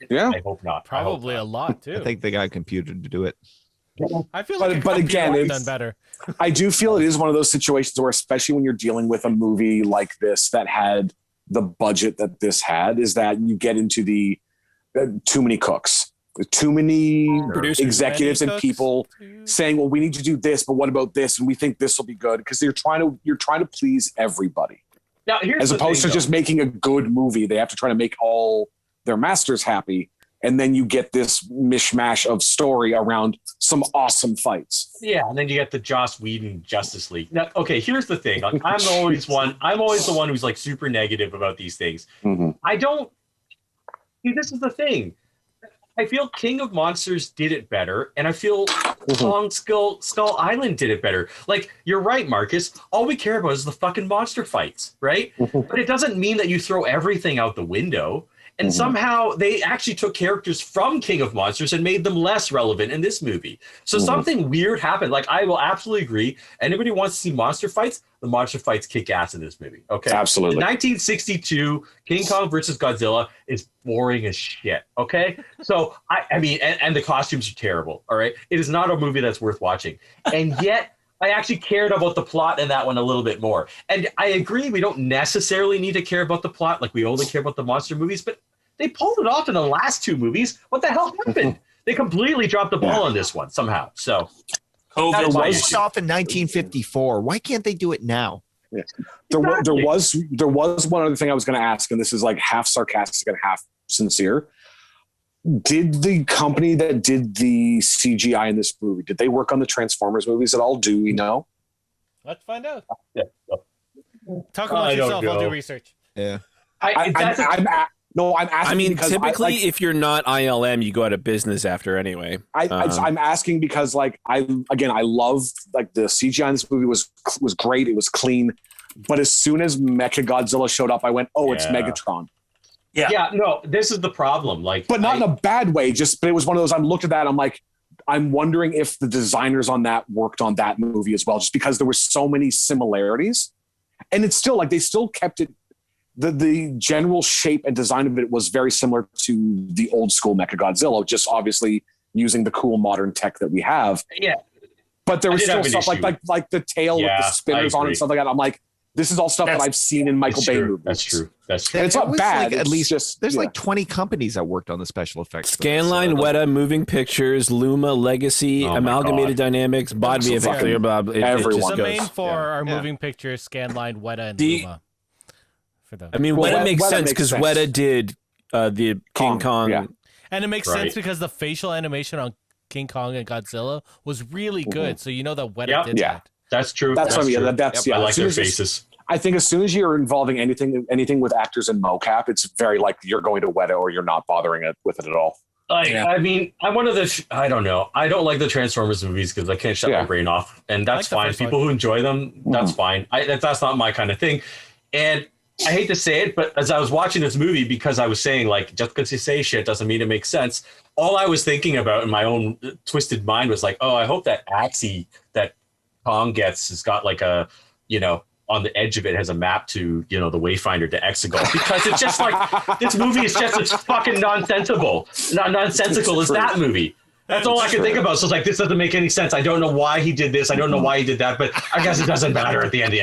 S7: Yeah.
S4: I hope not.
S1: Probably a lot too.
S6: I think they got a computer to do it.
S1: I feel like
S7: But again,
S1: it's
S7: it's-
S1: done better.
S7: I do feel it is one of those situations where, especially when you're dealing with a movie like this that had the budget that this had, is that you get into the too many cooks, too many
S3: Producers.
S7: executives
S1: Many
S7: and
S1: cooks.
S7: people saying, "Well, we need to do this, but what about this?" And we think this will be good because you're trying to please everybody,
S4: Now, here's
S7: as
S4: the
S7: opposed
S4: thing,
S7: to just making a good movie. They have to try to make all their masters happy. And then you get this mishmash of story around some awesome fights.
S4: Yeah, and then you get the Joss Whedon Justice League. Now, okay, here's the thing. Like, I'm always the one who's like super negative about these things. I don't. See, this is the thing. I feel King of Monsters did it better, and I feel Kong Skull Island did it better. Like, you're right, Marcus. All we care about is the fucking monster fights, right? But it doesn't mean that you throw everything out the window. And somehow they actually took characters from King of Monsters and made them less relevant in this movie. So something weird happened. Like, I will absolutely agree. Anybody wants to see monster fights? The monster fights kick ass in this movie. Okay.
S7: Absolutely.
S4: The 1962 King Kong versus Godzilla is boring as shit. Okay. So I mean, and the costumes are terrible. All right. It is not a movie that's worth watching. And yet, I actually cared about the plot in that one a little bit more. And I agree, we don't necessarily need to care about the plot like we only care about the monster movies, but they pulled it off in the last 2 movies. What the hell happened? They completely dropped the ball on this one somehow. So
S5: COVID
S4: That's my
S6: It
S4: issue.
S6: was off in 1954. Why can't they do it now?
S7: There was one other thing I was going to ask, and this is like half sarcastic and half sincere. Did the company that did the CGI in this movie, did they work on the Transformers movies at all? Do we know?
S1: Let's find out.
S4: Yeah.
S1: Talk
S4: I
S1: about
S4: don't
S1: yourself. I'll
S4: know.
S1: do research.
S6: Yeah.
S7: I'm asking.
S3: I mean,
S7: because
S3: typically,
S7: like,
S3: if you're not ILM, you go out of business after anyway.
S7: I'm asking because, like, I love like the CGI in this movie was great. It was clean. But as soon as Mechagodzilla showed up, I went, "Oh, it's
S4: Yeah.
S7: Megatron."
S4: Yeah, no, this is the problem. Like,
S7: But not in a bad way. But it was one of those. I looked at that. I'm like, I'm wondering if the designers on that worked on that movie as well, just because there were so many similarities, and it's still like they still kept it. The general shape and design of it was very similar to the old school Mechagodzilla, just obviously using the cool modern tech that we have.
S4: Yeah.
S7: But there was still stuff
S4: issue.
S7: like the tail with the spinners on it and stuff like that. I'm like, this is all stuff that I've seen in Michael Bay movies.
S4: That's true.
S7: And it's not bad.
S6: Like, at least
S7: just
S6: there's like 20 companies that worked on the special effects.
S3: Scanline, Weta, Moving Pictures, Luma, Legacy,
S4: Oh my
S3: Amalgamated
S4: God.
S3: Dynamics, Bod
S7: So
S3: VFX,
S7: fucking
S3: blah, blah,
S7: everyone.
S1: The main four are
S6: Yeah.
S1: moving pictures, Scanline, Weta, and
S5: The-
S1: Luma. For them.
S3: I mean,
S7: Well,
S3: Weta makes
S7: Weta
S3: sense
S7: makes
S3: because
S7: sense.
S3: Weta did the King Kong.
S7: yeah.
S1: And it makes
S4: Right.
S1: sense because the facial animation on King Kong and Godzilla was really good. So you know that Weta
S4: Yep.
S1: did
S7: Yeah.
S1: that.
S4: That's true.
S7: That's what I mean.
S4: true.
S7: That's
S4: I
S7: yeah.
S4: like
S7: as soon
S4: their
S7: as it's-
S4: faces.
S7: I think as soon as you're involving anything with actors and mocap, it's very like you're going to Weta or you're not bothering it with it at all.
S4: I mean, I'm one of the. I don't know. I don't like the Transformers movies because I can't shut my brain off, and that's
S1: the
S4: fine.
S1: first
S4: People who enjoy them, that's fine. That's not my kind of thing. And I hate to say it, but as I was watching this movie, because I was saying like, just because you say shit doesn't mean it makes sense. All I was thinking about in my own twisted mind was like, oh, I hope that Axie that Kong gets has got like a, on the edge of it has a map to, the Wayfinder to Exegol, because it's just like, this movie is just as fucking nonsensical as that movie. That's all I can think about. So it's like, this doesn't make any sense. I don't know why he did this. I don't know why he did that, but I guess it doesn't matter at the end.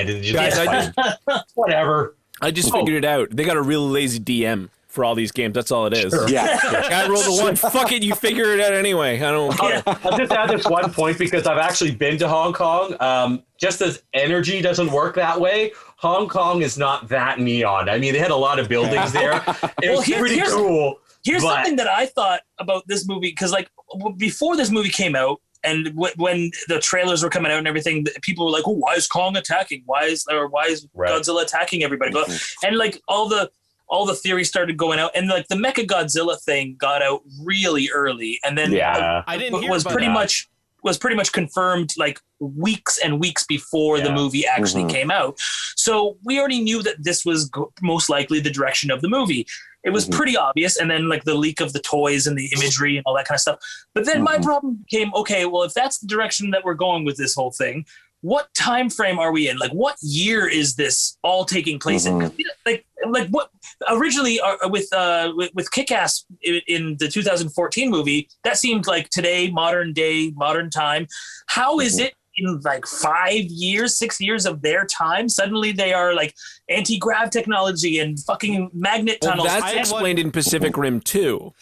S4: Whatever.
S3: I just figured it out. They got a real lazy DM for all these games. That's all it is.
S4: Sure.
S7: Yeah.
S3: Guy rolled a 1. Fuck it. You figure it out anyway. I don't care.
S4: I'll just add this one point because I've actually been to Hong Kong. Just as energy doesn't work that way, Hong Kong is not that neon. I mean, they had a lot of buildings there. It was pretty cool.
S5: Here's
S4: but-
S5: something that I thought about this movie, because like before this movie came out, and when the trailers were coming out and everything, people were like, "Oh, why is Kong attacking? Why is
S4: Right.
S5: Godzilla attacking everybody?" And like all the theories started going out, and like the Mechagodzilla thing got out really early, and then
S1: I didn't hear
S5: was
S1: about
S5: pretty
S1: that.
S5: much confirmed like weeks and weeks before the movie actually came out. So we already knew that this was most likely the direction of the movie. It was pretty obvious. And then like the leak of the toys and the imagery and all that kind of stuff. But then my problem became, okay, well, if that's the direction that we're going with this whole thing, what time frame are we in? Like, what year is this all taking place in? Like what originally with Kick-Ass in the 2014 movie, that seemed like today, modern day, modern time. How is it in like 5 years, 6 years of their time? Suddenly they are like anti-grav technology and fucking magnet
S3: Well,
S5: tunnels.
S3: that's explained in Pacific Rim 2.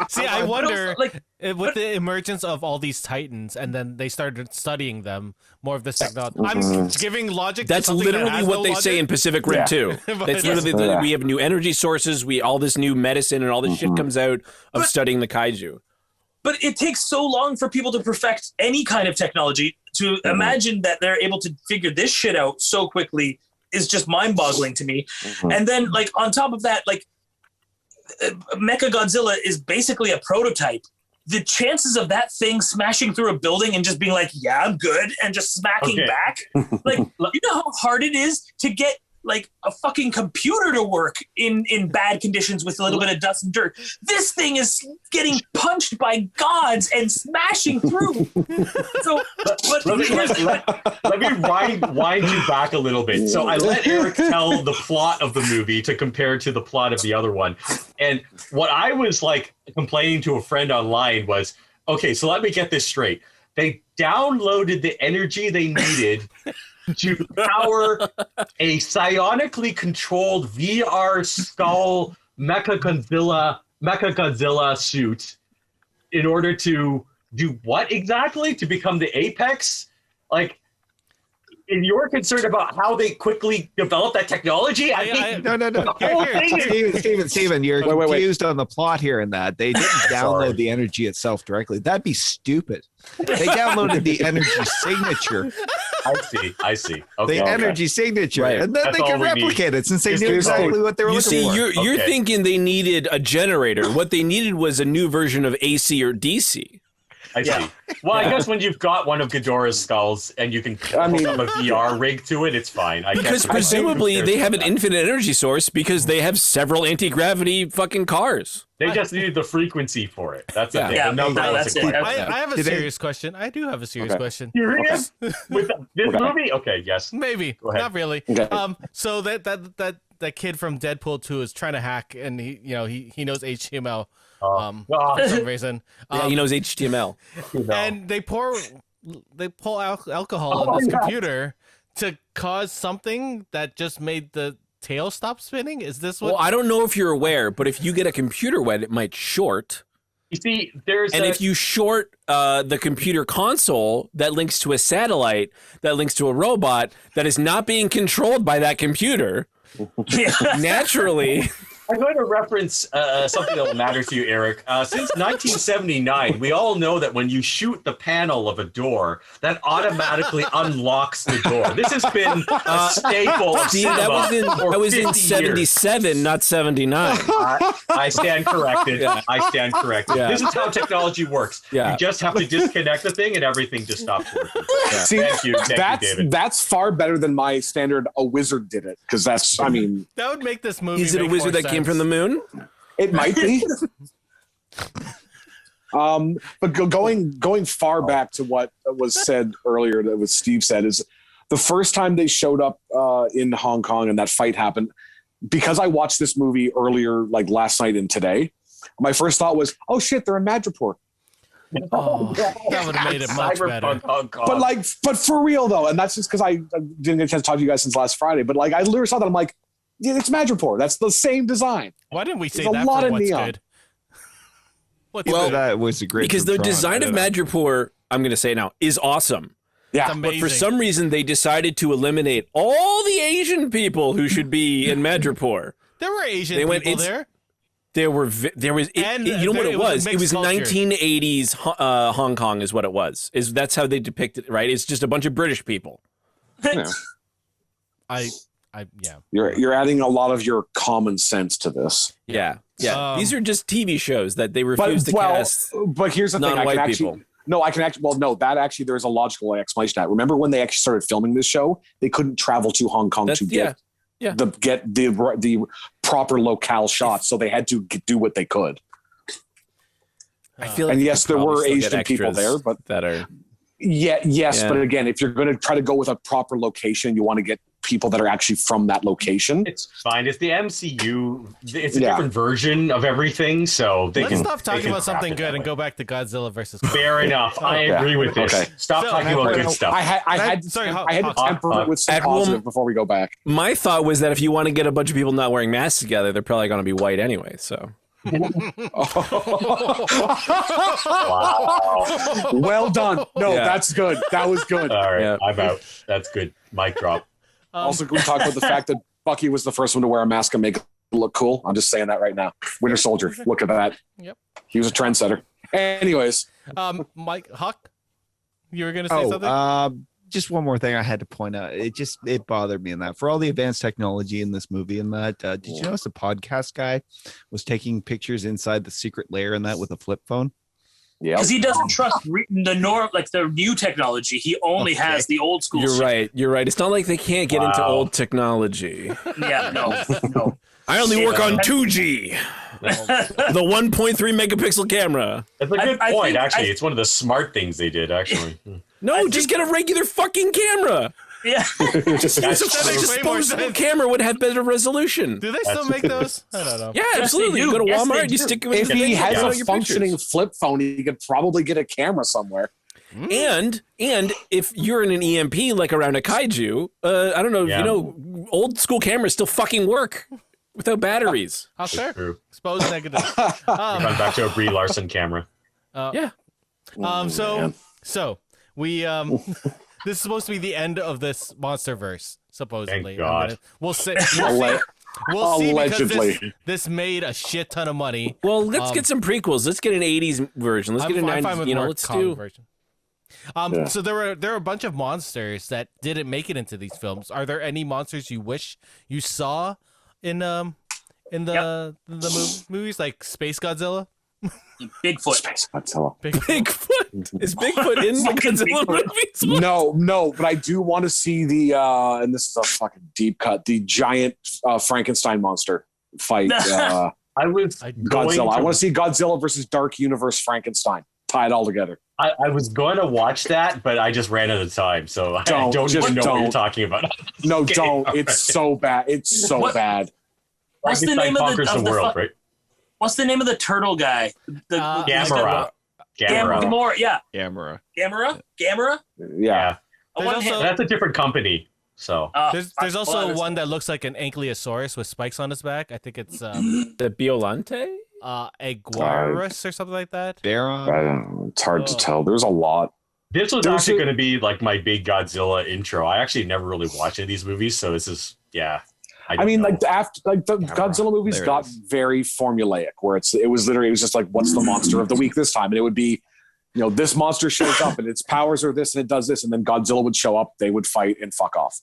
S1: See, I wonder,
S5: like-
S1: with the emergence of all these titans, and then they started studying them, more of this technology. I'm giving logic.
S3: That's
S1: to something that
S3: literally
S1: has
S3: what
S1: no
S3: they say
S1: logic.
S3: in Pacific Rim 2. That's literally we have new energy sources. All this new medicine and all this shit comes out of studying the kaiju.
S5: But it takes so long for people to perfect any kind of technology. To imagine that they're able to figure this shit out so quickly is just mind-boggling to me. And then, like, on top of that, like, Mechagodzilla is basically a prototype. The chances of that thing smashing through a building and just being like, "Yeah, I'm good," and just smacking back, like, you know how hard it is to get like a fucking computer to work in bad conditions with a little bit of dust and dirt. This thing is getting punched by gods and smashing through. So, but
S4: Let me wind you back a little bit. So I let Eric tell the plot of the movie to compare to the plot of the other one. And what I was like complaining to a friend online was, okay, so let me get this straight. They downloaded the energy they needed to power a psionically controlled VR skull Mechagodzilla suit in order to do what exactly? To become the apex? Like, and you're concerned about how they quickly develop that technology? I think
S6: No. Steven, you're confused on the plot here and that. They didn't download the energy itself directly. That'd be stupid. They downloaded the energy signature.
S4: I see. Okay,
S6: The energy signature.
S3: Right.
S6: And then
S4: That's
S6: they can
S4: all we need.
S6: replicate it since they
S4: Just
S6: knew
S4: do
S6: exactly what they were
S3: You
S6: looking
S3: see,
S6: for.
S3: you're
S4: Okay.
S3: thinking they needed a generator. What they needed was a new version of AC or DC.
S4: I see. Well, I guess when you've got one of Ghidorah's skulls and you can hook up a VR rig to it, it's fine.
S3: Because presumably they have an infinite energy source because they have several anti-gravity fucking cars.
S4: They just needed the frequency for it. That's the thing.
S5: Yeah,
S4: The number
S5: no,
S4: was
S5: that's it.
S4: important.
S1: I have a serious question. I do have a serious question.
S4: Serious? With this movie? Okay, yes.
S1: Maybe.
S4: Go ahead.
S1: Not really.
S7: Okay.
S1: So that kid from Deadpool 2 is trying to hack, and he knows HTML for some reason.
S3: Yeah, he knows HTML.
S1: And they pull alcohol in this computer to cause something that just made the tail stop spinning. Is this what?
S3: Well, I don't know if you're aware, but if you get a computer wet, it might short.
S4: You see,
S3: if you short the computer console that links to a satellite, that links to a robot that is not being controlled by that computer, naturally.
S4: I'm going to reference something that will matter to you, Eric. Since 1979, we all know that when you shoot the panel of a door, that automatically unlocks the door. This has been a staple of
S3: See,
S4: cinema
S3: that was in 77, not 79.
S4: I stand corrected.
S3: Yeah.
S4: I stand corrected.
S3: Yeah.
S4: This is how technology works.
S3: Yeah.
S4: You just have to disconnect the thing and everything just stops working.
S7: See,
S4: Thank you, David.
S7: that's far better than my standard. A wizard did it because that's. I mean,
S1: That would make this movie.
S3: Is it a
S1: make
S3: wizard
S1: more
S3: that came
S1: sense.
S3: from the moon?
S7: it might be. But going far back to what was said earlier, that what Steve said is the first time they showed up in Hong Kong and that fight happened. Because I watched this movie earlier, like last night and today, my first thought was, "Oh shit, they're in Madripoor."
S1: Oh, that would have made it much better.
S4: Cyberpunk Hong Kong.
S7: But for real though, and that's just because I didn't get a chance to talk to you guys since last Friday. But like, I literally saw that, I'm like, yeah, it's Madripoor. That's the same design.
S1: Why didn't we say
S7: There's a
S1: that
S7: lot
S1: for
S7: of
S1: what's
S7: neon.
S1: good? What's
S3: Well,
S1: good?
S6: That was a great
S3: Because the
S6: Tron,
S3: design of
S6: by the way.
S3: Madripoor, I'm going to say now, is awesome.
S7: Yeah,
S1: It's
S3: But
S1: amazing.
S3: for some reason, they decided to eliminate all the Asian people who should be in Madripoor.
S1: There were Asian
S3: They went,
S1: people
S3: it's-
S1: there.
S3: There was,
S1: And
S3: you know what
S1: it
S3: it
S1: was a
S3: was? It
S1: mixed
S3: was
S1: culture.
S3: 1980s Hong Kong is what it was. That's how they depicted it, right? It's just a bunch of British people.
S7: yeah.
S1: Yeah.
S7: You're adding a lot of your common sense to this.
S3: Yeah. Yeah. These are just TV shows that they
S7: But
S3: refuse to cast.
S7: but here's the thing: I
S3: non-white
S7: can actually.
S3: people.
S7: No, I can actually. Well, no, that actually there's a logical explanation to that. Remember when they actually started filming this show? They couldn't travel to Hong Kong to get the proper locale shots, so they had to do what they could.
S3: I feel like
S7: And
S3: you
S7: yes,
S3: could
S7: there were
S3: probably still get
S7: Asian people
S3: extras
S7: there, but
S3: that are.
S7: Yes,
S3: Yeah.
S7: but again, if you're going to try to go with a proper location, you want to get people that are actually from that location.
S4: It's fine. It's the MCU. It's a
S7: Yeah.
S4: different version of everything, so they
S1: Let's
S4: can
S1: stop
S4: they
S1: talking
S4: can
S1: about something
S4: craft it
S1: good
S4: that
S1: and
S4: way.
S1: go back to Godzilla versus.
S4: Fair enough. I
S7: Yeah.
S4: agree with this.
S7: Okay.
S4: Stop
S1: So-
S4: talking about good stuff.
S7: I had
S1: Sorry,
S7: to temper it with some
S3: At one-
S7: positive before we go back.
S3: My thought was that if you want to get a bunch of people not wearing masks together, they're probably going to be white anyway. So
S4: Wow.
S7: Well done. No,
S3: Yeah.
S7: that's good. That was good.
S4: All right,
S3: Yeah.
S4: I'm out. That's good. Mic drop.
S7: Also, can we talk about the fact that Bucky was the first one to wear a mask and make it look cool? I'm just saying that right now. Winter Soldier. Look at that.
S1: Yep.
S7: He was a trendsetter. Anyways,
S1: Mike Huck, you were gonna say something.
S6: Just one more thing I had to point out. It bothered me in that for all the advanced technology in this movie and that. Did you notice the podcast guy was taking pictures inside the secret layer and that with a flip phone?
S7: yeah.
S5: Because he doesn't trust the new technology. He only has the old school.
S3: you're
S5: shit.
S3: right. You're right. It's not like they can't get into
S4: Wow.
S3: old technology.
S5: Yeah, no.
S3: I only work on 2G,
S1: Oh,
S3: the 1.3 megapixel camera.
S4: That's a good
S5: I
S4: point,
S5: think-
S4: actually. It's one of the smart things they did, actually.
S3: No, just get a regular fucking camera.
S5: Yeah.
S3: Just use a
S1: That makes way more
S3: disposable
S1: sense.
S3: camera would have better resolution.
S1: Do they still make those? I don't know.
S3: Yeah,
S5: they
S3: absolutely.
S5: do.
S3: You go to
S5: Yes,
S3: Walmart,
S5: they
S3: and you
S5: do.
S3: stick it with
S7: If
S3: the
S7: he
S3: thing,
S7: has
S3: you
S7: a
S3: get your
S7: functioning
S3: pictures.
S7: flip phone, he could probably get a camera somewhere.
S3: And if you're in an EMP like around a kaiju, I don't know,
S4: Yeah.
S3: you know, old school cameras still fucking work without batteries.
S1: How fair?
S4: True.
S1: Exposed negative.
S4: Run back to a Brie Larson camera.
S3: Yeah.
S1: So we this is supposed to be the end of this MonsterVerse, supposedly.
S4: Thank God.
S1: We'll see.
S7: Alle-
S1: We'll see because
S7: Allegedly.
S1: this made a shit ton of money.
S3: Well, let's get some prequels. Let's get an 80s version. Let's get a
S1: I'm fine
S3: 90s,
S1: with
S3: you know,
S1: more
S3: let's
S1: common
S3: do.
S1: version. So there were a bunch of monsters that didn't make it into these films. Are there any monsters you wish you saw in the movies, like Space Godzilla?
S5: Bigfoot.
S7: Space Godzilla.
S3: Bigfoot. Is Bigfoot in the
S5: Fucking
S3: Godzilla
S5: Bigfoot.
S3: movies?
S7: No, but I do want to see the and this is a fucking deep cut, the giant Frankenstein monster fight
S4: I was
S7: Godzilla. I want to see Godzilla versus Dark Universe Frankenstein. Tie it all together.
S4: I was going to watch that, but I just ran out of time, so I don't even know what you're talking about.
S7: No,
S4: Okay,
S7: don't.
S4: all
S7: It's
S4: right.
S7: so bad. It's so bad.
S5: What's the name of
S4: Conquers
S5: the
S4: world,
S5: fu-
S4: right?
S5: What's the name of the turtle guy?
S4: Gamera.
S5: Gamera. Yeah.
S6: Gamera.
S5: Gamera.
S7: Yeah.
S5: I want him.
S4: That's a different company. So
S1: There's also one that looks like an ankylosaurus with spikes on his back. I think it's
S3: The Biolante?
S1: Aguirus or something like that.
S7: I don't know. It's hard to tell. There's a lot.
S4: this was
S7: There's
S4: actually
S7: a-
S4: going to be like my big Godzilla intro. I actually never really watched any of these movies, so this is
S7: I mean,
S4: know.
S7: like the Godzilla movies
S6: There it
S7: got
S6: is.
S7: very formulaic, where it was just like, what's the monster of the week this time, and it would be, this monster shows up and its powers are this and it does this, and then Godzilla would show up, they would fight and fuck off.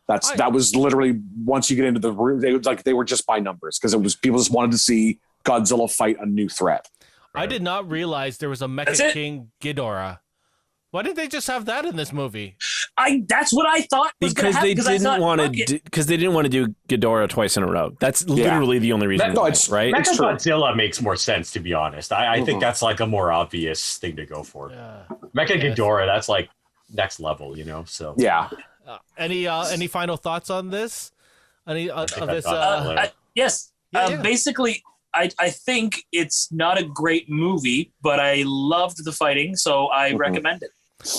S7: That was literally, once you get into the room, they were just by numbers, because it was people just wanted to see Godzilla fight a new threat.
S1: I did not realize there was a
S5: That's
S1: Mecha
S5: it?
S1: King Ghidorah. Why didn't they just have that in this movie?
S5: That's what I thought was
S3: Because
S5: gonna
S3: they
S5: happen, 'cause I
S3: didn't
S5: thought,
S3: want
S5: fuck
S3: to.
S5: it.
S3: Because they didn't want to do Ghidorah twice in a row. That's literally the only reason.
S7: No,
S3: why,
S7: it's-
S3: right.
S7: It's true.
S4: Mechagodzilla makes more sense, to be honest. I think that's like a more obvious thing to go for. Mecha Ghidorah, that's like next level, So
S7: Yeah.
S1: Any final thoughts on this? Any of
S4: think I
S1: this?
S4: thought that
S5: Yes.
S1: Yeah.
S5: Basically, I think it's not a great movie, but I loved the fighting, so I recommend it.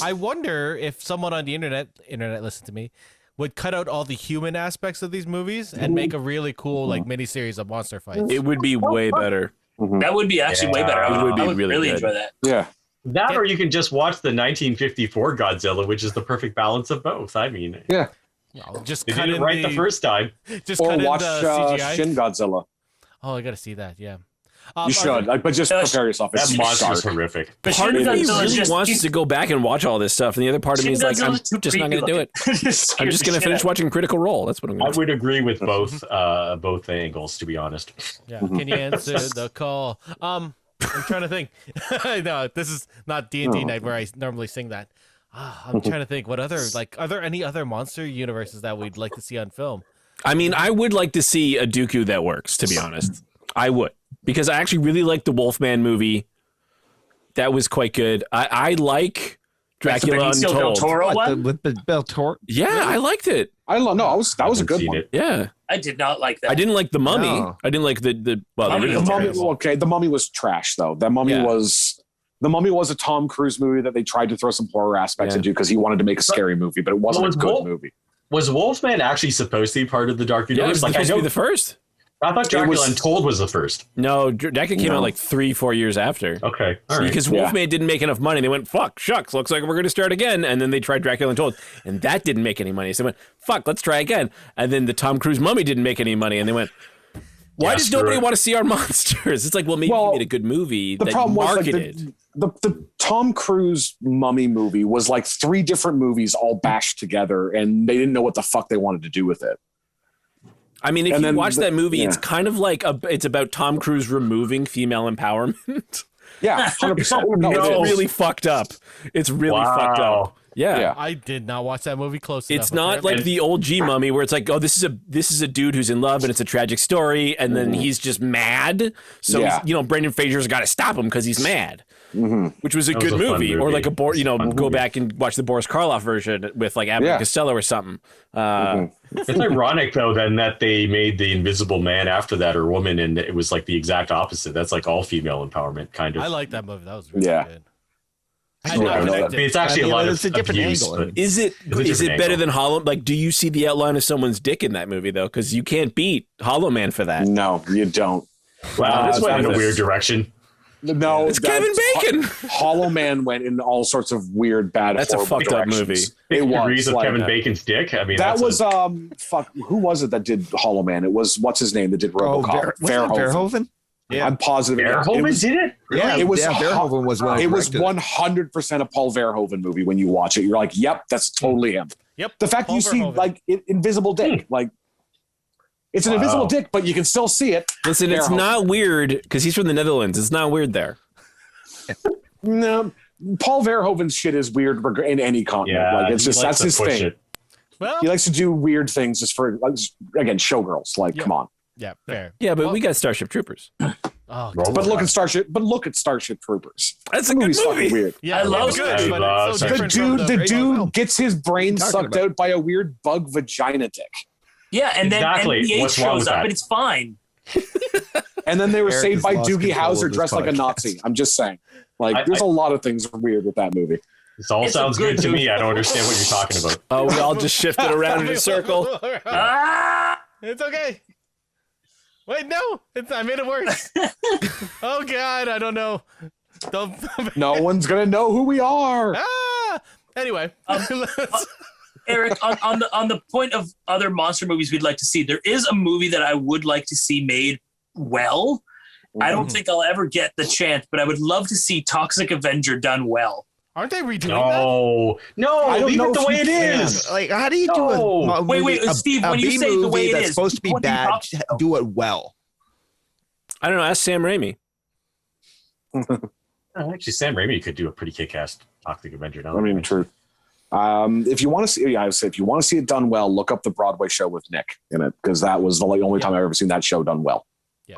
S1: I wonder if someone on the internet listen to me, would cut out all the human aspects of these movies and make a really cool like miniseries of monster fights.
S3: It would be way better.
S5: That would be actually way better.
S3: It would be
S5: I would
S3: really
S5: really
S3: good.
S5: enjoy that.
S7: Yeah.
S4: That, or you can just watch the 1954 Godzilla, which is the perfect balance of both. I mean,
S7: Yeah.
S1: No, just
S4: they
S1: cut
S4: did it
S1: in
S4: right the first time.
S1: Just
S7: Or
S1: cut in
S7: watch
S1: the CGI.
S7: Shin Godzilla.
S1: Oh, I gotta see that. Yeah.
S7: You should, but just prepare yourself. It's
S4: That monster's
S7: dark.
S4: horrific.
S5: But
S3: Part of
S5: Shin
S3: me
S5: Godzilla's
S3: really
S5: just-
S3: wants to go back and watch all this stuff, and the other part of me is like, I'm
S5: Godzilla's too
S3: just not
S5: creepy
S3: going to do it.
S5: looking.
S3: I'm just going to finish watching Critical Role. That's what I'm
S4: I
S3: going to do.
S4: would agree with both angles, to be honest.
S1: Yeah. Can you answer the call? I'm trying to think. No, this is not D&D night where I normally sing that. I'm trying to think. What other are there any other monster universes that we'd like to see on film?
S3: I mean, I would like to see a Dooku that works, to be honest. I would. Because I actually really liked the Wolfman movie. That was quite good. I like Dracula
S5: Benicio del
S3: Untold.
S5: Toro one?
S6: With Bel Toro?
S3: Yeah, I liked it.
S7: I don't know. That was a good
S4: Seen
S7: one.
S4: it.
S3: Yeah.
S5: I did not like that.
S3: I didn't like The Mummy.
S6: No.
S3: I didn't like the
S5: Mummy
S3: original
S5: was
S7: The Mummy,
S3: Dracula.
S7: okay, The Mummy was trash though. The Mummy
S3: Yeah.
S7: was a Tom Cruise movie that they tried to throw some horror aspects
S3: Yeah.
S7: into because he wanted to make a scary movie, but it wasn't
S4: Was
S7: a good
S4: Wolf-
S7: movie.
S4: Was Wolfman actually supposed to be part of the Dark
S3: Yeah, it
S4: Universe?
S3: was
S4: Like,
S3: supposed to be the first.
S4: I thought Dracula
S7: was-
S4: Untold was the first.
S3: No, Dracula came
S7: No.
S3: out like 3-4 years after.
S4: Okay, all right.
S3: Because
S7: Yeah.
S3: Wolfman didn't make enough money. They went, fuck, shucks, looks like we're going to start again. And then they tried Dracula Untold, and that didn't make any money. So they went, fuck, let's try again. And then the Tom Cruise Mummy didn't make any money. And they went, why
S4: Yeah,
S3: does
S4: screw
S3: nobody
S4: it.
S3: want to see our monsters? It's like, well, maybe
S7: Well,
S3: you made a good movie
S7: The
S3: that
S7: problem was like
S3: marketed.
S7: the Tom Cruise Mummy movie was like 3 different movies all bashed together, and they didn't know what the fuck they wanted to do with it.
S3: I mean, if
S7: and
S3: you
S7: then
S3: watch
S7: the-
S3: that movie,
S7: yeah.
S3: it's kind of like it's about Tom Cruise removing female empowerment.
S7: Yeah, 100%. No,
S3: It's
S4: No.
S3: really fucked up. It's really fucked
S4: Wow.
S3: up. Yeah.
S7: Yeah.
S1: I did not watch that movie close enough.
S3: It's not like the old G Mummy where it's like, oh, this is a dude who's in love and it's a tragic story, and then he's just mad. So
S7: Yeah.
S3: he's, Brendan Fraser's got to stop him because he's mad, which was a
S4: That was
S3: good
S4: a fun
S3: movie. Or
S4: movie.
S3: like go
S4: movie.
S3: back and watch the Boris Karloff version with like Abbott
S7: Yeah.
S3: and Costello or something.
S4: It's ironic though then that they made the Invisible Man after that, or woman, and it was like the exact opposite. That's like all female empowerment kind of.
S1: I like that movie. That was really
S7: Yeah.
S1: good.
S7: Yeah,
S1: I did not
S7: I know
S1: connect
S7: that.
S4: I mean,
S1: it.
S4: it's actually
S6: I mean,
S4: a lot
S6: it's
S4: of
S6: a different
S4: abuse,
S6: angle.
S4: but-
S3: Is it
S4: It's a different
S3: better
S4: angle.
S3: than Hollow? Like, do you see the outline of someone's dick in that movie though? Because you can't beat Hollow Man for that.
S7: No, you don't.
S4: Wow, this went in a
S3: that's-
S4: weird direction.
S7: No,
S3: It's Kevin Bacon.
S7: Hollow Man went in all sorts of weird, bad.
S3: That's a
S7: horrible
S3: fucked up
S7: directions.
S3: movie.
S7: It
S4: 50
S7: was
S4: degrees of
S7: like,
S4: Kevin Bacon's dick. I mean,
S7: that
S4: that's
S7: was
S4: a-
S7: who was it that did Hollow Man? It was what's his name that did
S6: Oh,
S7: RoboCop?
S6: Verhoeven? Yeah.
S7: I'm positive.
S4: Verhoeven did it.
S6: Yeah,
S7: It was
S6: Verhoeven was one.
S7: It was 100% a Paul Verhoeven movie. When you watch it, you're like, "Yep, that's totally him."
S1: Yep.
S7: The fact
S1: Paul
S7: you see
S1: Verhoeven.
S7: like invisible dick, like It's an invisible dick, but you can still see it.
S3: Listen, it's not weird because he's from the Netherlands. It's not weird there.
S7: No, Paul Verhoeven's shit is weird in any continent.
S4: Yeah,
S7: Like it's just that's his thing.
S4: It.
S1: Well,
S7: He likes to do weird things just for again showgirls. Like, come on.
S1: yeah, fair.
S3: Yeah, but we got Starship Troopers.
S1: Oh,
S7: But look at Starship Troopers.
S3: That's a
S7: That
S3: good
S7: movie's fucking
S3: movie.
S7: weird.
S1: yeah,
S5: I love
S1: it's
S5: it.
S1: good, but
S4: I
S1: it's so
S4: love
S1: different
S7: The
S1: from
S7: dude gets his brain
S6: talking
S7: sucked
S6: about?
S7: out by a weird bug vagina dick.
S5: Yeah, and
S4: Exactly.
S5: then NPH
S4: What's wrong
S5: shows
S4: with
S5: up
S4: that?
S5: and it's fine.
S7: And then they were
S6: Eric
S7: saved
S6: has
S7: by
S6: lost
S7: Doogie
S6: control
S7: Howser
S6: of this
S7: dressed like a
S6: podcast.
S7: Nazi. I'm just saying. Like, there's a lot of things weird with that movie.
S4: This all
S5: It's a
S4: sounds
S5: good
S4: good to
S5: movie.
S4: me. I don't understand what you're talking about.
S3: Oh, we all just shifted around in a circle.
S5: Ah!
S1: It's okay. Wait, no, I made it worse. Oh God, I don't know. Don't.
S7: No one's gonna know who we are.
S1: Anyway, let's-
S5: Eric, on the point of other monster movies we'd like to see, there is a movie that I would like to see made well. I don't think I'll ever get the chance, but I would love to see Toxic Avenger done well.
S1: aren't they redoing that?
S4: No,
S7: I don't
S4: leave
S7: know
S4: it the
S7: if
S4: way
S7: you
S4: it
S7: can.
S4: is.
S6: Like, how do you do
S4: No.
S6: a
S5: Wait,
S6: movie,
S5: Steve, when you
S6: B
S5: say the way
S6: movie
S5: it
S6: that's
S5: is,
S6: supposed to be
S5: what are you
S6: bad,
S5: talking about?
S6: do it well?
S3: I don't know. Ask Sam Raimi.
S4: Actually, Sam Raimi could do a pretty kick-ass Toxic Avenger.
S7: I mean, true. If you want to see, I would say, if you want to see it done well, look up the Broadway show with Nick in it, because that was the only time I've ever seen that show done well.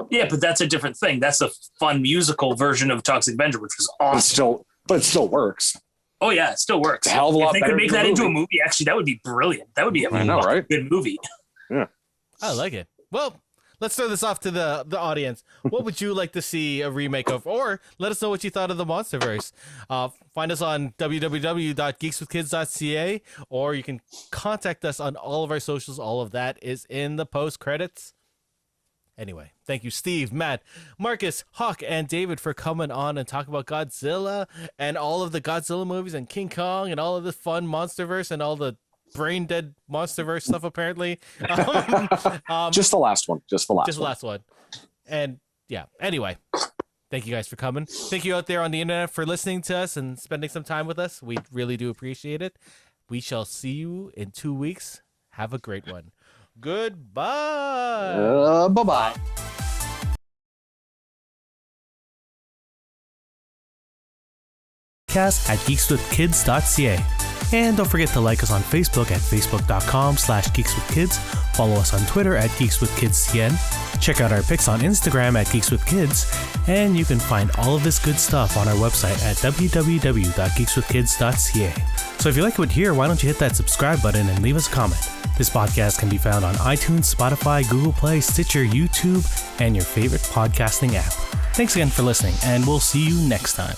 S5: Yeah, but that's a different thing. That's a fun musical version of Toxic Avenger, which was awesome.
S7: But it still works.
S5: Oh yeah, it still works.
S7: It's a hell of a lot
S5: If they
S7: better
S5: could make
S7: than
S5: that
S7: the
S5: into a
S7: movie.
S5: movie, actually, that would be brilliant. That would be a
S7: I know, right?
S5: good movie.
S1: I like it. Well, let's throw this off to the audience. What would you like to see a remake of? Or let us know what you thought of the MonsterVerse. Find us on www.geekswithkids.ca, or you can contact us on all of our socials. All of that is in the post credits. Anyway, thank you, Steve, Matt, Marcus, Hawk, and David for coming on and talking about Godzilla and all of the Godzilla movies and King Kong and all of the fun MonsterVerse and all the brain dead MonsterVerse stuff, apparently.
S7: Just the last one. Just the last
S1: one. And yeah, anyway, thank you guys for coming. Thank you out there on the internet for listening to us and spending some time with us. We really do appreciate it. We shall see you in 2 weeks. Have a great one. Goodbye.
S7: Bye-bye.
S1: Podcast at geekswithkids.ca. And don't forget to like us on Facebook at facebook.com/geekswithkids. Follow us on Twitter at geekswithkidscn. Check out our pics on Instagram at geekswithkids. And you can find all of this good stuff on our website at www.geekswithkids.ca. So if you like what you hear, why don't you hit that subscribe button and leave us a comment. This podcast can be found on iTunes, Spotify, Google Play, Stitcher, YouTube, and your favorite podcasting app. Thanks again for listening, and we'll see you next time.